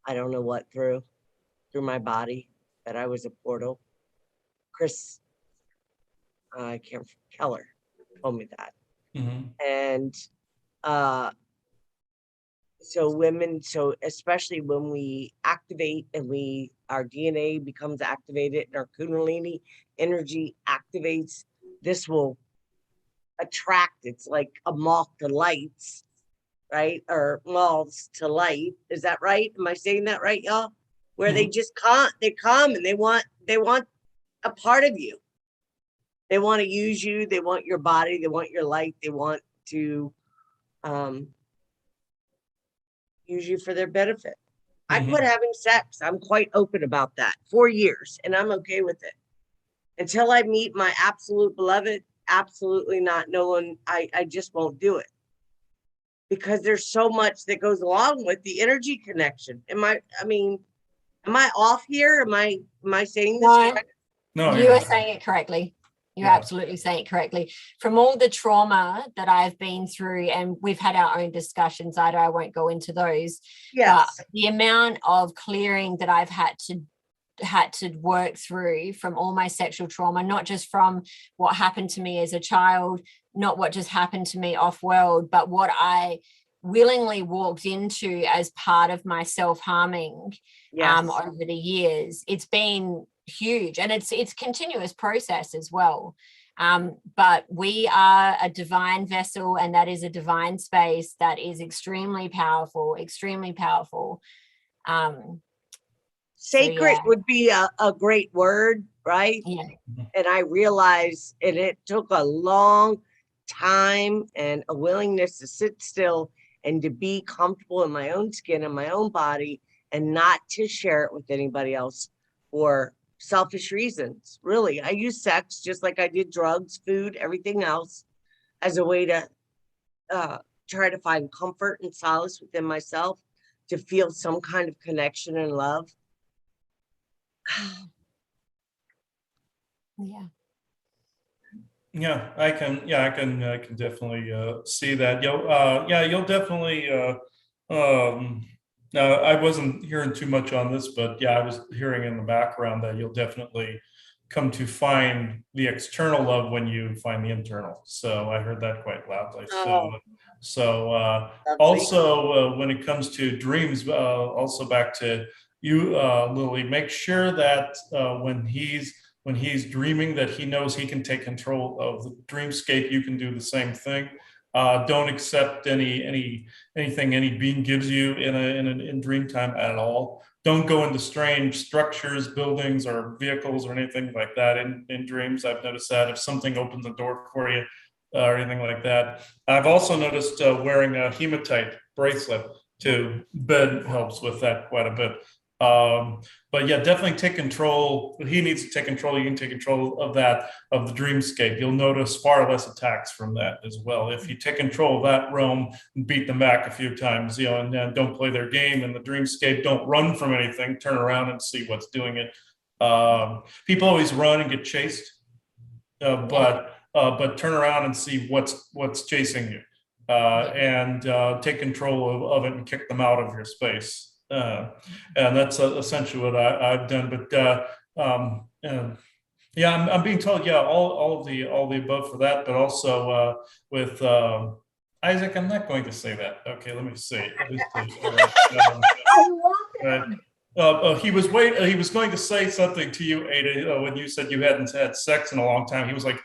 I don't know what, through my body, that I was a portal. Chris, Keller told me that. And so especially when we activate and our DNA becomes activated and our Kundalini energy activates, this will attract. It's like a moth to lights, right? Or moths to light. Is that right? Am I saying that right, y'all? Where they just come and they want a part of you. They want to use you. They want your body. They want your light. They want to use you for their benefit. I quit having sex. I'm quite open about that. 4 years, and I'm okay with it. Until I meet my absolute beloved, absolutely not. No one, I just won't do it. Because there's so much that goes along with the energy connection. Am I off here? Am I saying this correctly? No, you are saying it correctly. You're absolutely saying it correctly. From all the trauma that I've been through, and we've had our own discussions, Ida, I won't go into those. Yes. But the amount of clearing that I've had to work through from all my sexual trauma, not just from what happened to me as a child, not what just happened to me off world, but what I willingly walked into as part of my self-harming over the years. It's been huge, and it's continuous process as well. But we are a divine vessel, and that is a divine space that is extremely powerful. Sacred would be a great word, right? Yeah. And I realized, and it took a long time and a willingness to sit still and to be comfortable in my own skin and my own body, and not to share it with anybody else for selfish reasons. Really, I use sex just like I did drugs, food, everything else, as a way to try to find comfort and solace within myself, to feel some kind of connection and love. I can definitely see that. You'll definitely. I wasn't hearing too much on this, but I was hearing in the background that you'll definitely come to find the external love when you find the internal. So I heard that quite loudly. Oh. So Lovely. also when it comes to dreams, also back to you, Lily, make sure that when he's dreaming, that he knows he can take control of the dreamscape. You can do the same thing. Don't accept anything any being gives you in dream time at all. Don't go into strange structures, buildings, or vehicles, or anything like that in dreams. I've noticed that if something opens a door for you or anything like that. I've also noticed wearing a hematite bracelet to bed helps with that quite a bit. But yeah, definitely take control. He needs to take control. You can take control of that, of the dreamscape. You'll notice far less attacks from that as well. If you take control of that realm and beat them back a few times, and don't play their game in the dreamscape, don't run from anything, turn around and see what's doing it. People always run and get chased, but turn around and see what's chasing you, and take control of it and kick them out of your space. And that's essentially what I've done. But yeah, I'm being told, yeah, all the above for that, but also with Isaac, I'm not going to say that. Okay, let me see. He was going to say something to you, Ada, when you said you hadn't had sex in a long time. He was like,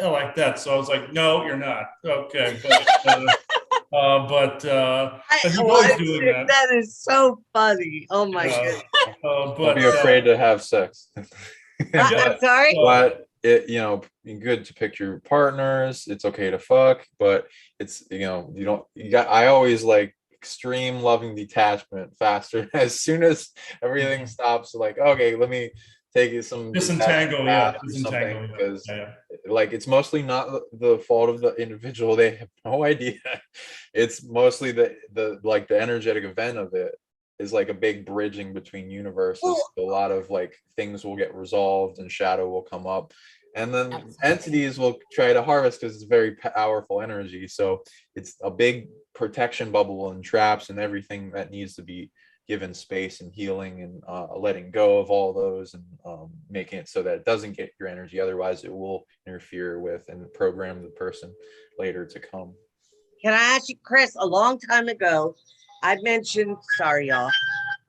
like that. So I was like, no, you're not. Okay, but he's always doing that. That is so funny. Oh my goodness. Don't be afraid to have sex. I'm sorry. But good to pick your partners. It's okay to fuck, but it's I always like extreme loving detachment faster. As soon as everything stops, like, okay, let me take it some disentangle, disentangle, because like it's mostly not the fault of the individual. They have no idea. It's mostly the energetic event of it is like a big bridging between universes. A lot of like things will get resolved and shadow will come up, and then entities will try to harvest because it's very powerful energy. So it's a big protection bubble and traps and everything that needs to be given space and healing and letting go of all those, and making it so that it doesn't get your energy. Otherwise it will interfere with and program the person later to come. Can I ask you, Chris, a long time ago, I mentioned, sorry, y'all,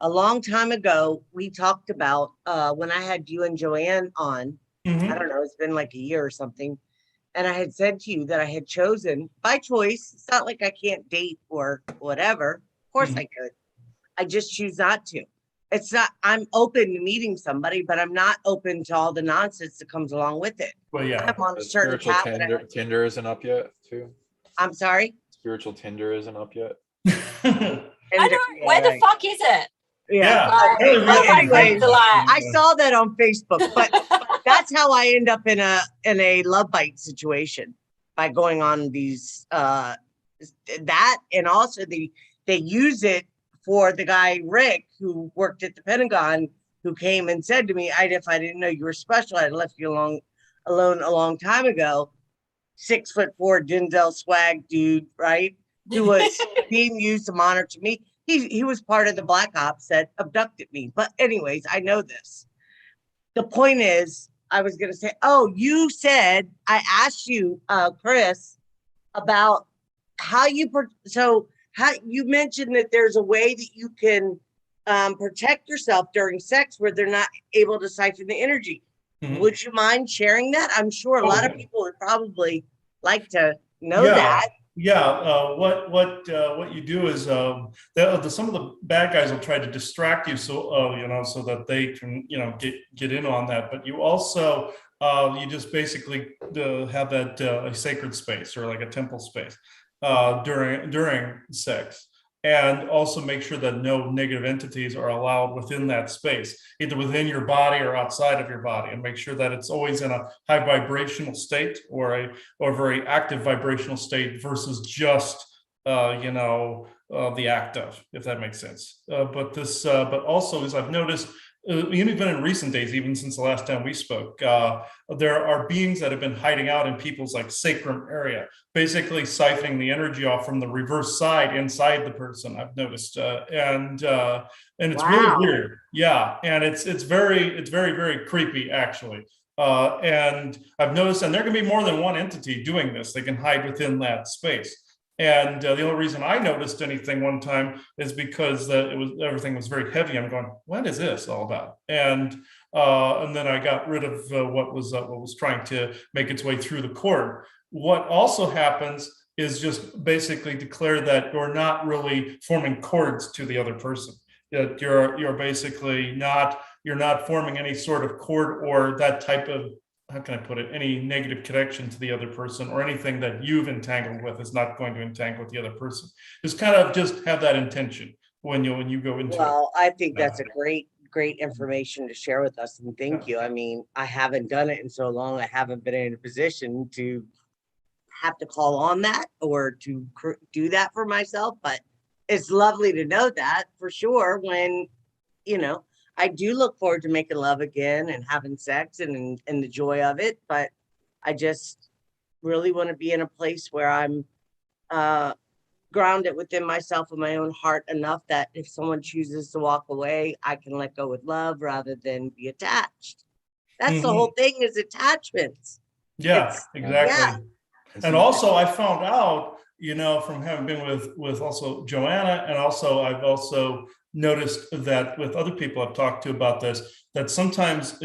a long time ago, we talked about when I had you and Joanne on, I don't know, it's been like a year or something. And I had said to you that I had chosen by choice. It's not like I can't date or whatever. Of course I could. I just choose not to. It's not, I'm open to meeting somebody, but I'm not open to all the nonsense that comes along with it. Well, yeah. I'm on a certain path. Tinder isn't up yet, too. I'm sorry? Spiritual Tinder isn't up yet. I don't, where the fuck is it? Yeah. Anyway, I saw that on Facebook, but that's how I end up in a love bite situation, by going on these that, and also they use it for the guy Rick, who worked at the Pentagon, who came and said to me, if I didn't know you were special, I'd left you alone a long time ago. 6'4" Denzel swag dude, right? Who was being used to monitor me. He was part of the Black Ops that abducted me. But anyways, I know this. The point is, I was going to say, you said, I asked you, Chris, about how you mentioned that there's a way that you can protect yourself during sex where they're not able to siphon the energy. Would you mind sharing that? I'm sure a lot of people would probably like to know that. Yeah, what you do is some of the bad guys will try to distract you, so that they can get in on that. But you also you just basically have that a sacred space, or like a temple space during sex, and also make sure that no negative entities are allowed within that space, either within your body or outside of your body, and make sure that it's always in a high vibrational state or a very active vibrational state versus just the act of, if that makes sense. But also, as I've noticed, even in recent days, even since the last time we spoke, there are beings that have been hiding out in people's like sacrum area, basically siphoning the energy off from the reverse side inside the person. I've noticed, and it's really weird. Yeah, and it's very very creepy actually. And I've noticed, and there can be more than one entity doing this. They can hide within that space. And the only reason I noticed anything one time is because everything was very heavy. I'm going, what is this all about? And then I got rid of what was trying to make its way through the cord. What also happens is just basically declare that you're not really forming cords to the other person. That you're basically you're not forming any sort of cord or that type of, how can I put it, any negative connection to the other person, or anything that you've entangled with is not going to entangle with the other person. Just have that intention when you go into it. Well, I think that's a great information to share with us, and thank you. I mean, I haven't done it in so long. I haven't been in a position to have to call on that or to do that for myself, but it's lovely to know that for sure. When, I do look forward to making love again and having sex and the joy of it, but I just really want to be in a place where I'm grounded within myself and my own heart enough that if someone chooses to walk away, I can let go with love rather than be attached. That's the whole thing, is attachments. Yeah, exactly. Yeah. And also I found out, from having been with also Joanna, and also I've also noticed that with other people I've talked to about this, that sometimes,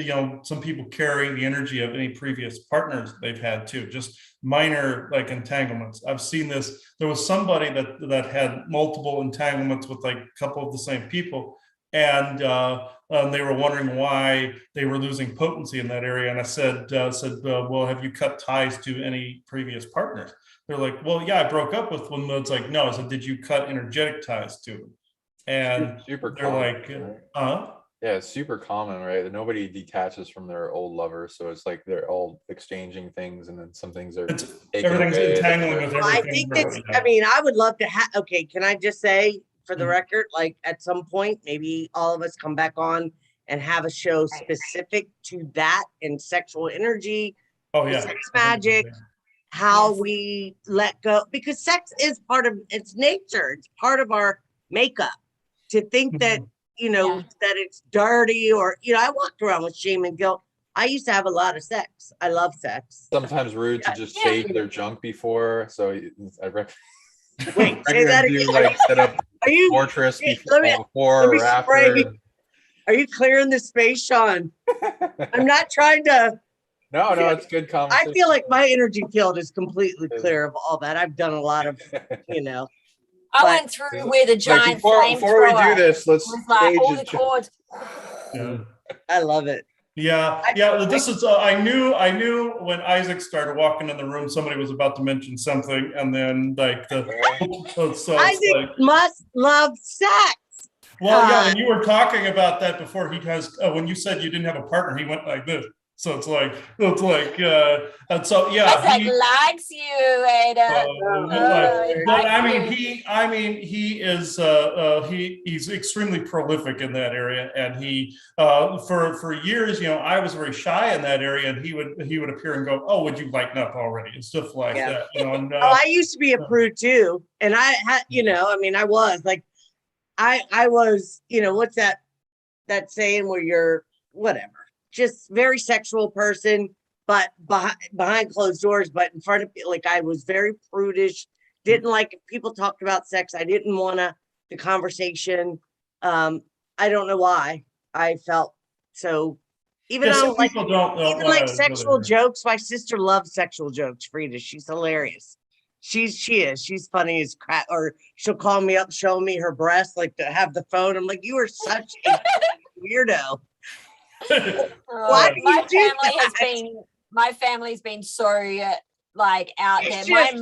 some people carry the energy of any previous partners they've had too, just minor like entanglements. I've seen this. There was somebody that had multiple entanglements with like a couple of the same people. And they were wondering why they were losing potency in that area. And I said, well, have you cut ties to any previous partners? They're like, well, yeah, I broke up with one. It's like, no. I said, did you cut energetic ties to them? And super they're common, like, yeah, it's super common, right? Nobody detaches from their old lover, so it's like they're all exchanging things, and then some things are everything's entangling with everything. I think that's, I would love to have, okay, can I just say for the record, like at some point, maybe all of us come back on and have a show specific to that and sexual energy, sex magic, how we let go, because sex is part of its nature. It's part of our makeup. To think that, that it's dirty, or, I walked around with shame and guilt. I used to have a lot of sex. I love sex. Sometimes rude to just save their junk before. So I recommend. Wait, say that again. You like set up a fortress before or after. Are you clearing the space, Sean? I'm not trying to. No, it's good conversation. I feel like my energy field is completely clear of all that. I've done a lot of, I went through with a giant flame before we do this, let's like all the cords. Yeah. I love it. Yeah. This is. I knew when Isaac started walking in the room, somebody was about to mention something, and then like Isaac must love sex. Well, when you were talking about that before, when you said you didn't have a partner, he went like this. So it's like, and so yeah. He likes you, Ada. He's extremely prolific in that area, and he for years, I was very shy in that area, and he would appear and go, "Oh, would you lighten up already?" and stuff like that. And, I used to be a prude too, and I had, I was like, I was, what's that saying where you're whatever. Just very sexual person, but behind closed doors, but in front of people, like I was very prudish, didn't like if people talked about sex. I didn't want the conversation. I don't know why I felt so, even though like sexual jokes. My sister loves sexual jokes. Frida, she's hilarious. She's funny as crap. Or she'll call me up, show me her breasts, like to have the phone. I'm like, you are such a weirdo. My family's been so like out there. My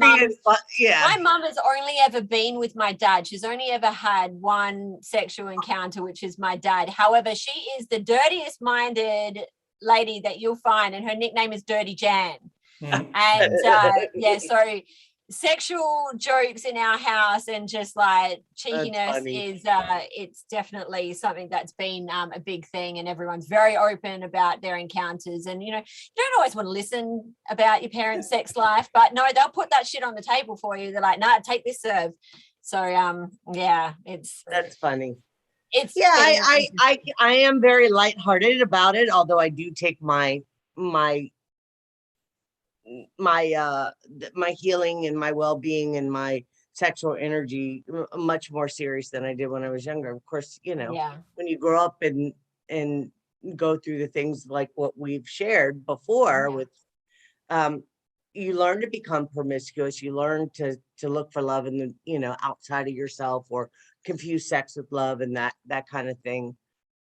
mum has only ever been with my dad. She's only ever had one sexual encounter, which is my dad. However, she is the dirtiest minded lady that you'll find, and her nickname is Dirty Jan. And so sexual jokes in our house and just like cheekiness is it's definitely something that's been a big thing, and everyone's very open about their encounters. And you don't always want to listen about your parents' sex life, but no, they'll put that shit on the table for you. They're like, nah, take this serve. So that's funny. I am very lighthearted about it, although I do take my my healing and my well-being and my sexual energy much more serious than I did when I was younger. Of course, you know, Yeah. when you grow up and go through the things like what we've shared before with you learn to become promiscuous, you learn to look for love in the, you know, outside of yourself, or confuse sex with love and that kind of thing.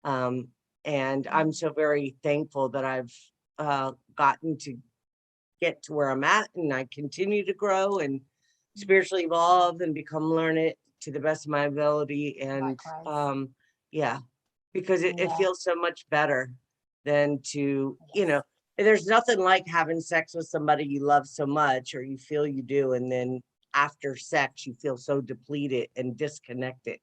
And I'm so very thankful that I've gotten to get to where I'm at, and I continue to grow and spiritually evolve and become learned to the best of my ability. And Likewise. yeah, because it Yeah. feels so much better than to, you know, there's nothing like having sex with somebody you love so much, or you feel you do, and then after sex you feel so depleted and disconnected,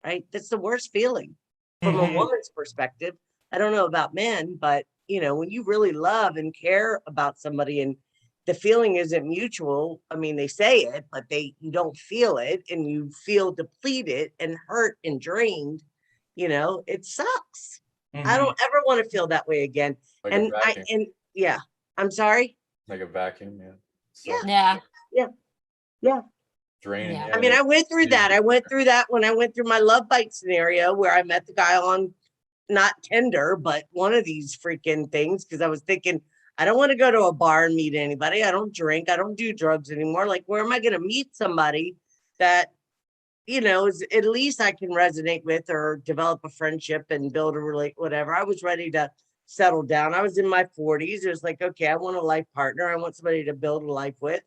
right? That's the worst feeling from a woman's perspective. I don't know about men, but you know, when you really love and care about somebody and the feeling isn't mutual, I mean, they say it, but you don't feel it, and you feel depleted and hurt and drained, you know, it sucks. I don't ever want to feel that way again. Like And a vacuum. yeah, I'm sorry. Like a vacuum, yeah. So Yeah. Yeah. draining. Yeah. I mean, I went through that. I went through that when I went through my love bite scenario, where I met the guy on not Tinder, but one of these freaking things, because I was thinking, I don't want to go to a bar and meet anybody. I don't drink. I don't do drugs anymore. Like, where am I going to meet somebody that, you know, is at least I can resonate with, or develop a friendship and build a whatever. I was ready to settle down. I was in my 40s. It was like, okay, I want a life partner. I want somebody to build a life with.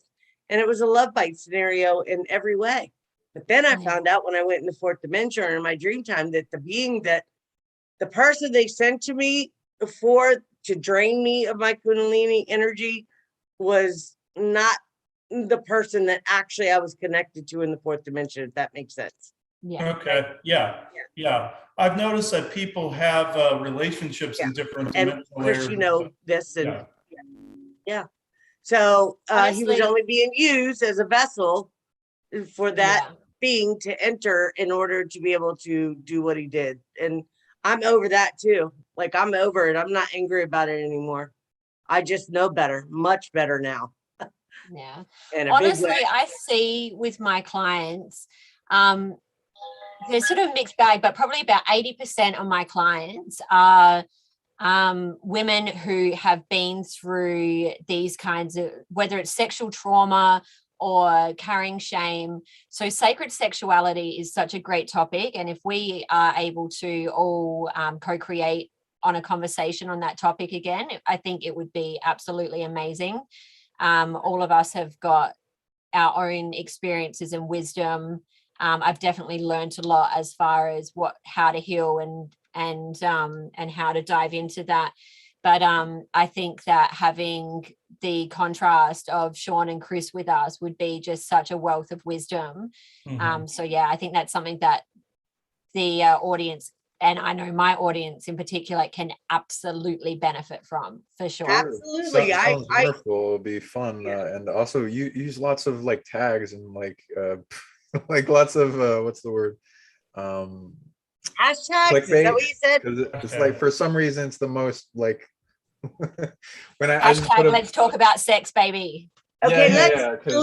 And it was a love bite scenario in every way. But then I found out when I went in the fourth dimension, or in my dream time, that the being that the person they sent to me to drain me of my Kundalini energy was not the person that actually I was connected to in the fourth dimension, if that makes sense. Yeah. Okay. Yeah. I've noticed that people have relationships in different And dimensional Chris, layers. you know this, and Yeah. yeah. So he was Honestly- only being used as a vessel for that Yeah. being to enter in order to be able to do what he did. And I'm over that too. Like, I'm over it. I'm not angry about it anymore. I just know better, much better now. Yeah. In a big Honestly, way. I see with my clients, they're sort of mixed bag, but probably about 80% of my clients are women who have been through these kinds of, whether it's sexual trauma or carrying shame. So sacred sexuality is such a great topic. And if we are able to all co-create on a conversation on that topic again, I think it would be absolutely amazing. All of us have got our own experiences and wisdom. I've definitely learned a lot as far as how to heal and how to dive into that. But I think that having the contrast of Sean and Chris with us would be just such a wealth of wisdom. So yeah, I think that's something that the audience, and I know my audience in particular, can absolutely benefit from, for sure. Absolutely. Sounds wonderful. It'll be fun. Yeah. And also you use lots of like tags and like like lots of what's the word? Hashtags, is that Clickbait. what you said? Because it's like, for some reason, it's the most like when I just Hashtag put let's talk about sex, baby. Okay, yeah, 'cause-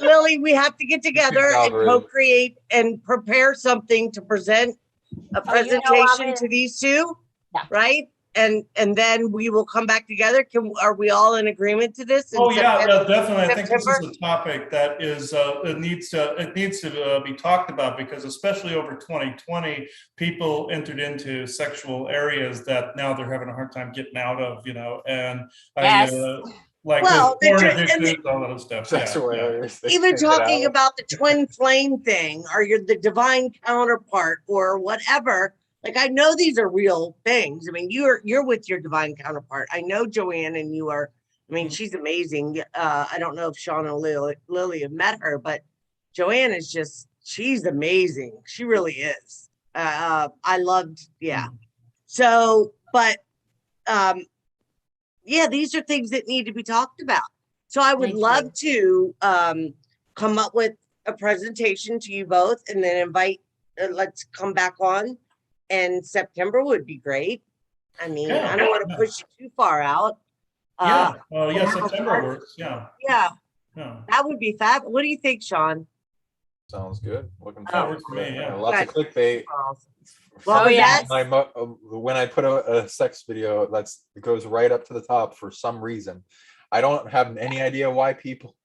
Lily, we have to get together and algorithm. co-create and prepare something to present a Oh, you know, presentation I'm to these two, Yeah. right? And then we will come back together. Are we all in agreement to this? Oh yeah, definitely. I think this September? is a topic that is it needs to be talked about, because especially over 2020, people entered into sexual areas that now they're having a hard time getting out of, you know, and Yes. like Well, with porn and addictions, all that other stuff. sexual Yeah. areas, they even can't get talking out. about the twin flame thing, or you're the divine counterpart or whatever. Like, I know these are real things. I mean, you're with your divine counterpart. I know Joanne, and you are. I mean, she's amazing. I don't know if Sean and Lily have met her, but Joanne is she's amazing. She really is. I loved, yeah. So, but yeah, these are things that need to be talked about. So I would Thank love you. to come up with a presentation to you both, and then invite, let's come back on. And September would be great. I mean, Yeah, I don't want to yeah. push it too far out, Yeah, November September 4th. works. Yeah. Yeah, Yeah. that would be fab. What do you think, Sean? Sounds good. Looking Oh, forward works for to it. me, yeah. Lots of clickbait. What was yeah. that? When I put a sex video, it goes right up to the top for some reason. I don't have any idea why people.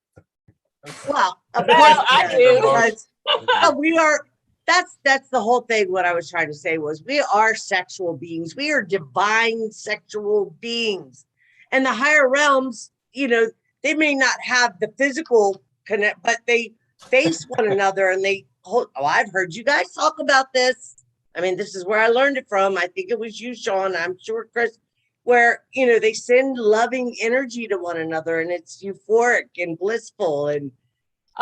Well, of Well, course, I yeah, do. because we are. That's the whole thing. What I was trying to say was, we are sexual beings. We are divine sexual beings, and the higher realms, they may not have the physical connect, but they face one another, and they hold. Oh, I've heard you guys talk about this. I mean, this is where I learned it from. I think it was you, Sean. I'm sure Chris, where they send loving energy to one another, and it's euphoric and blissful, and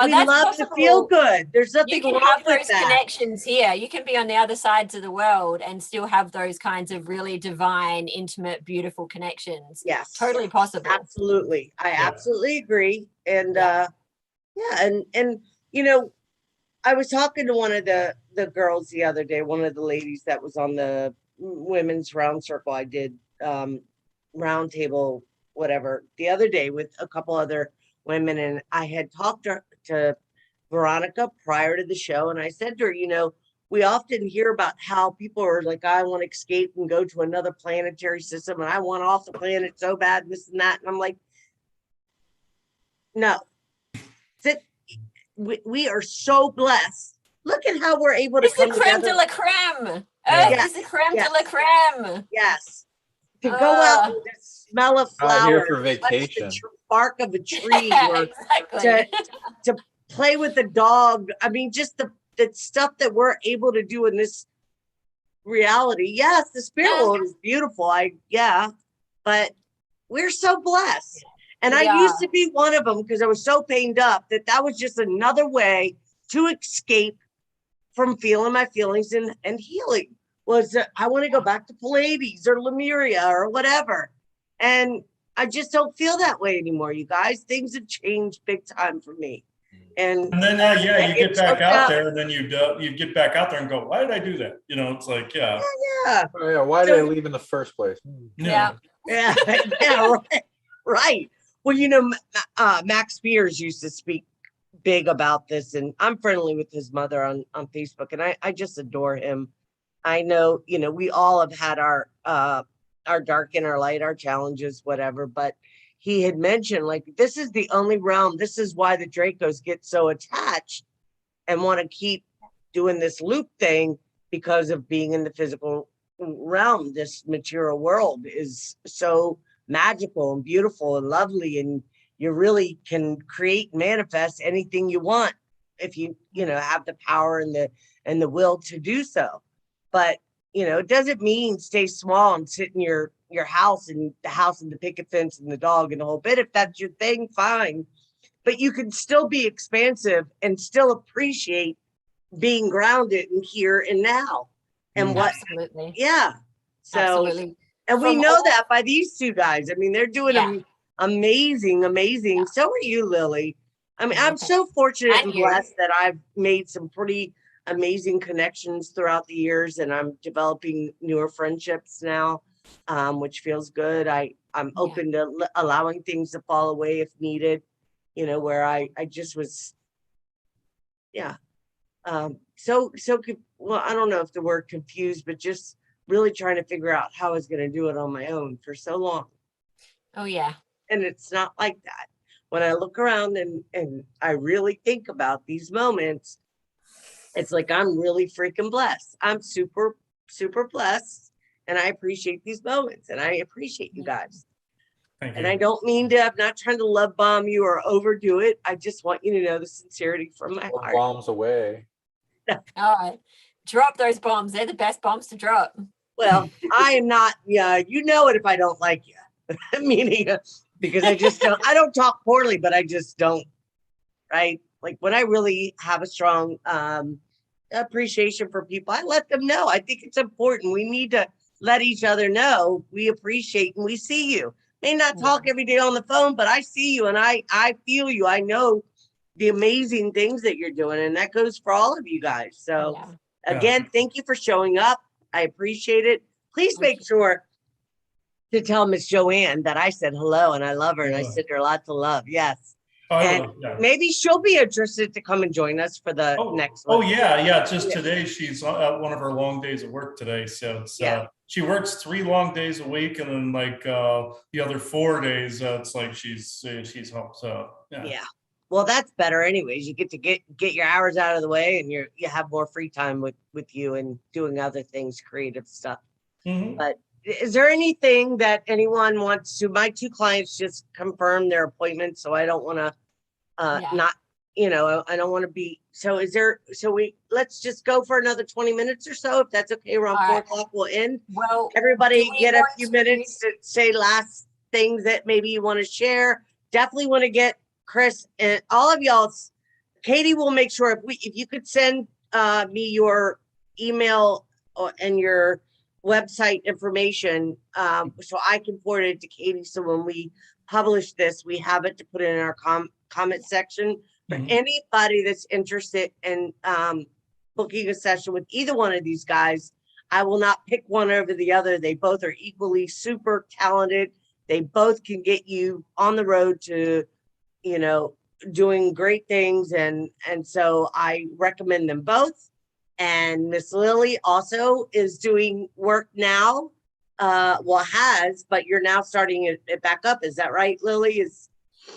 we That's love to feel possible. good. There's You nothing can wrong have with those that. connections here. You can be on the other sides of the world and still have those kinds of really divine, intimate, beautiful connections. Yes, Totally possible. absolutely. I Yeah. absolutely agree. And Yeah. and I was talking to one of the girls the other day, one of the ladies that was on the women's round circle I did, roundtable, whatever, the other day with a couple other women, and I had talked to Veronica prior to the show, and I said to her, we often hear about how people are like, I want to escape and go to another planetary system, and I want off the planet so bad, this and that. And I'm like, no, we are so blessed. Look at how we're able to It's the come creme together. de la creme. Yeah. Earth is the creme Yes. de la creme. Yes. To go out and just smell a Not here flower, for touch the vacation. bark of a tree, Yeah, or exactly. to play with the dog. I mean, just the stuff that we're able to do in this reality. Yes, the spirit Yeah. world is beautiful. But we're so blessed. And I We are. used to be one of them because I was so pained up that was just another way to escape from feeling my feelings and healing. Was that I want to go back to Pleiades or Lemuria or whatever. And I just don't feel that way anymore, you guys. Things have changed big time for me. And then you get it's back hooked out up. there, and then you get back out there and go, why did I do that? It's like, yeah. Yeah. Oh, yeah. Why did I leave in the first place? Yeah. Yeah, right. Well, Max Spears used to speak big about this, and I'm friendly with his mother on Facebook, and I just adore him. I know, we all have had our dark and our light, our challenges, whatever, but he had mentioned, like, this is the only realm. This is why the Dracos get so attached and want to keep doing this loop thing, because of being in the physical realm. This material world is so magical and beautiful and lovely, and you really can create and manifest anything you want if you have the power and the will to do so. But it doesn't mean stay small and sit in your house, and the house and the picket fence and the dog and the whole bit. If that's your thing, fine. But you can still be expansive and still appreciate being grounded in here and now. And what Absolutely. yeah. So Absolutely. and we From know all- that by these two guys. I mean, they're doing Yeah. amazing. Yeah. So are you, Lily. I mean, Yeah, I'm so fortunate and and you. blessed that I've made some pretty amazing connections throughout the years, and I'm developing newer friendships now, which feels good. I'm open to allowing things to fall away if needed, where I just was, well, I don't know if the word confused, but just really trying to figure out how I was going to do it on my own for so long. Oh, yeah. And it's not like that. When I look around and I really think about these moments, it's like, I'm really freaking blessed. I'm super, super blessed. And I appreciate these moments, and I appreciate you guys. Thank And you. I don't mean to, I'm not trying to love bomb you or overdo it. I just want you to know the sincerity from my heart. Bombs away. All right. Drop those bombs. They're the best bombs to drop. Well, I am not, you know it if I don't like you. Meaning, because I don't talk poorly, but I just don't, right? Like, when I really have a strong appreciation for people, I let them know. I think it's important. We need to let each other know we appreciate and we see you. May not talk every day on the phone, but I see you and I feel you. I know the amazing things that you're doing, and that goes for all of you guys. So again, thank you for showing up. I appreciate it. Please make sure to tell Miss Joanne that I said hello and I love her and I Yeah. send her lots of love. Yes. I And will, yeah. maybe she'll be interested to come and join us for the next Oh one. yeah. Just Yeah. today, she's at one of her long days of work today. So it's Yeah. she works 3 long days a week, and then like the other 4 days, it's like she's home. So yeah. Yeah. Well, that's better anyways. You get to get your hours out of the way and you have more free time with you and doing other things, creative stuff. Mhm. But is there anything that anyone wants to, my 2 clients just confirmed their appointments, so I don't want to Yeah. not, I don't want to be, so let's just go for another 20 minutes or so, if that's okay. Around All 4 right. o'clock we'll end. Well, Everybody do we get a want few to- minutes to say last things that maybe you want to share. Definitely want to get Chris and all of y'all's. Katie will make sure if you could send me your email and your website information, so I can forward it to Katie. So when we publish this, we have it to put in our comment section for Mhm. anybody that's interested in booking a session with either one of these guys. I will not pick one over the other. They both are equally super talented. They both can get you on the road to, doing great things. And so I recommend them both. And Miss Lily also is doing work now. But you're now starting it back up. Is that right, Lily?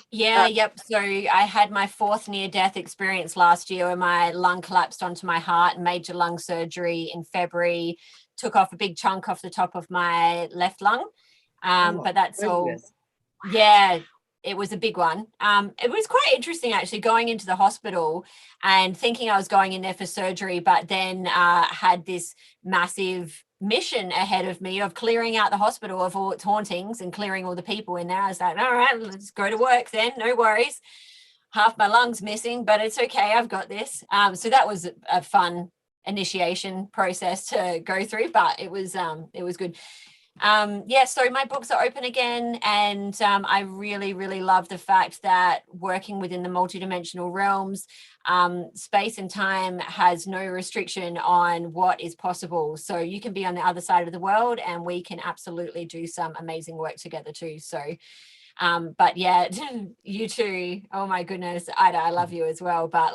Yeah, yep. So I had my 4th near-death experience last year where my lung collapsed onto my heart, major lung surgery in February, took off a big chunk off the top of my left lung. But that's all. Yeah, it was a big one. It was quite interesting actually going into the hospital and thinking I was going in there for surgery, but then had this massive mission ahead of me of clearing out the hospital of all its hauntings and clearing all the people in there. I was like, all right, let's go to work then, no worries. Half my lungs missing, but it's okay, I've got this. So that was a fun initiation process to go through, but it was good. So my books are open again, and I really love the fact that working within the multidimensional realms, space and time has no restriction on what is possible. So you can be on the other side of the world and we can absolutely do some amazing work together too. So but yeah, you too. Oh my goodness, Ida, I love you as well. But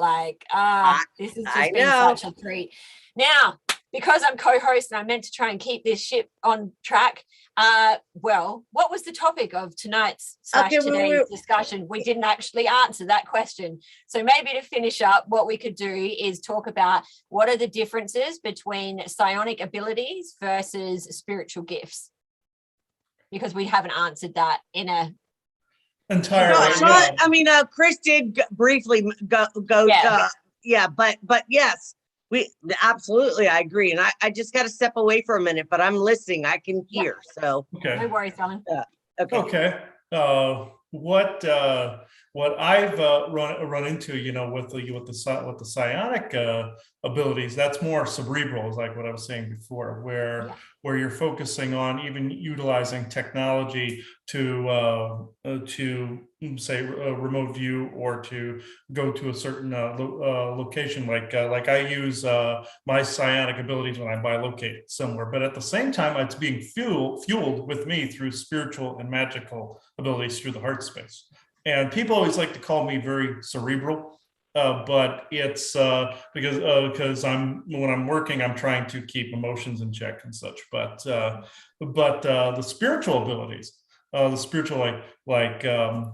this has just been such a treat. Now, because I'm co-host and I meant to try and keep this ship on track. What was the topic of tonight's today's discussion? We didn't actually answer that question. So maybe to finish up, what we could do is talk about what are the differences between psionic abilities versus spiritual gifts, because we haven't answered that in a entirely. Chris did briefly go. But yes. We absolutely, I agree. And I just got to step away for a minute, but I'm listening. I can hear. So Okay. No worries, darling. Okay. What I've run into, with the psionic abilities, that's more cerebral, is like what I was saying before, where you're focusing on even utilizing technology to say remote view or to go to a certain location. Like I use my psionic abilities when I bilocate somewhere, but at the same time, it's being fueled with me through spiritual and magical abilities through the heart space. And people always like to call me very cerebral, but it's because when I'm working, I'm trying to keep emotions in check and such. But the spiritual abilities,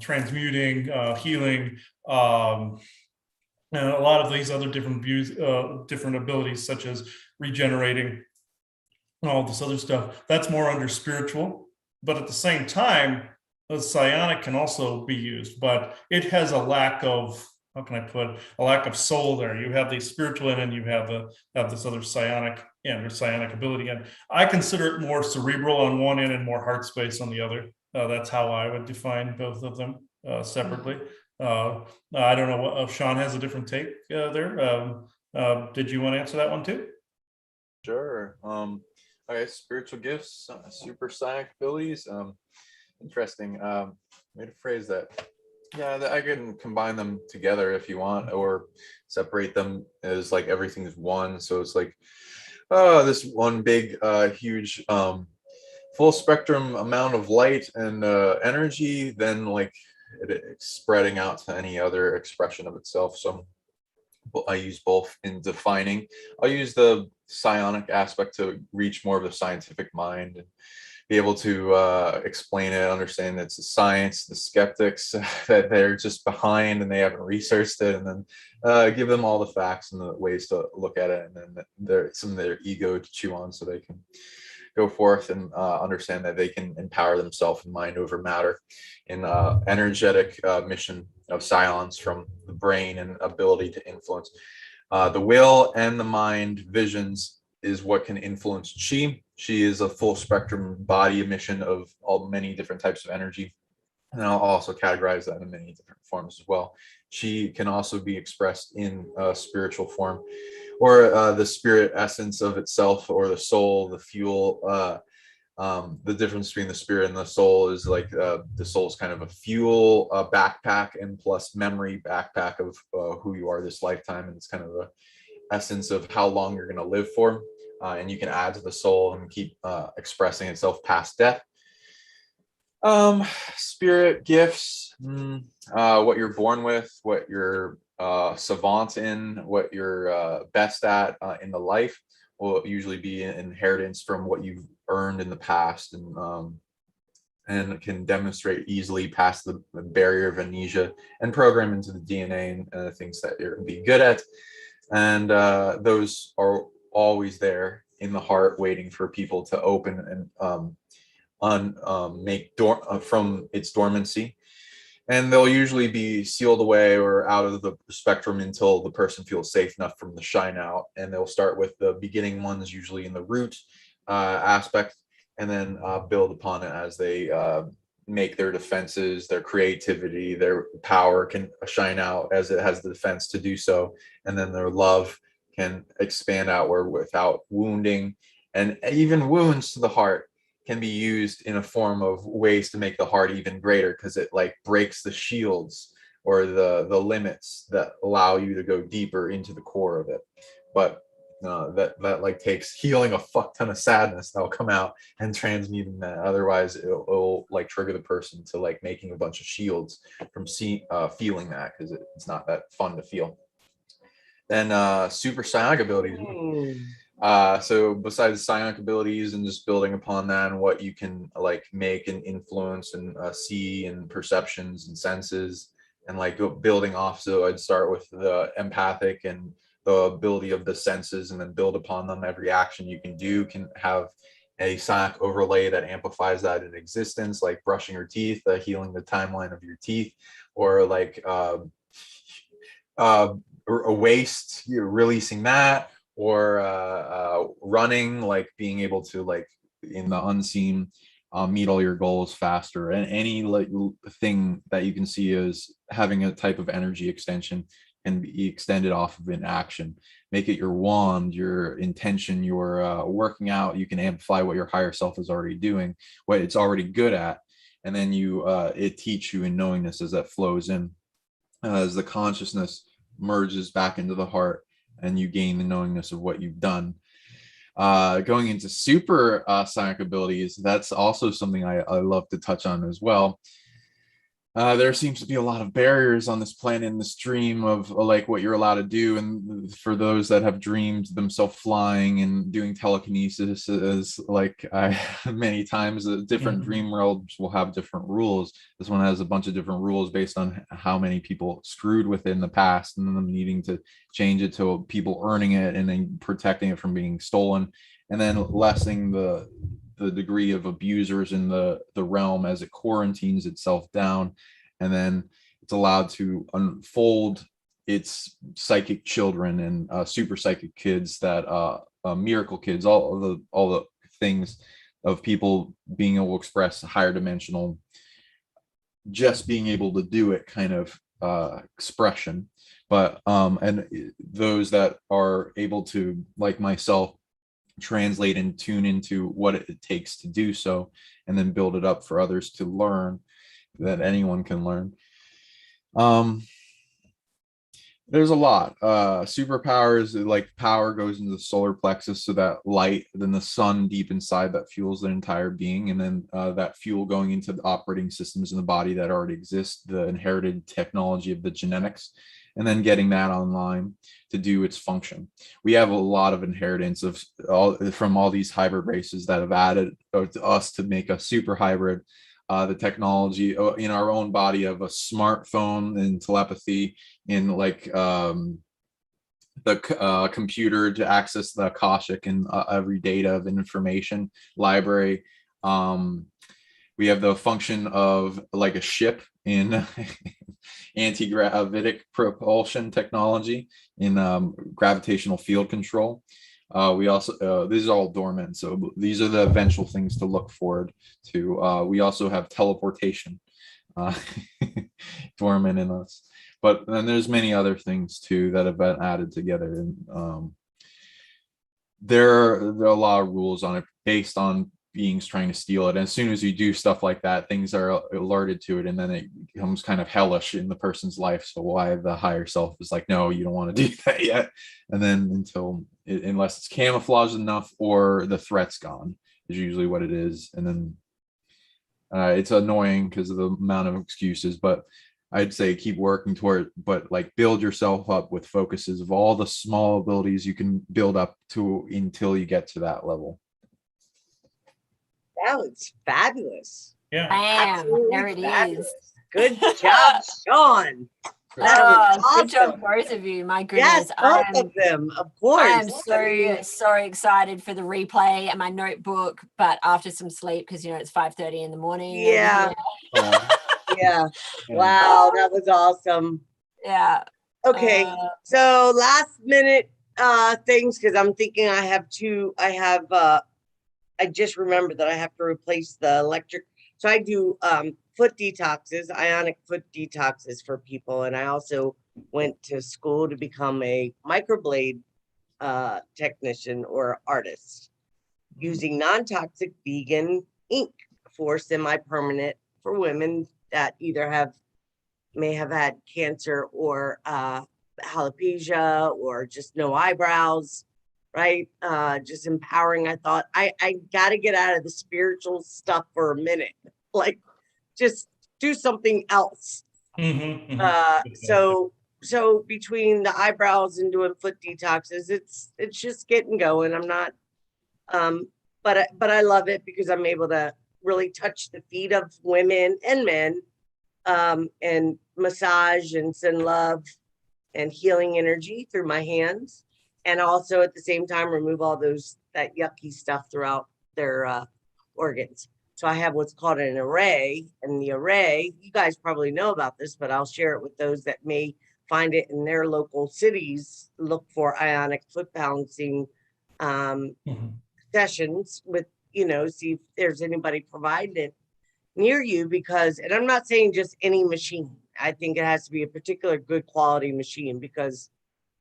transmuting, healing, and a lot of these other different abilities, such as regenerating, and all this other stuff, that's more under spiritual. But at the same time, the psionic can also be used, but it has a lack of, how can I put it, a lack of soul there. You have the spiritual in, and you have this other psionic and or psionic ability. And I consider it more cerebral on one end and more heart space on the other. That's how I would define both of them separately. I don't know what if Sean has a different take there. Did you want to answer that one too? Sure. Okay, spiritual gifts, super psionic abilities. Interesting. Way to phrase that. Yeah, I can combine them together if you want, or separate them as like everything's one. So it's like, this one big, huge full spectrum amount of light and energy, then like it's spreading out to any other expression of itself. So I use both in defining. I'll use the psionic aspect to reach more of the scientific mind and be able to explain it, understand it's the science, the skeptics that they're just behind and they haven't researched it, and then give them all the facts and the ways to look at it, and then some of their ego to chew on so they can go forth and understand that they can empower themselves in mind over matter in energetic mission of silence from the brain and ability to influence. The will and the mind visions is what can influence chi. Chi is a full spectrum body emission of many different types of energy. And I'll also categorize that in many different forms as well. Chi can also be expressed in spiritual form, or the spirit essence of itself, or the soul, the fuel. The difference between the spirit and the soul is like the soul is kind of a fuel backpack and plus memory backpack of who you are this lifetime, and it's kind of a essence of how long you're going to live for, and you can add to the soul and keep expressing itself past death. Spirit gifts, what you're born with, what you're savant in, what you're best at in the life will usually be an inheritance from what you've earned in the past, and can demonstrate easily past the barrier of amnesia and program into the DNA and things that you're going to be good at. And those are always there in the heart, waiting for people to open and make from its dormancy. And they'll usually be sealed away or out of the spectrum until the person feels safe enough from the shine out. And they'll start with the beginning ones, usually in the root aspect, and then build upon it as they make their defenses, their creativity, their power can shine out as it has the defense to do so. And then their love can expand outward without wounding. And even wounds to the heart can be used in a form of ways to make the heart even greater, because it like breaks the shields or the limits that allow you to go deeper into the core of it. But that like takes healing a fuck ton of sadness that'll come out and transmuting that. Otherwise it'll like trigger the person to like making a bunch of shields from feeling that, because it's not that fun to feel. Then super psionic abilities. So besides psionic abilities and just building upon that and what you can like make and influence and see and perceptions and senses and like building off. So I'd start with the empathic and the ability of the senses, and then build upon them. Every action you can do can have a psionic overlay that amplifies that in existence, like brushing your teeth, healing the timeline of your teeth, or like a waste, you're releasing that, or running, like being able to like in the unseen meet all your goals faster, and any like thing that you can see as having a type of energy extension can be extended off of an action. Make it your wand, your intention, your working out. You can amplify what your higher self is already doing, what it's already good at, and then you it teach you in knowingness as that flows in, as the consciousness merges back into the heart, and you gain the knowingness of what you've done. Going into super psionic abilities, that's also something I love to touch on as well. There seems to be a lot of barriers on this planet in this dream of like what you're allowed to do. And for those that have dreamed themselves flying and doing telekinesis, is like many times different dream worlds will have different rules. This one has a bunch of different rules based on how many people screwed with it in the past, and them needing to change it to people earning it and then protecting it from being stolen, and then lessening the degree of abusers in the realm as it quarantines itself down, and then it's allowed to unfold its psychic children and super psychic kids, that miracle kids, all the things of people being able to express higher dimensional, just being able to do it kind of expression. But and those that are able to, like myself, translate and tune into what it takes to do so, and then build it up for others to learn, that anyone can learn. There's a lot. Superpowers, like power goes into the solar plexus, so that light, then the sun deep inside that fuels the entire being, and then that fuel going into the operating systems in the body that already exist, the inherited technology of the genetics, and then getting that online to do its function. We have a lot of inheritance of from all these hybrid races that have added to us to make a super hybrid. The technology in our own body of a smartphone and telepathy in like the computer to access the Akashic and every data of information library. We have the function of like a ship in anti-gravitic propulsion technology in gravitational field control. We also, these are all dormant, so these are the eventual things to look forward to. We also have teleportation dormant in us, but then there's many other things too that have been added together. And there are a lot of rules on it based on beings trying to steal it. And as soon as you do stuff like that, things are alerted to it, and then it becomes kind of hellish in the person's life. So why the higher self is like, no, you don't want to do that yet. And then unless it's camouflaged enough or the threat's gone is usually what it is. And then it's annoying because of the amount of excuses, but I'd say keep working toward it, but like build yourself up with focuses of all the small abilities you can build up to until you get to that level. That was fabulous. Yeah. Bam, Absolutely there it fabulous. is. Good job, Sean. That Oh, was good job, awesome. both of you. My Yes, goodness. both of them, of course. I am I mean, so excited for the replay and my notebook, but after some sleep, because it's 5:30 in the morning. over yeah, here. yeah. Wow, that was awesome. Yeah. Okay, so last minute things, because I'm thinking I just remembered that I have to replace the electric. So I do foot detoxes, ionic foot detoxes for people. And I also went to school to become a microblade technician or artist using non-toxic vegan ink for semi-permanent for women that either may have had cancer or alopecia or just no eyebrows. Right? Just empowering. I thought I got to get out of the spiritual stuff for a minute, like just do something else. So between the eyebrows and doing foot detoxes, it's just getting going. I'm not, but I love it because I'm able to really touch the feet of women and men, and massage and send love and healing energy through my hands. And also at the same time, remove all that yucky stuff throughout their organs. So I have what's called an array. And the array, you guys probably know about this, but I'll share it with those that may find it in their local cities. Look for ionic foot balancing sessions with, see if there's anybody providing it near you, because, and I'm not saying just any machine. I think it has to be a particular good quality machine, because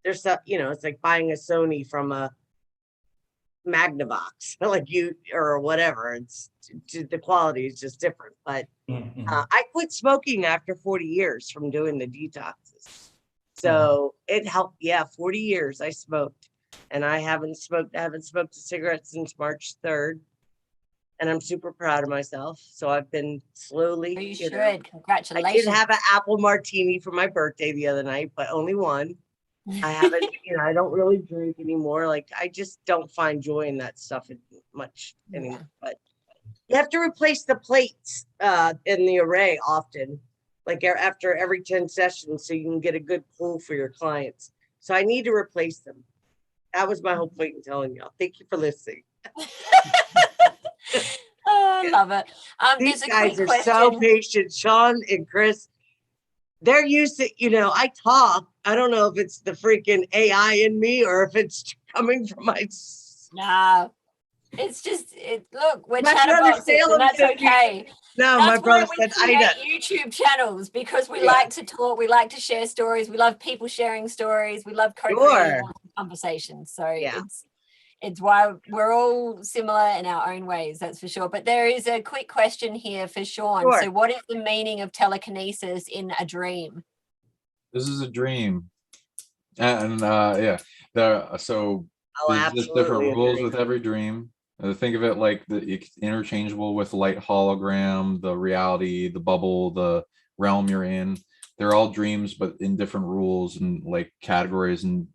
there's stuff, it's like buying a Sony from a Magnavox, like or whatever. It's the quality is just different. But I quit smoking after 40 years from doing the detoxes, so it helped. Yeah, 40 years I smoked, and I haven't smoked a cigarette since March 3rd, and I'm super proud of myself. So I've been slowly. You should. Congratulations. I did have an apple martini for my birthday the other night, but only one. I haven't, I don't really drink anymore. Like, I just don't find joy in that stuff much anymore. But you have to replace the plates in the array often, like after every 10 sessions, so you can get a good pull for your clients. So I need to replace them. That was my whole point in telling y'all. Thank you for listening. I love it. These guys are so patient. Sean and Chris, they're used to, I talk. I don't know if it's the freaking AI in me or if it's coming from my. No, it's just, look, we're My chatterboxes, and that's okay. No, that's my brother why said, we create Aida. YouTube channels, because we like to talk, we like to share stories, we love people sharing stories, we love co-creating conversations. So it's why we're all similar in our own ways, that's for sure. But there is a quick question here for Sean. Sure. So what is the meaning of telekinesis in a dream? This is a dream. And so I'll there's just different absolutely rules agree. with every dream. Think of it like it's interchangeable with light hologram, the reality, the bubble, the realm you're in. They're all dreams, but in different rules and like categories and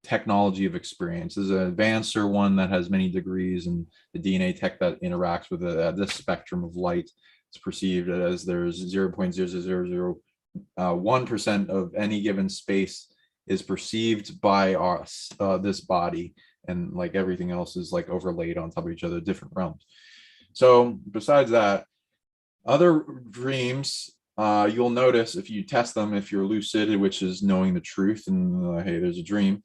technology of experience. There's an advancer one that has many degrees, and the DNA tech that interacts with it at this spectrum of light is perceived as there's 0.0001% of any given space is perceived by us, this body, and like everything else is like overlaid on top of each other, different realms. So besides that, other dreams, you'll notice if you test them, if you're lucid, which is knowing the truth and hey, there's a dream,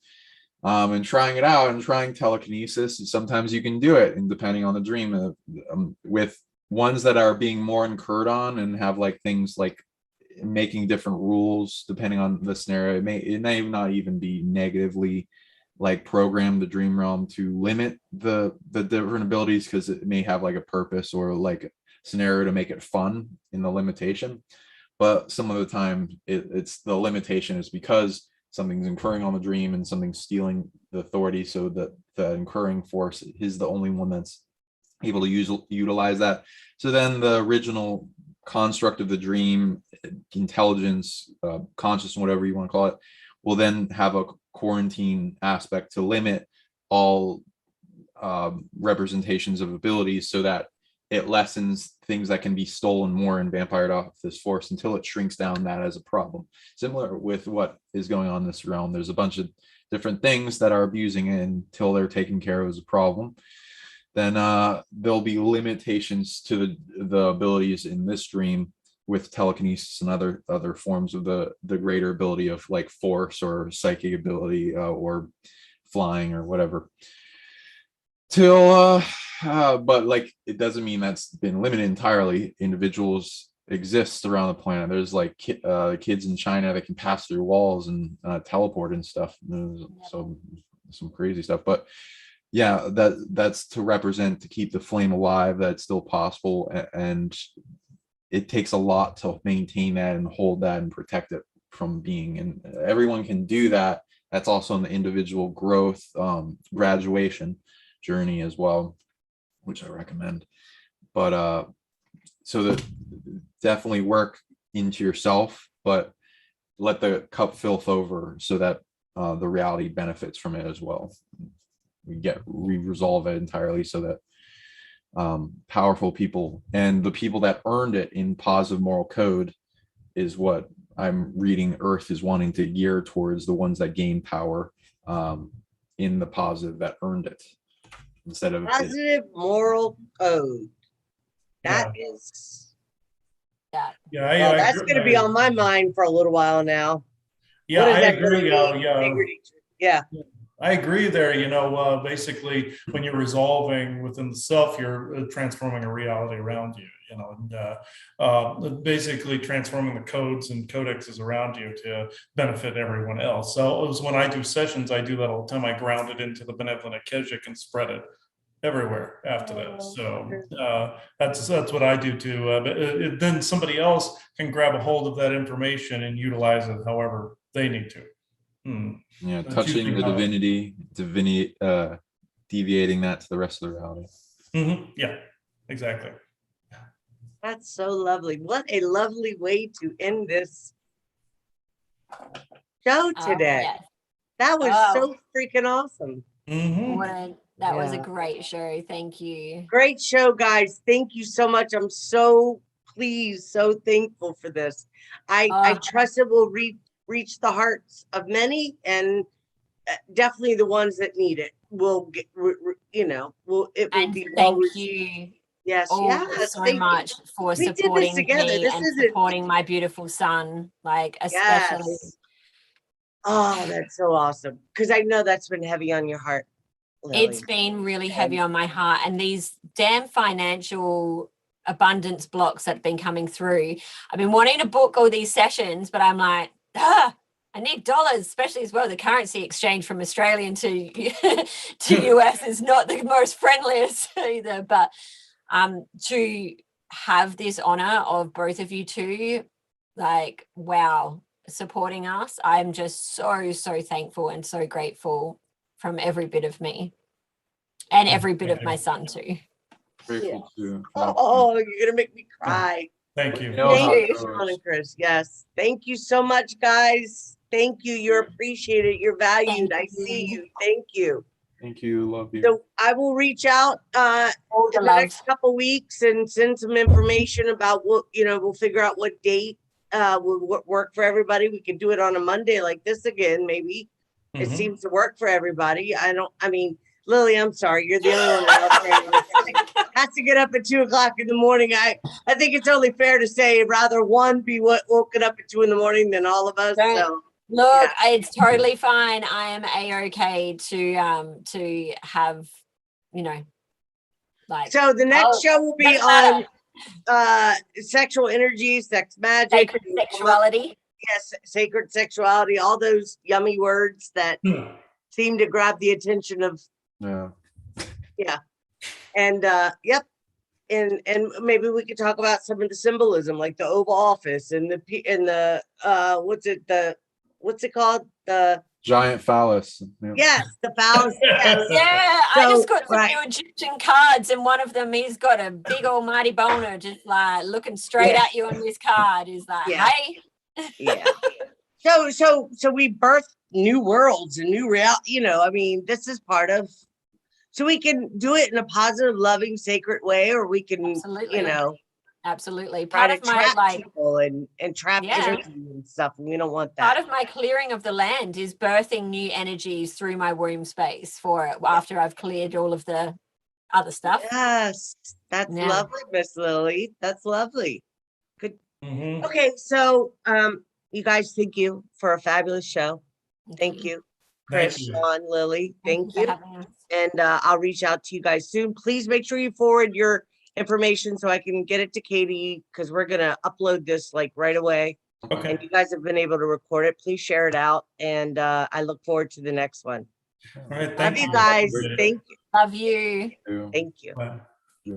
and trying it out and trying telekinesis, sometimes you can do it, and depending on the dream, with ones that are being more incurred on and have like things like making different rules depending on the scenario. It may not even be negatively like program the dream realm to limit the different abilities, because it may have like a purpose or like a scenario to make it fun in the limitation. But some of the time it's the limitation is because something's incurring on the dream and something's stealing the authority, so that the incurring force is the only one that's able to utilize that. So then the original construct of the dream, intelligence, conscious, whatever you want to call it, will then have a quarantine aspect to limit all representations of abilities, so that it lessens things that can be stolen more and vampired off this force until it shrinks down that as a problem. Similar with what is going on in this realm. There's a bunch of different things that are abusing it until they're taken care of as a problem. Then there'll be limitations to the abilities in this dream with telekinesis and other forms of the greater ability of like force or psychic ability or flying or whatever. But like it doesn't mean that's been limited entirely. Individuals exist around the planet. There's like kids in China that can pass through walls and teleport and stuff. So some crazy stuff. But yeah, that's to represent, to keep the flame alive, that's still possible, and it takes a lot to maintain that and hold that and protect it from being, and everyone can do that. That's also in the individual growth graduation journey as well, which I recommend. But so that definitely work into yourself, but let the cup filth over so that the reality benefits from it as well. We resolve it entirely so that powerful people and the people that earned it in positive moral code is what I'm reading Earth is wanting to gear towards, the ones that gain power in the positive that earned it, instead of Positive moral code. That is. Yeah, That's going to be on my mind for a little while now. Yeah, I agree. Yeah. I agree there. Basically, when you're resolving within the self, you're transforming a reality around you, and basically transforming the codes and codexes around you to benefit everyone else. So when I do sessions, I do that all the time. I ground it into the benevolent Akashic and spread it everywhere after that. So that's what I do too. But then somebody else can grab a hold of that information and utilize it however they need to. Yeah, touching the divinity, deviating that to the rest of the reality. Yeah, exactly. That's so lovely. What a lovely way to end this show today. Yes. That was so freaking awesome. That was a great show. Thank you. Great show, guys. Thank you so much. I'm so pleased, so thankful for this. I trust it will reach the hearts of many, and definitely the ones that need it will get, thank you. Yes, so much for supporting me and supporting my beautiful son, like especially. Yes. Oh, that's so awesome, because I know that's been heavy on your heart, Lily. It's been really heavy on my heart, and these damn financial abundance blocks that have been coming through. I've been wanting to book all these sessions, but I'm like, I need dollars, especially as well. The currency exchange from Australian to US is not the most friendliest either. But to have this honor of both of you two, like, wow, supporting us. I'm just so thankful and so grateful from every bit of me and every bit of my son too. Grateful too. Oh, you're gonna make me cry. Thank you. know Thank how you, it Sean goes. and Chris. Yes. Thank you so much, guys. Thank you. You're appreciated. You're valued. Thank I see you. you. Thank you. Thank you. Love you. So I will reach out All the in the love. next couple weeks and send some information about what, we'll figure out what date will work for everybody. We could do it on a Monday like this again, maybe. It Mhm. seems to work for everybody. I mean, Lily, I'm sorry. You're the only one out there that has to get up at 2:00 in the morning. I think it's only fair to say I'd rather one be woken up at 2 in the morning than all of us. Right. So Look, it's totally fine. I am a-okay to have, like, so the next show will be doesn't matter. on sexual energy, sex magic, Sacred sexuality. yes, sacred sexuality, all those yummy words that seem to grab the attention of, Yeah. and yep. And maybe we could talk about some of the symbolism, like the Oval Office and the what's it called? The Giant phallus. Yeah. yes, the phallus. Yes. Yeah, I So, just got some right. new Egyptian cards, and one of them, he's got a big almighty boner just like looking straight Yeah. at you on this card. Is like, Yeah. hey, Yeah. So we birth new worlds and new reality. I mean, this is part of. So we can do it in a positive, loving, sacred way, or we can, Absolutely. absolutely. try Part to of my trap people and trap Yeah. energy and stuff. And we don't want part that. of my clearing of the land is birthing new energies through my womb space for it after I've cleared all of the other stuff. Yes, that's Yeah. lovely, Miss Lily. That's lovely. Mhm. Okay, so you guys, thank you for a fabulous show. Thank you, Chris, Thank you. Sean, Lily. Thank for you. having us. And I'll reach out to you guys soon. Please make sure you forward your information so I can get it to Katie, because we're gonna upload this like right away. Okay. And you guys have been able to record it. Please share it out. And I look forward to the next one. All right. Love Thank you you. guys. Appreciate it. Thank you. Love you. Thank you. Bye. Yeah.